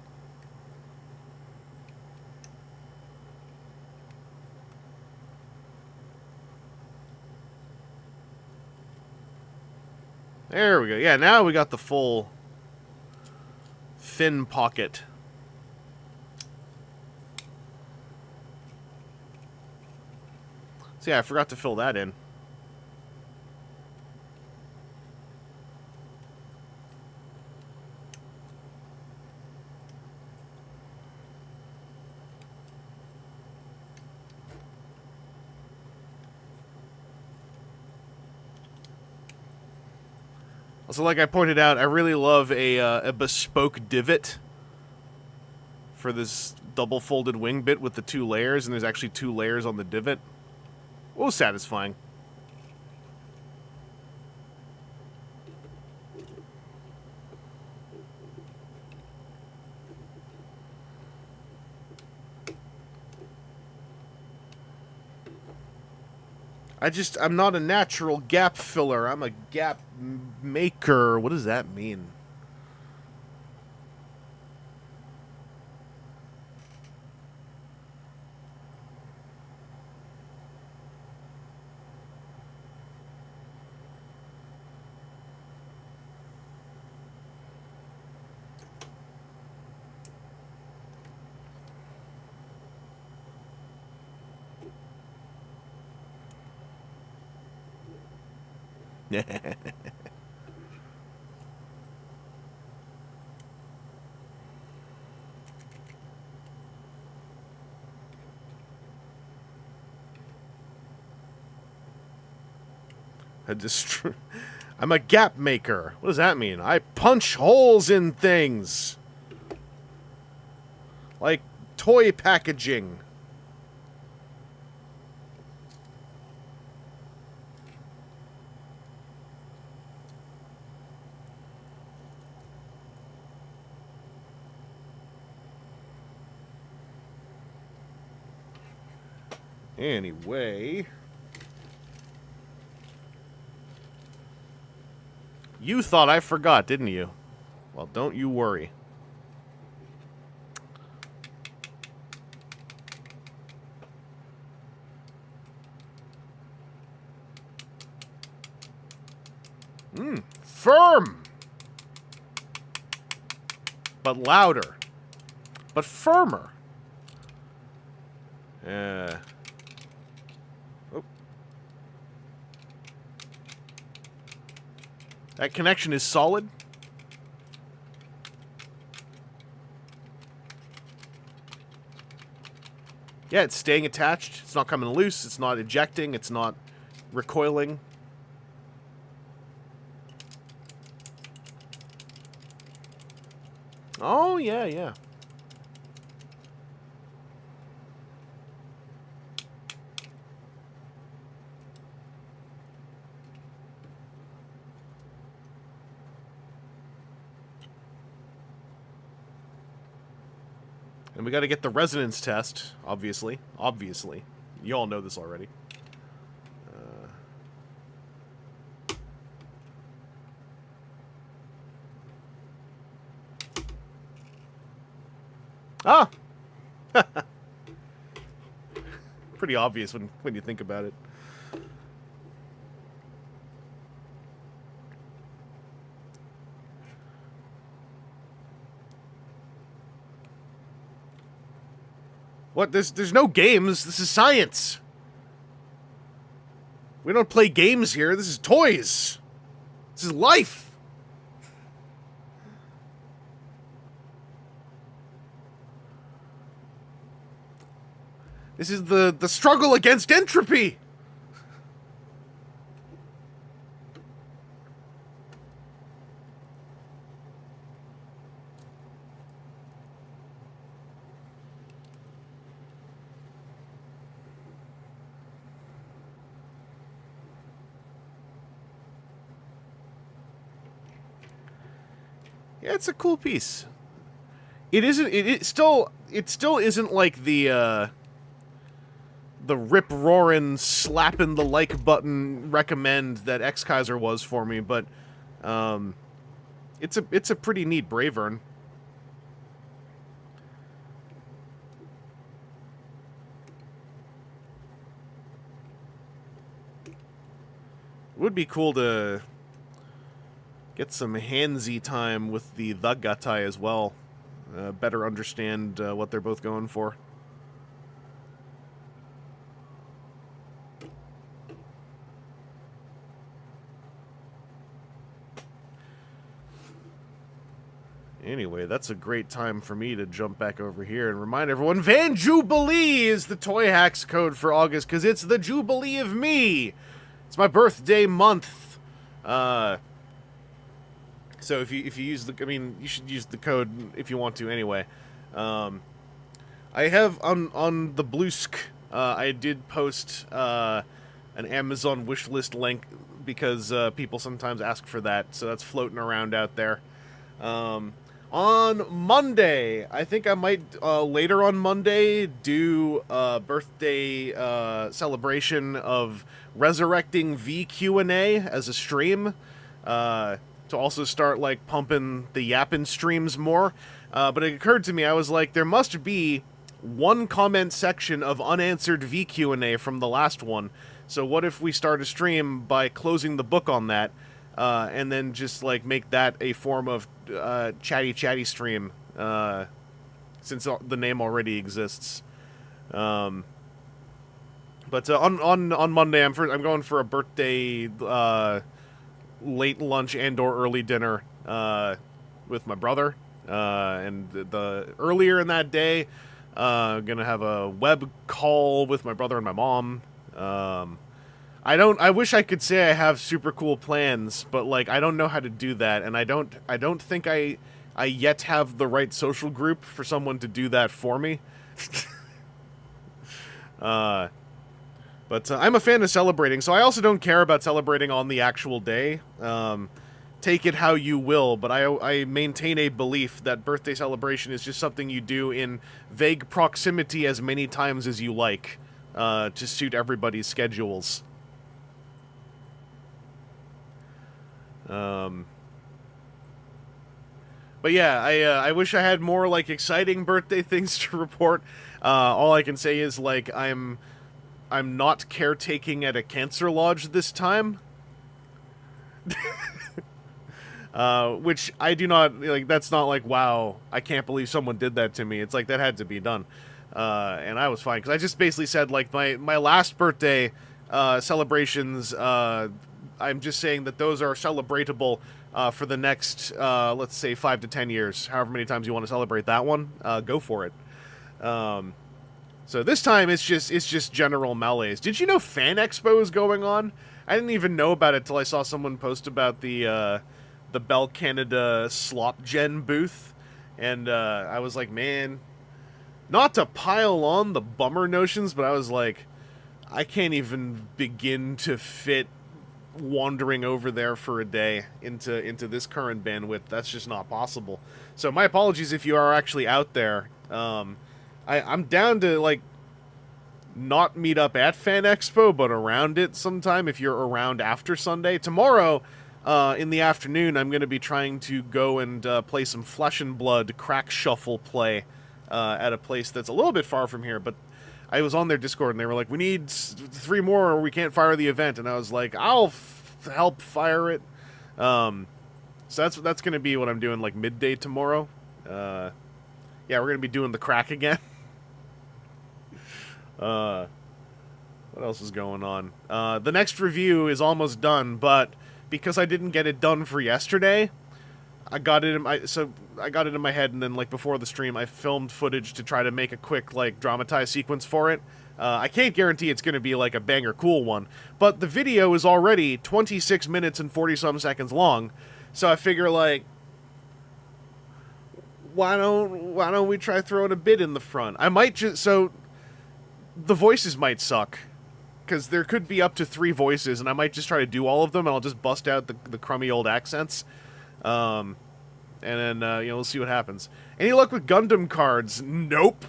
There we go. Yeah, now we got the full fin pocket. So yeah, I forgot to fill that in. Also, like I pointed out, I really love a bespoke divot for this double-folded wing bit with the 2 layers, and there's actually 2 layers on the divot. Oh, satisfying. I'm not a natural gap filler. I'm a gap maker. What does that mean? I'm a gap maker. What does that mean? I punch holes in things. Like toy packaging. Anyway, you thought I forgot, didn't you? Well, don't you worry. Firm! But louder. But firmer. Oh. That connection is solid. Yeah, it's staying attached. It's not coming loose. It's not ejecting. It's not recoiling. Oh, yeah, yeah. And we got to get the resonance test, obviously. Obviously. You all know this already. Ah! Pretty obvious when you think about it. What? There's no games. This is science. We don't play games here. This is toys. This is life. This is the struggle against entropy. Yeah, it's a cool piece. It isn't. It still isn't like the rip-roaring, slapping the like button recommend that X-Kaiser was for me, but it's a pretty neat Bravern. It would be cool to get some handsy time with the Gatai as well. Better understand what they're both going for. Anyway, that's a great time for me to jump back over here and remind everyone, Van Jubilee is the Toy Hacks code for August, because it's the Jubilee of me! It's my birthday month. So if you use the, I mean, you should use the code if you want to anyway. I have, on the Bluesk, I did post an Amazon wishlist link, because people sometimes ask for that, so that's floating around out there. On Monday, I think I might later on Monday do a birthday celebration of resurrecting VQ&A as a stream, to also start like pumping the yappin' streams more. But it occurred to me, I was like, there must be one comment section of unanswered VQ&A from the last one. So what if we start a stream by closing the book on that? And then just like make that a form of chatty stream, since the name already exists. But on Monday, I'm going for a birthday late lunch and/or early dinner with my brother. And the earlier in that day, gonna have a web call with my brother and my mom. I wish I could say I have super cool plans, but like I don't know how to do that, and I don't think I yet have the right social group for someone to do that for me. But I'm a fan of celebrating, so I also don't care about celebrating on the actual day. Take it how you will, but I maintain a belief that birthday celebration is just something you do in vague proximity as many times as you like, to suit everybody's schedules. But yeah, I wish I had more like exciting birthday things to report. All I can say is like I'm not caretaking at a cancer lodge this time. Which I do not like. That's not like, wow, I can't believe someone did that to me. It's like that had to be done, and I was fine because I just basically said like my last birthday celebrations. I'm just saying that those are celebratable for the next, let's say, 5 to 10 years. However many times you want to celebrate that one, go for it. So this time it's just general malaise. Did you know Fan Expo is going on? I didn't even know about it till I saw someone post about the Bell Canada Slop Gen booth, and I was like, man, not to pile on the bummer notions, but I was like, I can't even begin to fit wandering over there for a day into this current bandwidth. That's just not possible. So my apologies if you are actually out there. I'm down to like not meet up at Fan Expo, but around it sometime if you're around after Sunday. Tomorrow in the afternoon, I'm going to be trying to go and play some Flesh and Blood crack shuffle play at a place that's a little bit far from here, but I was on their Discord, and they were like, we need 3 more or we can't fire the event. And I was like, I'll help fire it. So that's going to be what I'm doing, like, midday tomorrow. Yeah, we're going to be doing the crack again. What else is going on? The next review is almost done, but because I didn't get it done for yesterday, I got it in my head, and then like before the stream, I filmed footage to try to make a quick like dramatized sequence for it. I can't guarantee it's going to be like a banger cool one, but the video is already 26 minutes and 40-some seconds long, so I figure like, why don't we try throwing a bit in the front? I might just so the voices might suck, because there could be up to 3 voices, and I might just try to do all of them, and I'll just bust out the crummy old accents. And then, we'll see what happens. Any luck with Gundam cards? Nope.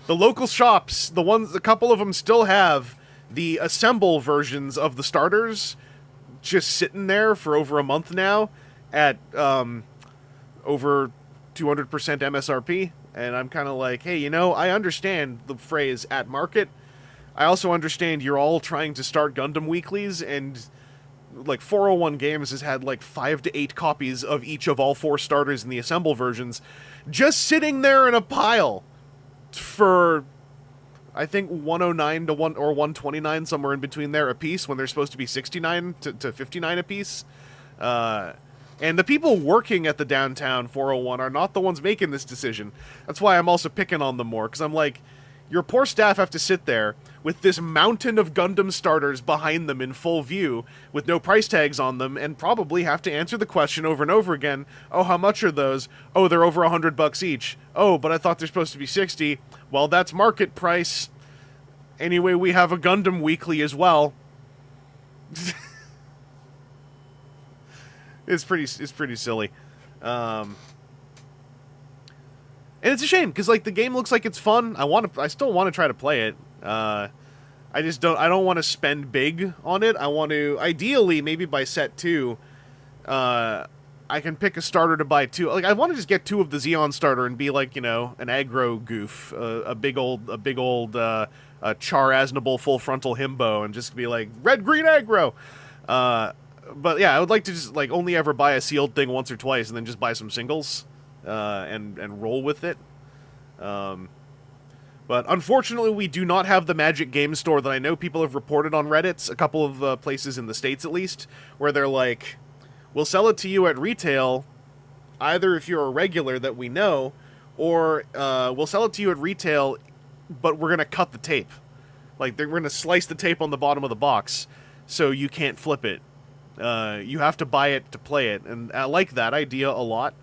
The local shops, a couple of them still have the assemble versions of the starters just sitting there for over a month now at, over 200% MSRP. And I'm kind of like, hey, I understand the phrase at market. I also understand you're all trying to start Gundam weeklies, and like 401 Games has had like 5 to 8 copies of each of all 4 starters in the assemble versions just sitting there in a pile for I think 109 to 129, somewhere in between there a piece, when they're supposed to be 69 to 59 a piece. And the people working at the downtown 401 are not the ones making this decision. That's why I'm also picking on them more, because I'm like, your poor staff have to sit there with this mountain of Gundam starters behind them in full view, with no price tags on them, and probably have to answer the question over and over again, oh, how much are those? Oh, they're over $100 each. Oh, but I thought they're supposed to be 60. Well, that's market price. Anyway, we have a Gundam weekly as well. It's pretty silly. And it's a shame because like the game looks like it's fun. I still want to try to play it. I don't want to spend big on it. I want to ideally maybe by set 2, I can pick a starter to buy 2. Like I want to just get 2 of the Xeon starter and be like, you know, an aggro goof, a big old Char Aznable full frontal himbo, and just be like red green aggro. But yeah, I would like to just like only ever buy a sealed thing once or twice, and then just buy some singles. And roll with it. But unfortunately, we do not have the Magic Game Store that I know people have reported on Reddit, a couple of places in the States at least, where they're like, we'll sell it to you at retail, either if you're a regular that we know, or we'll sell it to you at retail, but we're going to cut the tape. Like, we're going to slice the tape on the bottom of the box, so you can't flip it. You have to buy it to play it, and I like that idea a lot.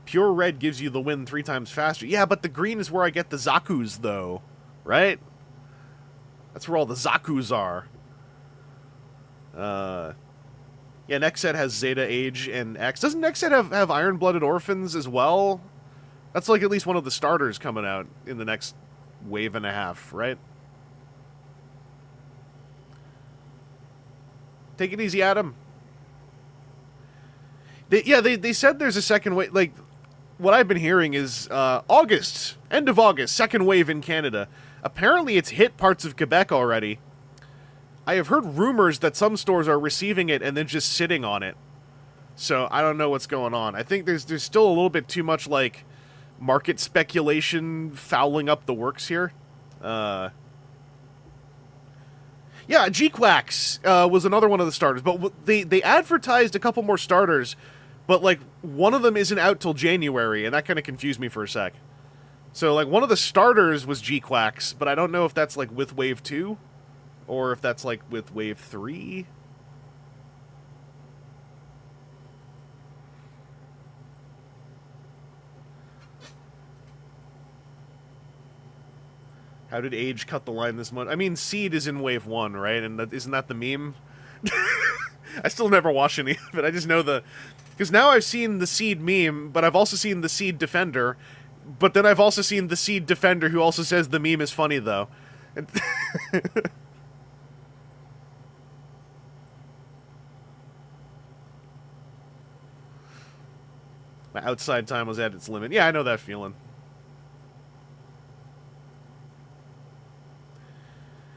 Pure red gives you the win 3 times faster. Yeah, but the green is where I get the Zakus, though. Right? That's where all the Zakus are. Yeah, next set has Zeta, Age, and X. Doesn't next set have Iron-Blooded Orphans as well? That's like at least one of the starters coming out in the next wave and a half, right? Take it easy, Adam. They said there's a second wave. Like, what I've been hearing is August, end of August, second wave in Canada. Apparently it's hit parts of Quebec already. I have heard rumors that some stores are receiving it and then just sitting on it. So I don't know what's going on. I think there's still a little bit too much, like, market speculation fouling up the works here. Yeah, G-Quacks was another one of the starters, but they advertised a couple more starters, but, like, one of them isn't out till January, and that kind of confused me for a sec. So, like, one of the starters was G-Quacks, but I don't know if that's, like, with Wave 2, or if that's, like, with Wave 3. How did Age cut the line this month? I mean, Seed is in Wave 1, right? And isn't that the meme? I still never watched any of it. I just know because now I've seen the Seed meme, but I've also seen the Seed Defender, but then I've also seen the Seed Defender who also says the meme is funny, though. My outside time was at its limit. Yeah, I know that feeling.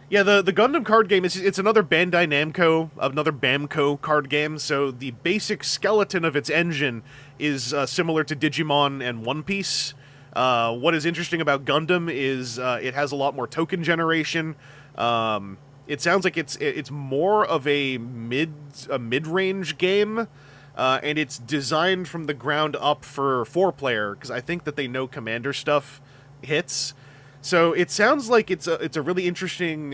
Yeah, the Gundam card game, it's another Bandai Namco, another Bamco card game, so the basic skeleton of its engine is similar to Digimon and One Piece. What is interesting about Gundam is it has a lot more token generation. It sounds like it's more of a mid-range game, and it's designed from the ground up for 4-player, because I think that they know Commander stuff hits. So it sounds like it's a really interesting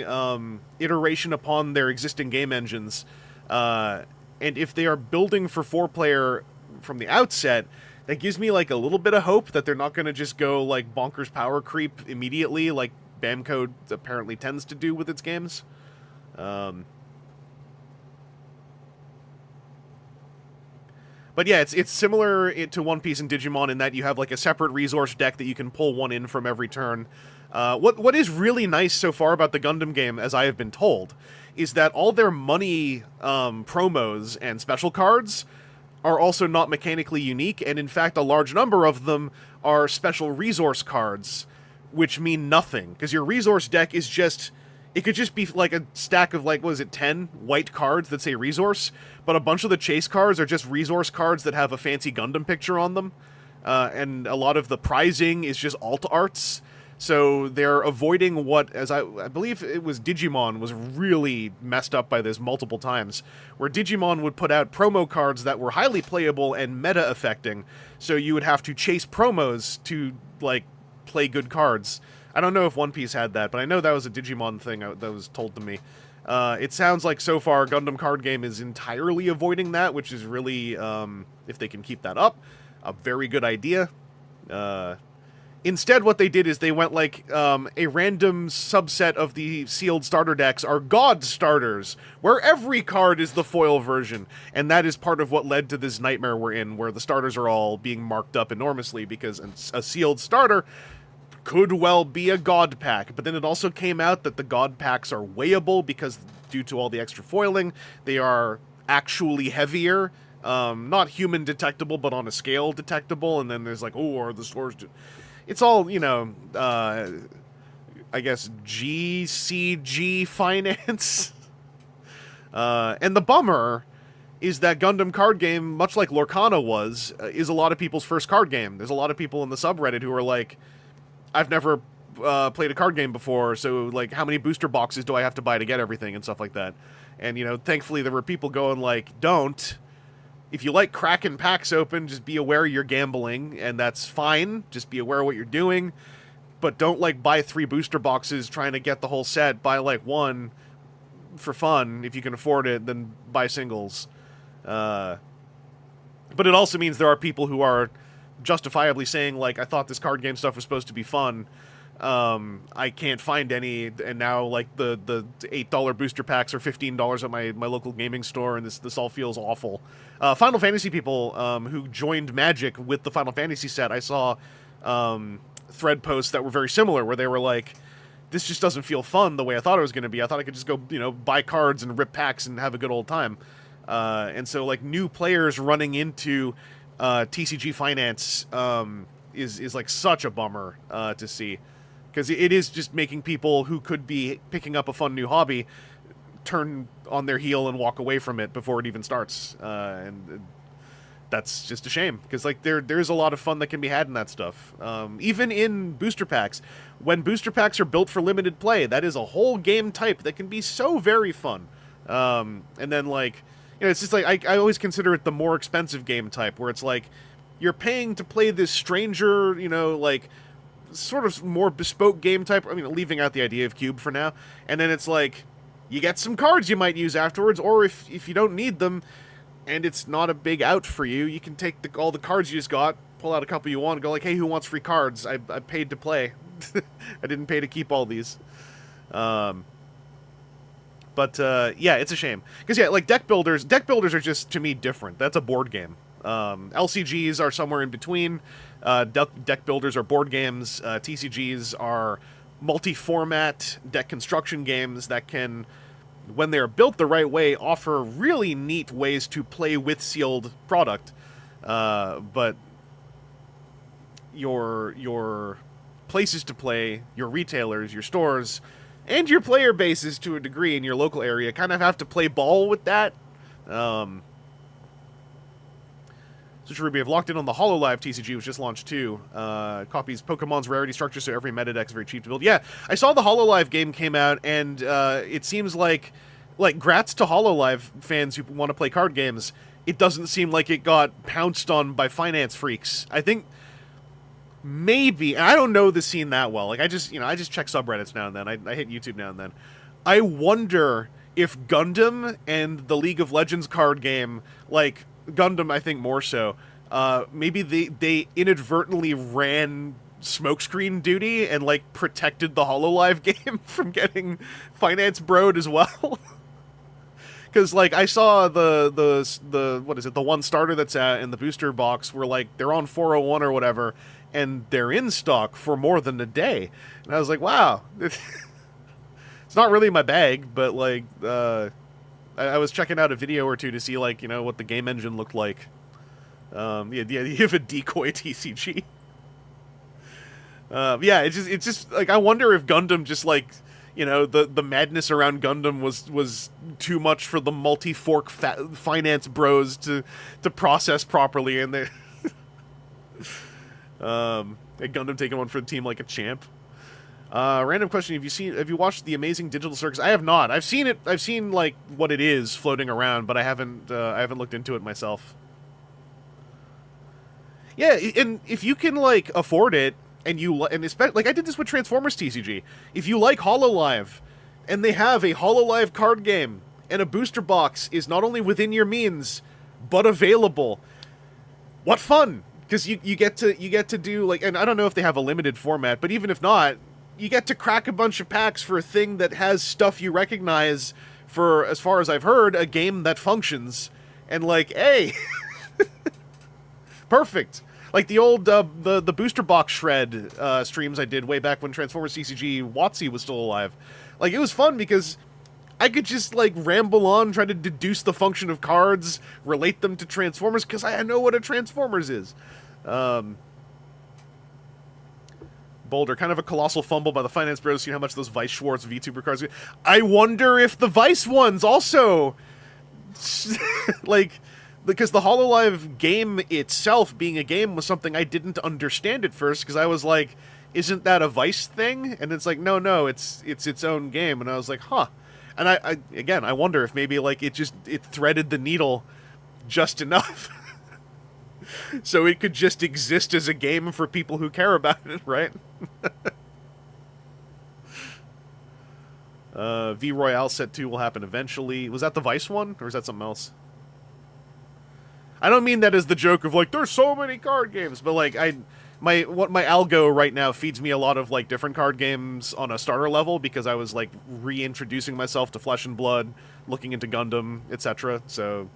iteration upon their existing game engines, and if they are building for 4-player from the outset, that gives me like a little bit of hope that they're not going to just go like bonkers power creep immediately, like Bamco apparently tends to do with its games. But yeah, it's similar to One Piece and Digimon in that you have like a separate resource deck that you can pull one in from every turn. What is really nice so far about the Gundam game, as I have been told, is that all their money promos and special cards are also not mechanically unique, and in fact a large number of them are special resource cards, which mean nothing, because your resource deck is just... It could just be like a stack of, like, what is it, 10 white cards that say resource, but a bunch of the chase cards are just resource cards that have a fancy Gundam picture on them, and a lot of the prizing is just alt arts, so they're avoiding what, as I believe it was Digimon was really messed up by this multiple times, where Digimon would put out promo cards that were highly playable and meta-affecting, so you would have to chase promos to, like, play good cards. I don't know if One Piece had that, but I know that was a Digimon thing that was told to me. It sounds like so far Gundam card game is entirely avoiding that, which is really, if they can keep that up, a very good idea. Instead, what they did is they went like a random subset of the sealed starter decks are God starters, where every card is the foil version, and that is part of what led to this nightmare we're in, where the starters are all being marked up enormously because a sealed starter could well be a God pack. But then it also came out that the God packs are weighable because due to all the extra foiling, they are actually heavier. Not human detectable, but on a scale detectable. And then there's like, oh, are the stores... It's all, you know, I guess GCG finance. And the bummer is that Gundam card game, much like Lorcana was, is a lot of people's first card game. There's a lot of people in the subreddit who are like, I've never played a card game before, so, like, how many booster boxes do I have to buy to get everything and stuff like that? And, you know, thankfully there were people going like, don't. If you like cracking packs open, just be aware you're gambling, and that's fine. Just be aware of what you're doing. But don't, like, buy 3 booster boxes trying to get the whole set. Buy, like, 1 for fun, if you can afford it, then buy singles. But it also means there are people who are justifiably saying, like, I thought this card game stuff was supposed to be fun. I can't find any, and now, like, the $8 booster packs are $15 at my local gaming store, and this all feels awful. Final Fantasy people who joined Magic with the Final Fantasy set, I saw thread posts that were very similar, where they were like, this just doesn't feel fun the way I thought it was going to be. I thought I could just go, you know, buy cards and rip packs and have a good old time. And so, like, new players running into TCG Finance is like such a bummer to see. Because it is just making people who could be picking up a fun new hobby turn on their heel and walk away from it before it even starts. And that's just a shame. Because, like, there's a lot of fun that can be had in that stuff. Even in booster packs. When booster packs are built for limited play, that is a whole game type that can be so very fun. And then, like, you know, it's just like, I always consider it the more expensive game type, where it's like, you're paying to play this stranger, you know, like, sort of more bespoke game type. I mean, leaving out the idea of cube for now. And then it's like, you get some cards you might use afterwards, or if you don't need them, and it's not a big out for you, you can take all the cards you just got, pull out a couple you want, and go like, hey, who wants free cards? I paid to play. I didn't pay to keep all these. But yeah, it's a shame. Because, yeah, like, deck builders are just, to me, different. That's a board game. LCGs are somewhere in between. Deck builders are board games. TCGs are multi-format deck construction games that can, when they are built the right way, offer really neat ways to play with sealed product. But your places to play, your retailers, your stores, and your player bases to a degree in your local area kind of have to play ball with that. So Ruby, I've locked in on the HoloLive TCG, which just launched too. Copies Pokemon's rarity structure, so every meta deck is very cheap to build. Yeah, I saw the HoloLive game came out, and it seems like grats to HoloLive fans who want to play card games. It doesn't seem like it got pounced on by finance freaks. I think maybe, and I don't know the scene that well. Like, I just check subreddits now and then. I hit YouTube now and then. I wonder if Gundam and the League of Legends card game, like, Gundam, I think more so, maybe they inadvertently ran smokescreen duty and, like, protected the HoloLive game from getting finance broed as well. Because, like, I saw the what is it, the one starter that's in the booster box where, like, they're on 401 or whatever, and they're in stock for more than a day. And I was like, wow. It's not really my bag, but, like, I was checking out a video or two to see, like, you know, what the game engine looked like. Yeah, you have a decoy TCG. Yeah, it's just like, I wonder if Gundam just, like, you know, the madness around Gundam was too much for the multi-fork finance bros to process properly, and they Gundam taking one for the team like a champ. Random question: Have you watched The Amazing Digital Circus? I have not. I've seen it. I've seen, like, what it is floating around, but I haven't looked into it myself. Yeah, and if you can, like, afford it, and especially, like, I did this with Transformers TCG. If you like HoloLive, and they have a HoloLive card game, and a booster box is not only within your means, but available, what fun! because you get to do like, and I don't know if they have a limited format, but even if not, you get to crack a bunch of packs for a thing that has stuff you recognize for, as far as I've heard, a game that functions. And like, hey, perfect. Like the old the booster box shred streams I did way back when Transformers CCG WotC was still alive. Like, it was fun because I could just like ramble on, try to deduce the function of cards, relate them to Transformers, because I know what a Transformers is. Boulder, kind of a colossal fumble by the Finance Bros. Seeing how much those Vice Schwartz VTuber cards. I wonder if the Vice ones also, like, because the HoloLive game itself, being a game, was something I didn't understand at first, because I was like, isn't that a Vice thing? And it's like, no, it's its own game. And I was like, huh. And I wonder if maybe like it threaded the needle just enough. So it could just exist as a game for people who care about it, right? V Royale Set 2 will happen eventually. Was that the Vice one, or is that something else? I don't mean that as the joke of like, there's so many card games, but like, my algo right now feeds me a lot of like different card games on a starter level, because I was like reintroducing myself to Flesh and Blood, looking into Gundam, etc. So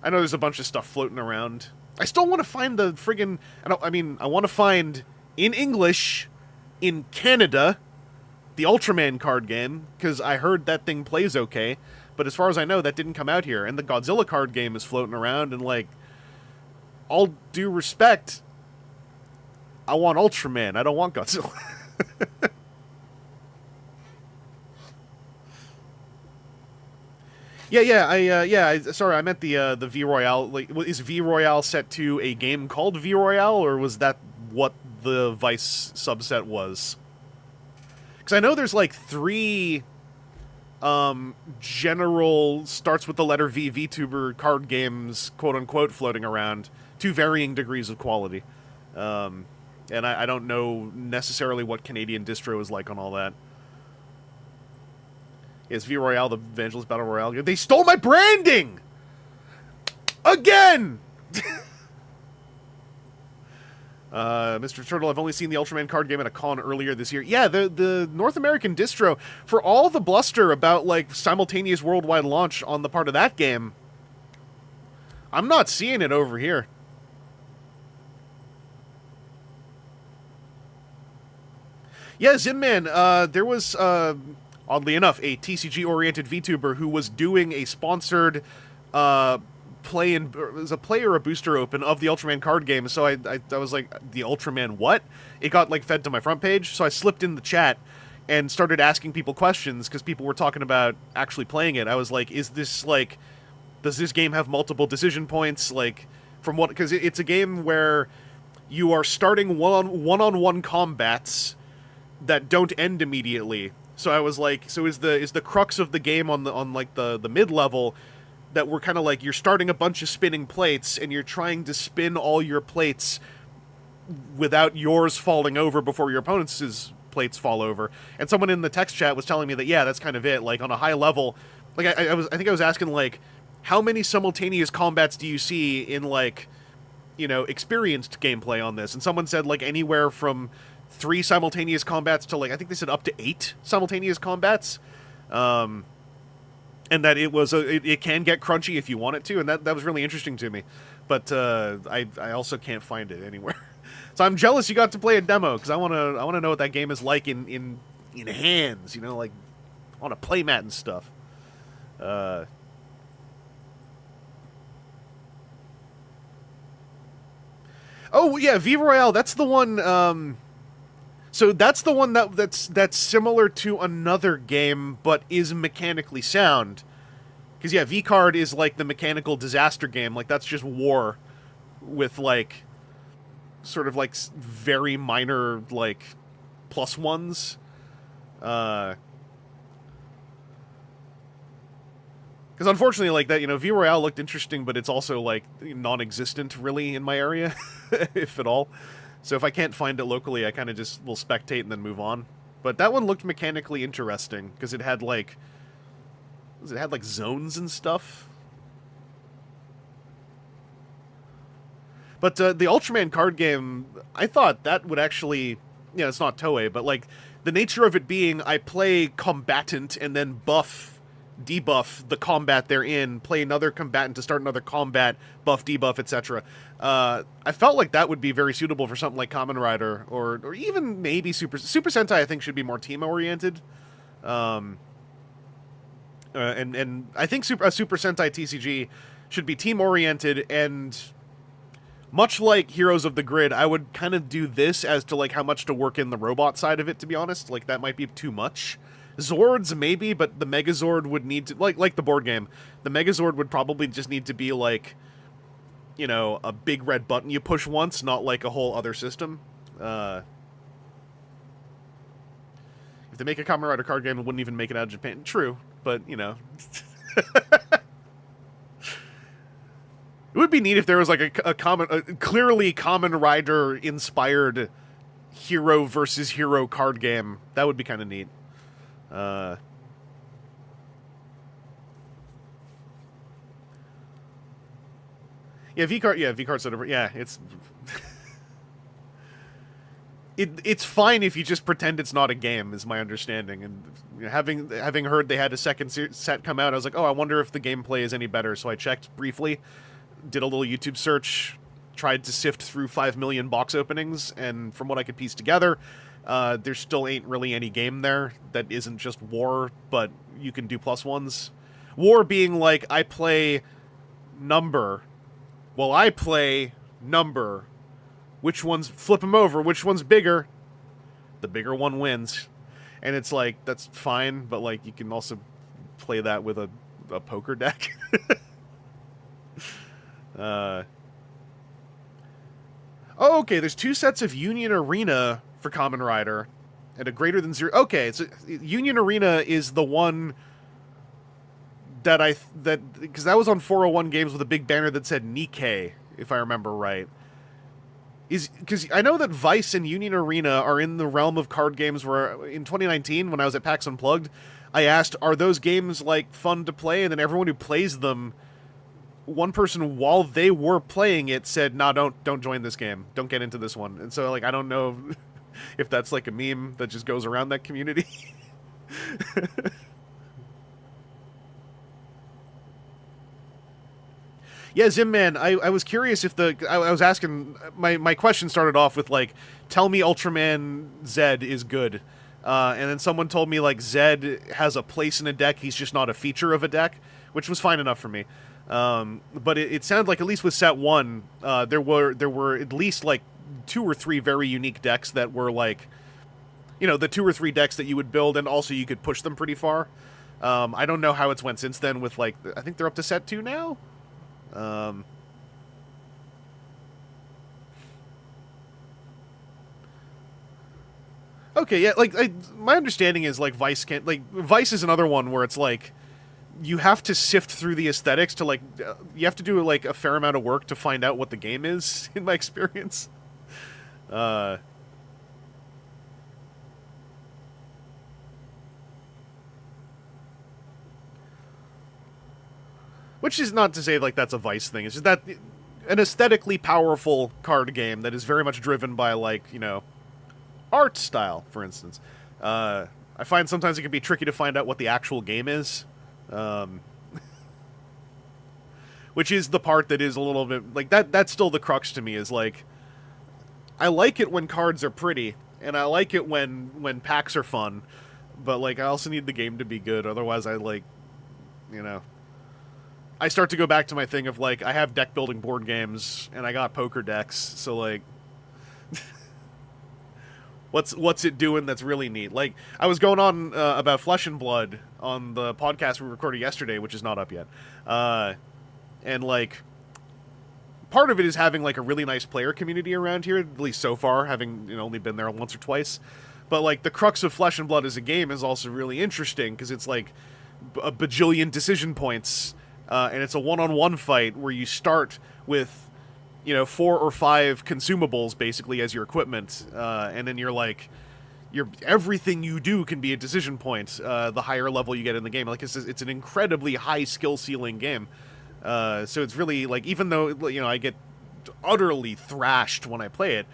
I know there's a bunch of stuff floating around. I still want to find the friggin'... I want to find, in English, in Canada, the Ultraman card game, because I heard that thing plays okay, but as far as I know, that didn't come out here. And the Godzilla card game is floating around, and, like, all due respect, I want Ultraman, I don't want Godzilla. Sorry, I meant the V Royale. Like, is V Royale Set 2 a game called V Royale, or was that what the Vice subset was? Because I know there's like 3 general starts with the letter V VTuber card games, quote unquote, floating around to varying degrees of quality. And I don't know necessarily what Canadian distro is like on all that. Is V Royale the Vangelus Battle Royale? They stole my branding! Again! Mr. Turtle, I've only seen the Ultraman card game at a con earlier this year. Yeah, the North American distro, for all the bluster about, like, simultaneous worldwide launch on the part of that game, I'm not seeing it over here. Yeah, Zinman, there was... oddly enough, a TCG-oriented VTuber who was doing a sponsored it was a play or a booster open of the Ultraman card game, so I was like, the Ultraman what? It got, like, fed to my front page, so I slipped in the chat and started asking people questions, because people were talking about actually playing it. I was like, is this, like, does this game have multiple decision points? Like, from what, because it's a game where you are starting one-on-one combats that don't end immediately. So I was like, so is the crux of the game on the mid level that we're kind of like, you're starting a bunch of spinning plates and you're trying to spin all your plates without yours falling over before your opponent's plates fall over. And someone in the text chat was telling me that, yeah, that's kind of it. Like, on a high level, like I think I was asking, like, how many simultaneous combats do you see in, like, you know, experienced gameplay on this? And someone said, like, anywhere from 3 simultaneous combats to, like, I think they said up to 8 simultaneous combats. And that it can get crunchy if you want it to, and that was really interesting to me. But I also can't find it anywhere. So I'm jealous you got to play a demo, because I wanna know what that game is like in hands, you know, like on a playmat and stuff. Oh yeah, V Royale. That's the one. So that's the one that's similar to another game, but is mechanically sound. Because yeah, V-Card is like the mechanical disaster game. Like, that's just war with, like, sort of like very minor, like, plus ones. Because unfortunately, like, that, you know, V Royale looked interesting, but it's also like non-existent really in my area, if at all. So if I can't find it locally, I kind of just will spectate and then move on. But that one looked mechanically interesting, because it had, like... It had, like, zones and stuff. But the Ultraman card game, I thought that would actually, it's not Toei, but like the nature of it being I play combatant and then debuff the combat they're in, play another combatant to start another combat, buff, debuff, etc. I felt like that would be very suitable for something like Kamen Rider, or even maybe Super Sentai. I think should be more team oriented, and I think Super Sentai TCG should be team oriented, and much like Heroes of the Grid, I would kind of do this as to like how much to work in the robot side of it. To be honest, like that might be too much. Zords maybe, but the Megazord would need to like the board game. The Megazord would probably just need to be like, a big red button you push once, not like a whole other system. If they make a Kamen Rider card game, it wouldn't even make it out of Japan. True, but It would be neat if there was like a clearly Kamen Rider inspired hero versus hero card game. That would be kind of neat. V-Card sort of, it's it's fine if you just pretend it's not a game, is my understanding. And having heard they had a second set come out, I was like, oh, I wonder if the gameplay is any better. So I checked briefly, did a little YouTube search, tried to sift through 5 million box openings, and from what I could piece together, there still ain't really any game there that isn't just War, but you can do +1s. War being like, I play number. Well, I play number. Which one's, flip them over, which one's bigger? The bigger one wins. And it's like, that's fine, but like, you can also play that with a poker deck. Oh, okay, there's 2 sets of Union Arena for Kamen Rider, and a greater than 0. Okay, so Union Arena is the one that because that was on 401 Games with a big banner that said Nikkei, if I remember right. Because I know that Vice and Union Arena are in the realm of card games where, in 2019, when I was at PAX Unplugged, I asked, are those games, like, fun to play? And then everyone who plays them, one person, while they were playing it, said, nah, don't join this game. Don't get into this one. And so, like, I don't know if that's, like, a meme that just goes around that community. Yeah, Zimman, I was curious if I was asking, my question started off with, like, tell me Ultraman Zed is good. And then someone told me, like, Zed has a place in a deck, he's just not a feature of a deck, which was fine enough for me. But it sounded like, at least with set 1, there were at least, like, 2 or 3 very unique decks that were, like, the 2 or 3 decks that you would build, and also you could push them pretty far. I don't know how it's went since then with, like, I think they're up to set 2 now? Okay, yeah, like, my understanding is, like, Vice is another one where it's, like, you have to sift through the aesthetics to, like, you have to do, like, a fair amount of work to find out what the game is, in my experience. Which is not to say, like, that's a Vice thing. It's just that an aesthetically powerful card game that is very much driven by, like, art style, for instance. I find sometimes it can be tricky to find out what the actual game is. Which is the part that is a little bit, like, that's still the crux to me, is, like, I like it when cards are pretty, and I like it when packs are fun, but, like, I also need the game to be good, otherwise I, like, I start to go back to my thing of, like, I have deck building board games, and I got poker decks, so, like, what's it doing that's really neat? Like, I was going on about Flesh and Blood on the podcast we recorded yesterday, which is not up yet, and, like, part of it is having, like, a really nice player community around here, at least so far, having only been there once or twice, but, like, the crux of Flesh and Blood as a game is also really interesting, because it's, like, a bajillion decision points, and it's a one-on-one fight where you start with, 4 or 5 consumables, basically, as your equipment, and then you're, like, everything you do can be a decision point, the higher level you get in the game. Like, it's an incredibly high skill ceiling game. So it's really, like, even though, I get utterly thrashed when I play it.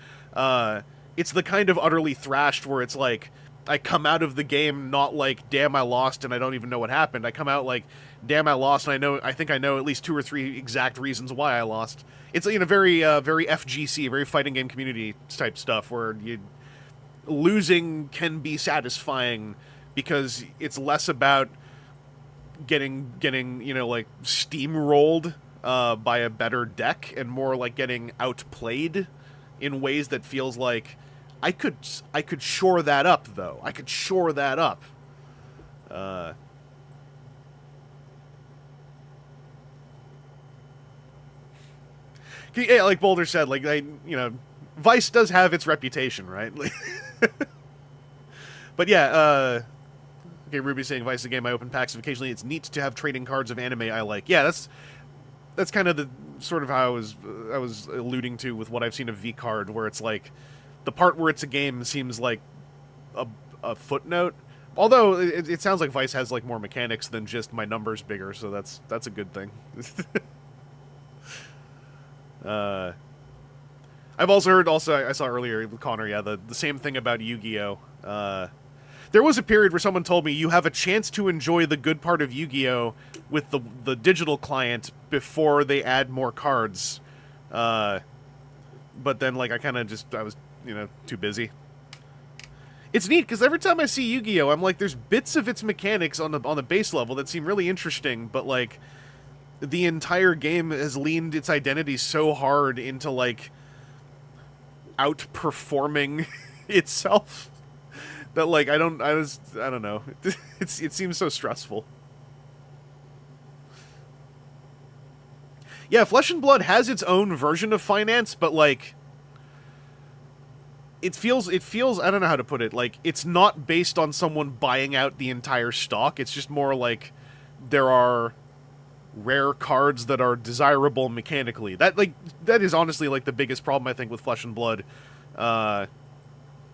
It's the kind of utterly thrashed where it's like, I come out of the game not like, damn, I lost and I don't even know what happened. I come out like, damn, I lost, and I think I know at least 2 or 3 exact reasons why I lost. It's, you know, very FGC, very fighting game community type stuff, where losing can be satisfying because it's less about getting you know, like, steamrolled by a better deck, and more like getting outplayed in ways that feels like, I could shore that up, though. I could shore that up. Yeah, like Boulder said, like, you know, Vice does have its reputation, right? But yeah, okay, Ruby's saying Vice is a game I open packs of occasionally. It's neat to have trading cards of anime I like. Yeah, that's kind of the sort of how I was alluding to with what I've seen of V Card, where it's like, the part where it's a game seems like a footnote. Although it sounds like Vice has like more mechanics than just my number's bigger, so that's a good thing. I've also heard, I saw earlier, Connor, yeah, the same thing about Yu-Gi-Oh! There was a period where someone told me you have a chance to enjoy the good part of Yu-Gi-Oh! With the digital client before they add more cards. But then, like, I was, you know, too busy. It's neat, because every time I see Yu-Gi-Oh! I'm like, there's bits of its mechanics on the base level that seem really interesting, but, like, the entire game has leaned its identity so hard into, like, outperforming itself that, like, I don't know. It seems so stressful. Yeah, Flesh and Blood has its own version of finance, but, like, it feels, I don't know how to put it, like, it's not based on someone buying out the entire stock. It's just more like there are rare cards that are desirable mechanically. That is honestly, like, the biggest problem, I think, with Flesh and Blood.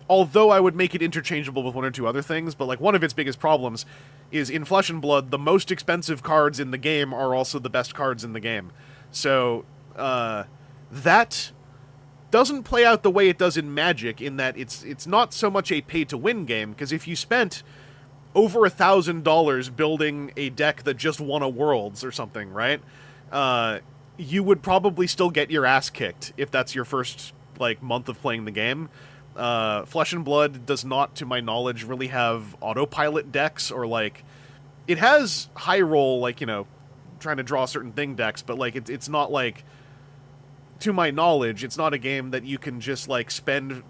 Although I would make it interchangeable with 1 or 2 other things, but, like, one of its biggest problems is in Flesh and Blood, the most expensive cards in the game are also the best cards in the game. So, that doesn't play out the way it does in Magic, in that it's not so much a pay-to-win game, because if you spent over $1,000 building a deck that just won a Worlds or something, right? You would probably still get your ass kicked if that's your first, like, month of playing the game. Flesh and Blood does not, to my knowledge, really have autopilot decks, or, like, it has high roll, like, you know, trying to draw certain thing decks, but, like, it's not, like, to my knowledge, it's not a game that you can just, like, spend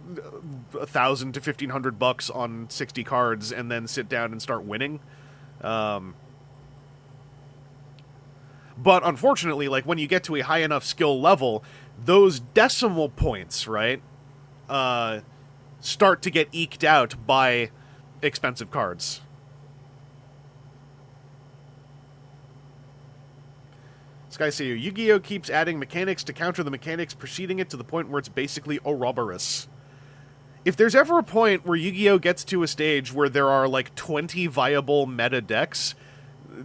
$1,000 to $1,500 on 60 cards and then sit down and start winning. But unfortunately, like, when you get to a high enough skill level, those decimal points, right, start to get eked out by expensive cards. Sky Sayu, Yu-Gi-Oh! Keeps adding mechanics to counter the mechanics preceding it to the point where it's basically Ouroboros. If there's ever a point where Yu-Gi-Oh! Gets to a stage where there are, like, 20 viable meta decks,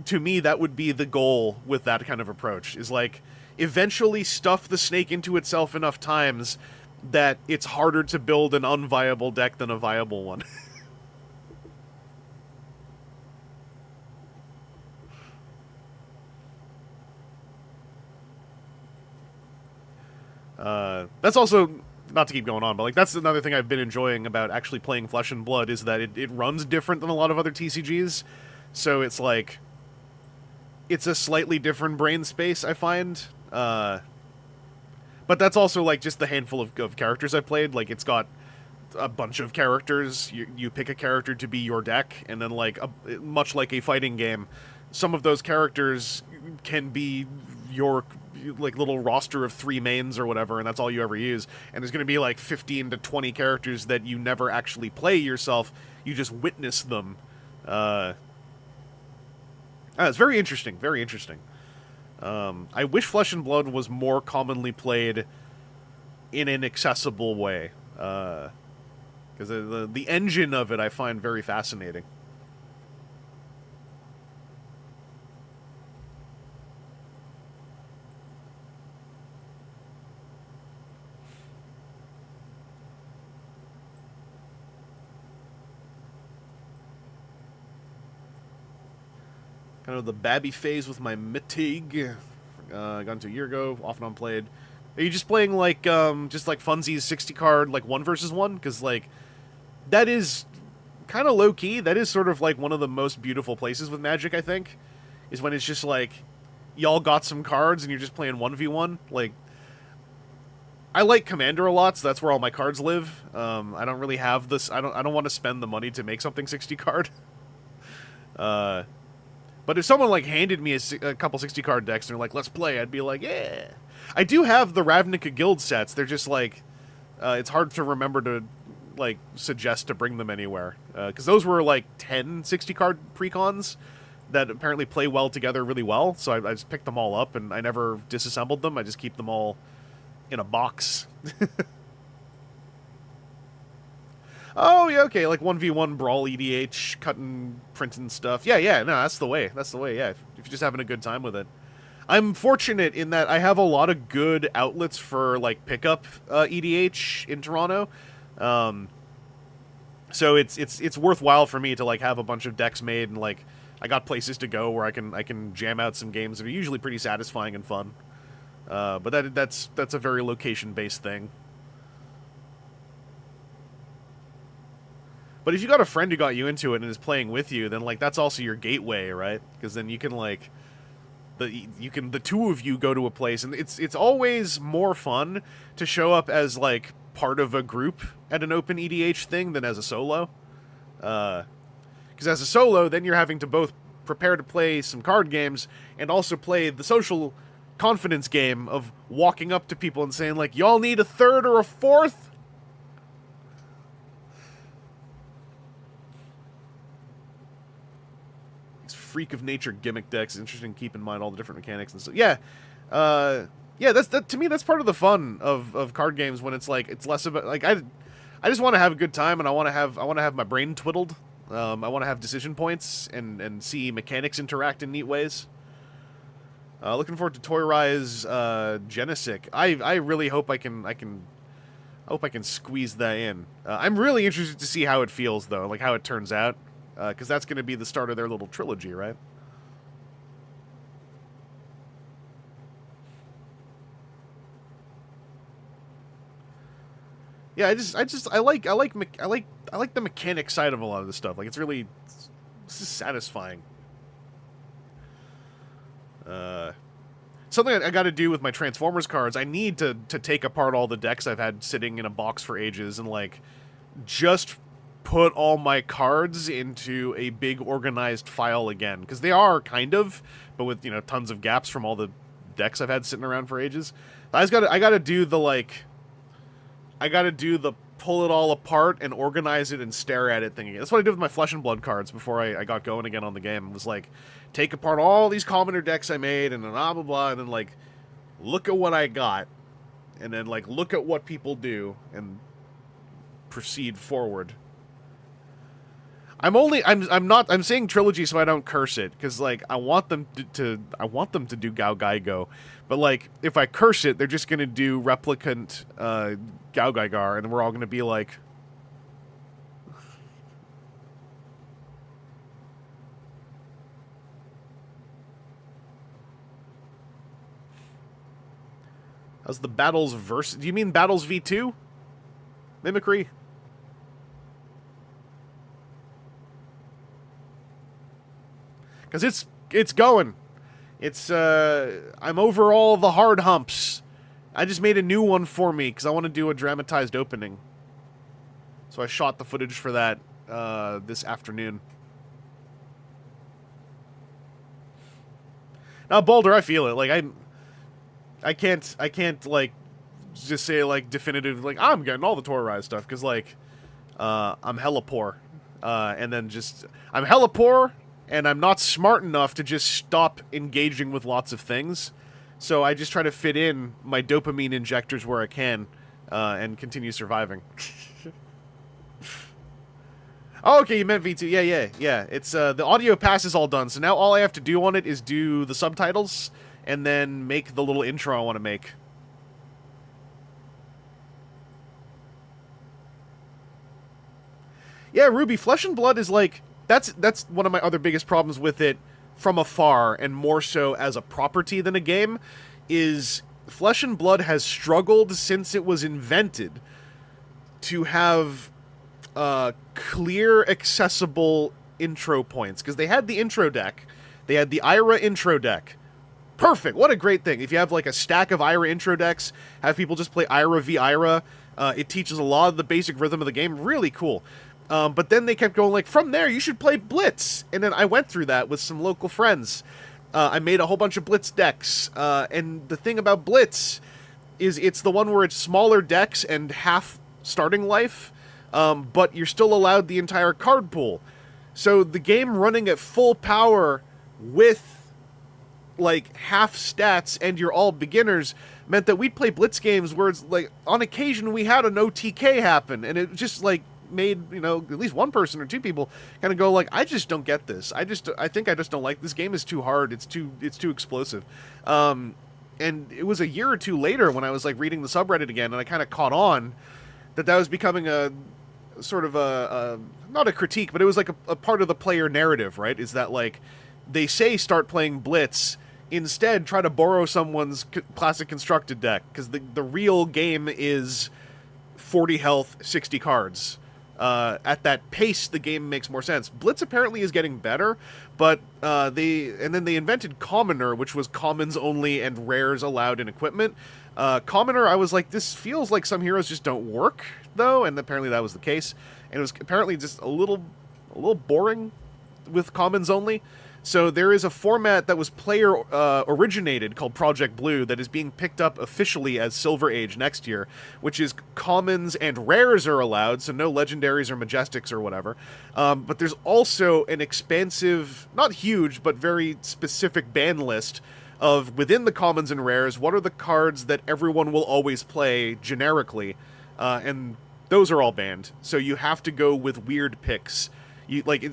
to me that would be the goal with that kind of approach, is, like, eventually stuff the snake into itself enough times that it's harder to build an unviable deck than a viable one. That's also, not to keep going on, but, like, that's another thing I've been enjoying about actually playing Flesh and Blood, is that it runs different than a lot of other TCGs. So it's, like, it's a slightly different brain space, I find. But that's also, like, just the handful of characters I've played. Like, it's got a bunch of characters. You pick a character to be your deck, and then, like, much like a fighting game, some of those characters can be your, like, little roster of 3 mains or whatever, and that's all you ever use. And there's going to be, like, 15 to 20 characters that you never actually play yourself. You just witness them. It's very interesting, very interesting. I wish Flesh and Blood was more commonly played in an accessible way. Because the engine of it I find very fascinating. kind of the babby phase with my Mitig. Got into a year ago, off and on played. Are you just playing like just like funsies 60 card like 1 versus 1? Because like that is kind of low key. That is sort of like one of the most beautiful places with Magic, I think, is when it's just like y'all got some cards and you're just playing 1v1. Like, I like Commander a lot, so that's where all my cards live. I don't really have this. I don't want to spend the money to make something 60 card. But if someone like handed me a couple 60 card decks and they're like, "Let's play," I'd be like, "Yeah." I do have the Ravnica Guild sets. They're just like, it's hard to remember to like suggest to bring them anywhere, because those were like 10 60 card precons that apparently play well together really well. So I just picked them all up and I never disassembled them. I just keep them all in a box. Oh, yeah, okay, like 1v1 brawl EDH, cutting, printing stuff. Yeah, no, that's the way. That's the way, yeah, if you're just having a good time with it. I'm fortunate in that I have a lot of good outlets for, like, pickup EDH in Toronto. So it's worthwhile for me to, like, have a bunch of decks made and, like, I got places to go where I can jam out some games that are usually pretty satisfying and fun. But that's a very location-based thing. But if you got a friend who got you into it and is playing with you, then like that's also your gateway, right? Because then you can like the two of you go to a place, and it's always more fun to show up as like part of a group at an open EDH thing than as a solo. Because as a solo, then you're having to both prepare to play some card games and also play the social confidence game of walking up to people and saying like, "Y'all need a third or a fourth?" Freak of nature gimmick decks. It's interesting to keep in mind all the different mechanics and stuff. Yeah, yeah. That to me, that's part of the fun of card games when it's like it's less about like I just want to have a good time and I want to have my brain twiddled. I want to have decision points and see mechanics interact in neat ways. Looking forward to Toyrise Genesic. I really hope I can squeeze that in. I'm really interested to see how it feels though, like how it turns out. Because that's going to be the start of their little trilogy, right? Yeah, I like the mechanic side of a lot of this stuff. Like it's just satisfying. Something I got to do with my Transformers cards. I need to take apart all the decks I've had sitting in a box for ages and like just put all my cards into a big organized file again, because they are kind of, but with tons of gaps from all the decks I've had sitting around for ages. I gotta do the pull it all apart and organize it and stare at it thing again. That's what I did with my Flesh and Blood cards before I got going again on the game. It was like, take apart all these commoner decks I made and then blah blah blah, and then like look at what I got, and then like look at what people do and proceed forward. I'm saying trilogy so I don't curse it, because like I want them to do Gao Gaigo, but like if I curse it, they're just gonna do replicant Gao Gaigar, and we're all gonna be like, how's the Battles verse? Do you mean Battles V2? Mimicry? Because it's going. It's, I'm over all the hard humps. I just made a new one for me, because I want to do a dramatized opening. So I shot the footage for that, this afternoon. Now, Boulder, I feel it. Like, I can't, like, just say, like, definitive, like, I'm getting all the Toyrise stuff, because, like, I'm hella poor. And then just, I'm hella poor, and I'm not smart enough to just stop engaging with lots of things. So I just try to fit in my dopamine injectors where I can, and continue surviving. Oh, okay, you meant V2. Yeah. It's, the audio pass is all done, so now all I have to do on it is do the subtitles, and then make the little intro I want to make. Yeah, Ruby, Flesh and Blood is like, that's one of my other biggest problems with it from afar and more so as a property than a game is Flesh and Blood has struggled since it was invented to have clear, accessible intro points. Because they had the intro deck. They had the Ira intro deck. Perfect. What a great thing. If you have like a stack of Ira intro decks, have people just play Ira v Ira. It teaches a lot of the basic rhythm of the game. Really cool. But then they kept going like, from there, you should play Blitz. And then I went through that with some local friends. I made a whole bunch of Blitz decks. And the thing about Blitz is it's the one where it's smaller decks and half starting life. But you're still allowed the entire card pool. So the game running at full power with like half stats and you're all beginners meant that we'd play Blitz games where it's like on occasion we had a no TK happen, and it just like made, you know, at least one person or two people kind of go like, I just don't get this. I think I just don't like this game. Is too hard. It's too explosive. And it was a year or two later when I was like reading the subreddit again, and I kind of caught on that was becoming a sort of a not a critique, but it was like a part of the player narrative, right? Is that like they say start playing Blitz. Instead, try to borrow someone's classic constructed deck, because the real game is 40 health, 60 cards. At that pace, the game makes more sense. Blitz apparently is getting better, but they invented Commoner, which was commons only and rares allowed in equipment. Commoner, I was like, this feels like some heroes just don't work, though, and apparently that was the case. And it was apparently just a little boring with commons only. So there is a format that was player originated called Project Blue that is being picked up officially as Silver Age next year, which is commons and rares are allowed, so no legendaries or majestics or whatever. But there's also an expansive, not huge, but very specific ban list of within the commons and rares, what are the cards that everyone will always play generically, and those are all banned. So you have to go with weird picks.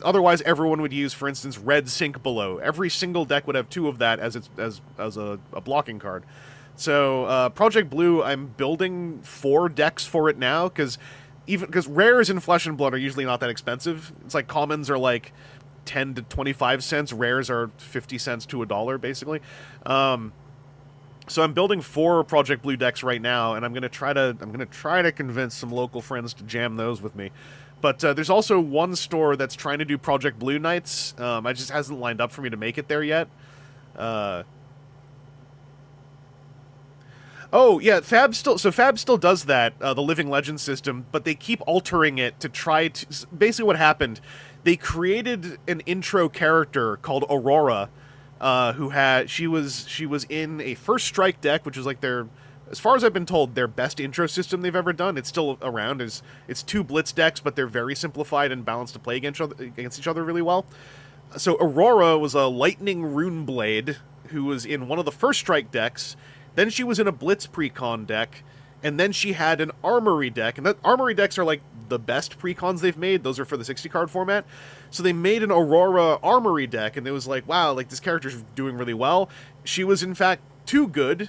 Otherwise everyone would use, for instance, red Sink Below. Every single deck would have two of that as a blocking card. So Project Blue, I'm building 4 decks for it now, because rares in Flesh and Blood are usually not that expensive. It's like commons are like 10 to 25 cents, rares are 50 cents to $1 basically. So I'm building 4 Project Blue decks right now, and I'm gonna try to convince some local friends to jam those with me. But there's also one store that's trying to do Project Blue nights. I just hasn't lined up for me to make it there yet. Oh yeah, Fab still does that, the Living Legend system, but they keep altering it to try to. Basically, what happened? They created an intro character called Aurora, she was in a First Strike deck, which is like their, as far as I've been told, their best intro system they've ever done. It's still around. It's 2 Blitz decks, but they're very simplified and balanced to play against each other really well. So Aurora was a Lightning Rune Blade who was in one of the First Strike decks. Then she was in a Blitz Precon deck, and then she had an Armory deck. And that Armory decks are like the best Precons they've made. Those are for the 60 card format. So they made an Aurora Armory deck, and it was like, wow, like this character's doing really well. She was in fact too good.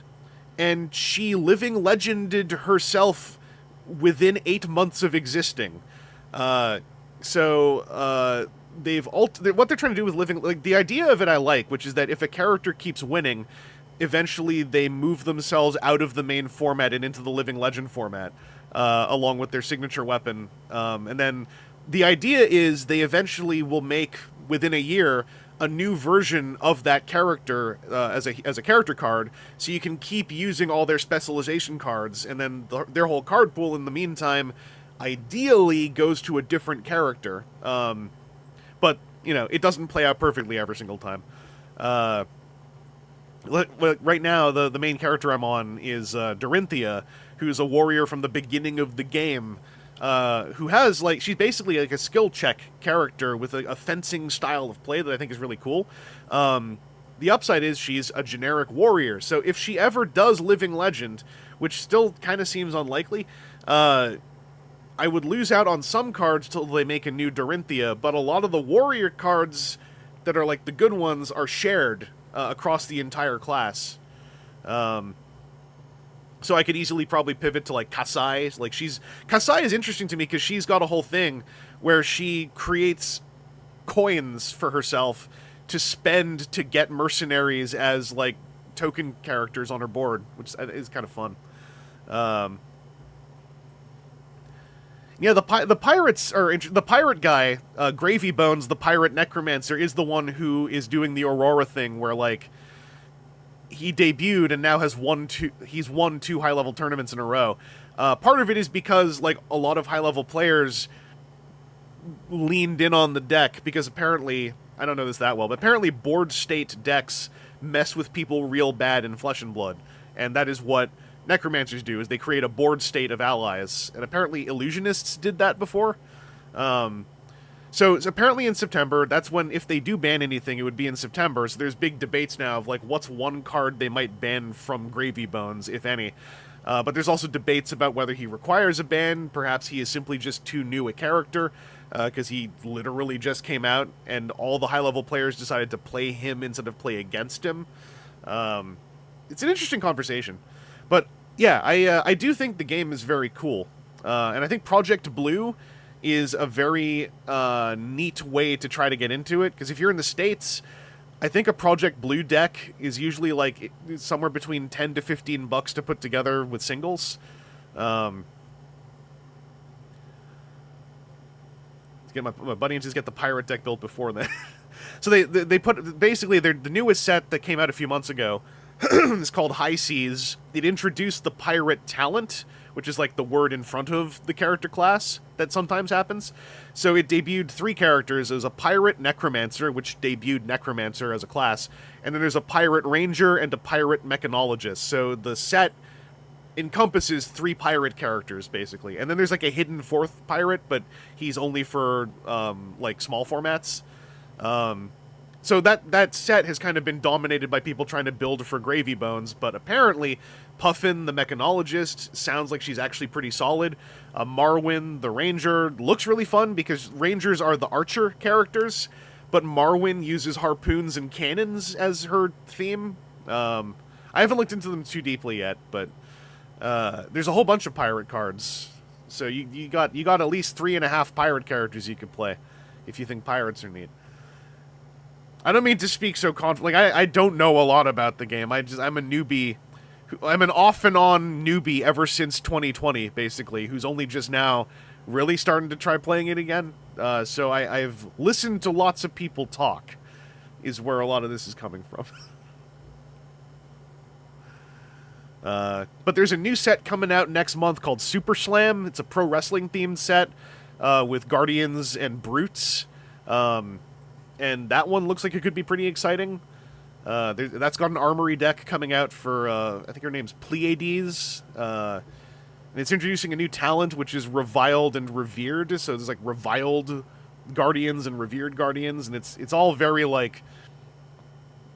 And she Living Legended herself within 8 months of existing. What they're trying to do with Living, like the idea of it I like, which is that if a character keeps winning, eventually they move themselves out of the main format and into the Living Legend format, along with their signature weapon. And then the idea is they eventually will make, within a year, a new version of that character as a character card, so you can keep using all their specialization cards, and then their whole card pool in the meantime ideally goes to a different character. But, you know, it doesn't play out perfectly every single time. Right now, the main character I'm on is Dorinthia, who's a warrior from the beginning of the game, who has, like, she's basically like a skill check character with a fencing style of play that I think is really cool. The upside is she's a generic warrior, so if she ever does Living Legend, which still kind of seems unlikely, I would lose out on some cards till they make a new Dorinthia, but a lot of the warrior cards that are like the good ones are shared across the entire class. So I could easily probably pivot to like Kasai. Kasai is interesting to me because she's got a whole thing where she creates coins for herself to spend to get mercenaries as like token characters on her board, which is kind of fun. Yeah, the pirates are the pirate guy, Gravy Bones, the pirate necromancer, is the one who is doing the Aurora thing, where like he debuted and now he's won 2 high-level tournaments in a row. Part of it is because like a lot of high-level players leaned in on the deck, because apparently, I don't know this that well, but apparently board state decks mess with people real bad in Flesh and Blood, and that is what necromancers do, is they create a board state of allies, and apparently illusionists did that before. So apparently in September, that's when, if they do ban anything, it would be in September. So there's big debates now of like what's one card they might ban from Gravy Bones, if any. But there's also debates about whether he requires a ban. Perhaps he is simply just too new a character, because he literally just came out and all the high-level players decided to play him instead of play against him. It's an interesting conversation. But yeah, I do think the game is very cool. And I think Project Blue is a very neat way to try to get into it, because if you're in the States, I think a Project Blue deck is usually like somewhere between $10 to $15 to put together with singles. Get my buddy and just get the pirate deck built before that. So they put, basically, the newest set that came out a few months ago is called High Seas. It introduced the pirate talent, which is like the word in front of the character class that sometimes happens. So it debuted 3 characters. There's a pirate necromancer, which debuted necromancer as a class, and then there's a pirate ranger and a pirate mechanologist. So the set encompasses 3 pirate characters, basically. And then there's like a hidden 4th pirate, but he's only for like small formats. So that set has kind of been dominated by people trying to build for Gravy Bones, but apparently Puffin, the mechanologist, sounds like she's actually pretty solid. Marwyn, the ranger, looks really fun, because rangers are the archer characters, but Marwyn uses harpoons and cannons as her theme. I haven't looked into them too deeply yet, but there's a whole bunch of pirate cards. So you got at least 3.5 pirate characters you could play if you think pirates are neat. I don't mean to speak so confidently. I don't know a lot about the game. I'm a newbie. I'm an off and on newbie ever since 2020, basically, who's only just now really starting to try playing it again. So I've listened to lots of people talk, is where a lot of this is coming from. But there's a new set coming out next month called Super Slam. It's a pro wrestling themed set with Guardians and Brutes. And that one looks like it could be pretty exciting. That's got an armory deck coming out for, I think her name's Pleiades. And it's introducing a new talent, which is Reviled and Revered. So there's like Reviled Guardians and Revered Guardians. And it's all very like,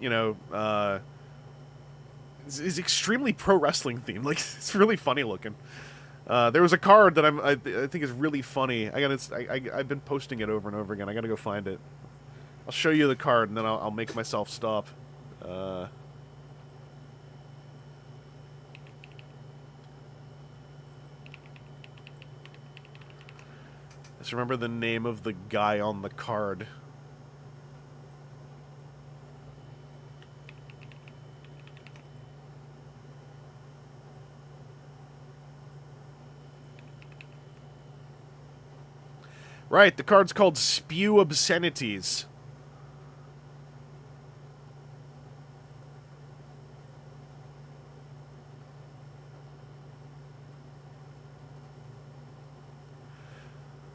you know, it's extremely pro wrestling themed. Like, it's really funny looking. There was a card that I think is really funny. I've been posting it over and over again. I gotta go find it. I'll show you the card, and then I'll make myself stop. Just remember the name of the guy on the card. Right, the card's called Spew Obscenities.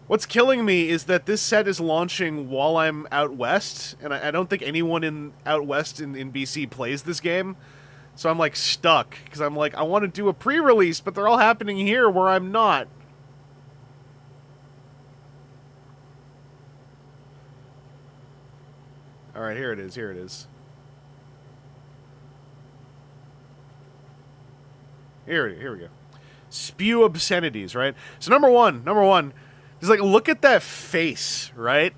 What's killing me is that this set is launching while I'm out west, and I don't think anyone out west in BC plays this game. So I'm like stuck, because I'm like, I want to do a pre-release, but they're all happening here where I'm not. Alright, here it is, here it is. Here we go. Spew Obscenities, right? So number one, is like, look at that face, right?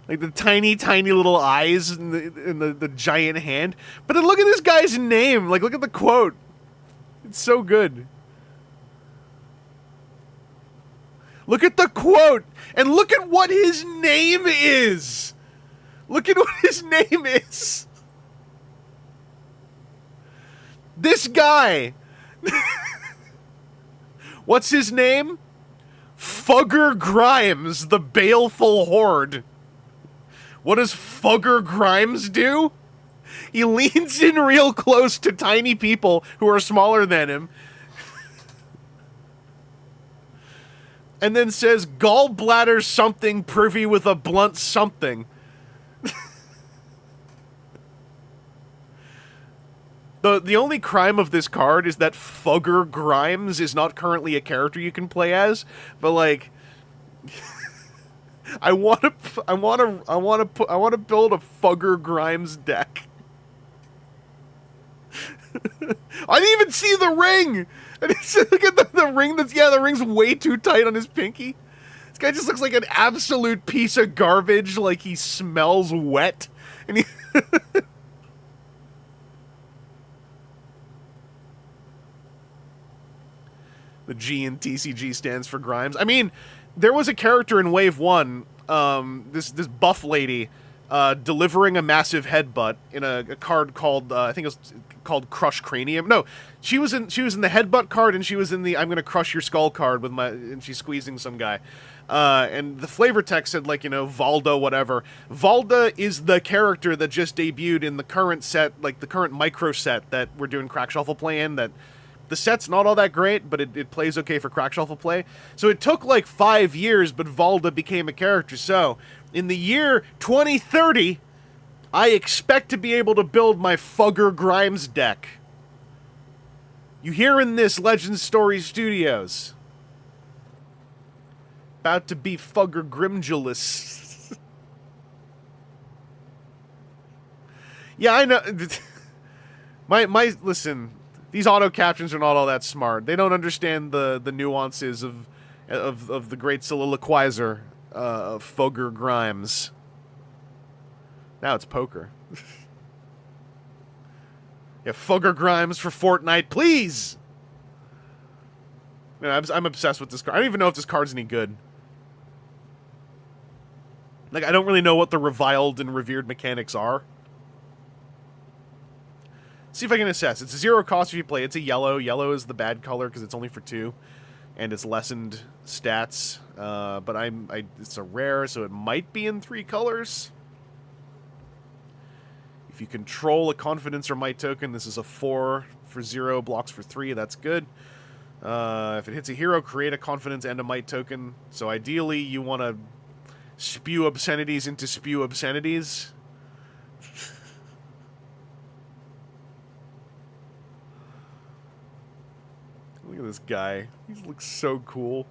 Like the tiny, tiny little eyes and the giant hand. But then look at this guy's name. Like, look at the quote. It's so good. Look at the quote, and look at what his name is. Look at what his name is. This guy. What's his name? Fugger Grimes, the Baleful Horde. What does Fugger Grimes do? He leans in real close to tiny people who are smaller than him. And then says, gallbladder something privy with a blunt something. The only crime of this card is that Fugger Grimes is not currently a character you can play as, but like I want to build a Fugger Grimes deck. I didn't even see the ring. And look at the ring. The ring's way too tight on his pinky. This guy just looks like an absolute piece of garbage. Like he smells wet, and he. The G in TCG stands for Grimes. I mean, there was a character in Wave 1, this buff lady, delivering a massive headbutt in a card called, I think it was called Crush Cranium. No, she was in the headbutt card, and she was in the I'm gonna crush your skull card and she's squeezing some guy. And the flavor text said, like, Valda whatever. Valda is the character that just debuted in the current set, like the current micro set that we're doing Crack Shuffle play in, that the set's not all that great, but it plays okay for Crack Shuffle play. So it took like 5 years, but Valda became a character. So, in the year 2030, I expect to be able to build my Fugger Grimes deck. You hearing this, Legends Story Studios? About to be Fugger Grimgelus. Yeah, I know. Listen, these auto captions are not all that smart. They don't understand the nuances of the great soliloquizer of Fugger Grimes. Now it's poker. Yeah, Fugger Grimes for Fortnite, please! I'm obsessed with this card. I don't even know if this card's any good. Like, I don't really know what the reviled and revered mechanics are. See if I can assess. It's a 0 cost if you play. It's a yellow. Yellow is the bad color because it's only for 2. And it's lessened stats. But it's a rare, so it might be in 3 colors. If you control a confidence or might token, this is a 4 for 0, blocks for 3. That's good. If it hits a hero, create a confidence and a might token. So ideally, you want to spew obscenities into spew obscenities. Look at this guy. He looks so cool.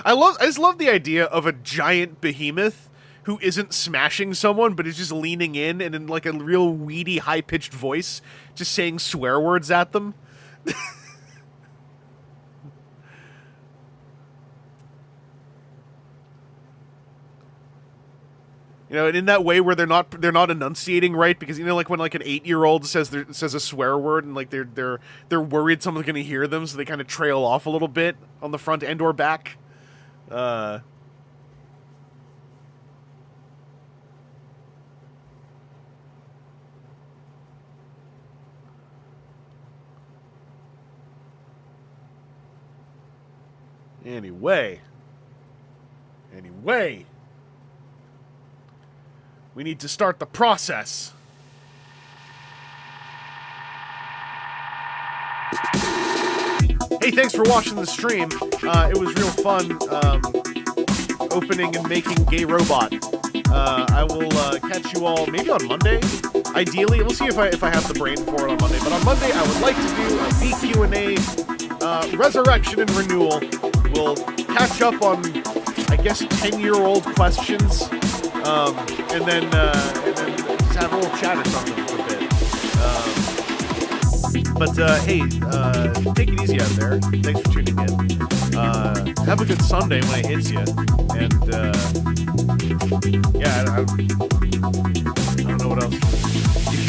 I just love the idea of a giant behemoth who isn't smashing someone, but is just leaning in and in like a real weedy, high-pitched voice, just saying swear words at them. And in that way where they're not enunciating right, because like when like an 8-year-old says a swear word and like they're worried someone's gonna hear them, so they kind of trail off a little bit on the front and or back. Anyway. We need to start the process. Hey, thanks for watching the stream. It was real fun opening and making Gay Robot. I will catch you all maybe on Monday. Ideally, we'll see if I have the brain for it on Monday. But on Monday, I would like to do a BQ&A, Resurrection and Renewal. We'll catch up on, I guess, 10-year-old questions. And then just have a little chat or something for a bit. But hey, take it easy out there. Thanks for tuning in. Have a good Sunday when it hits you. And yeah, I don't know what else.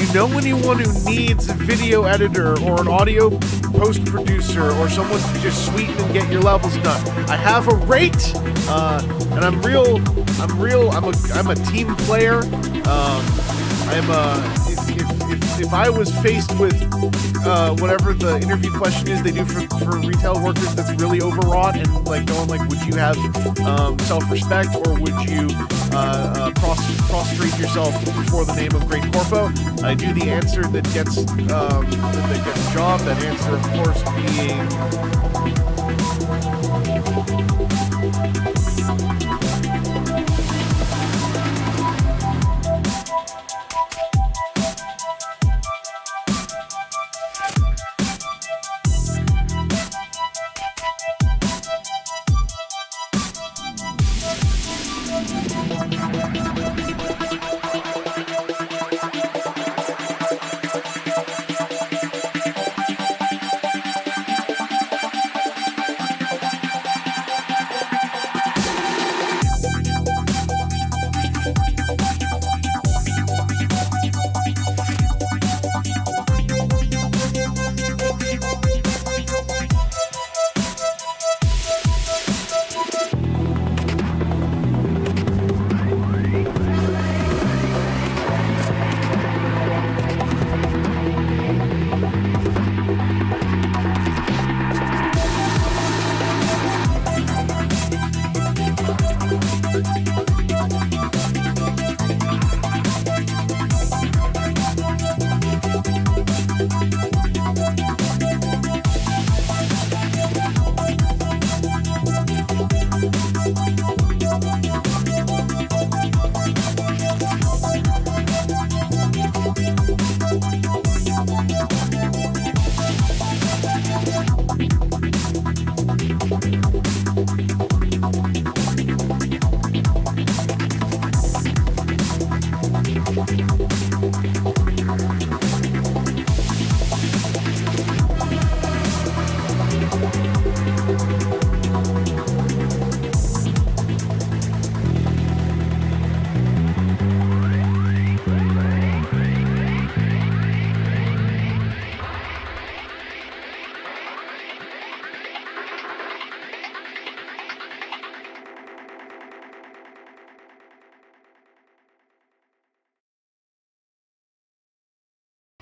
you know anyone who needs a video editor or an audio post producer or someone to just sweeten and get your levels done, I have a rate, and I'm a team player. If I was faced with whatever the interview question is they do for retail workers that's really overwrought and like going like, would you have self-respect or would you prostrate yourself before the name of Great Corpo? I do the answer that gets the job. That answer, of course,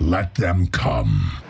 Let them come.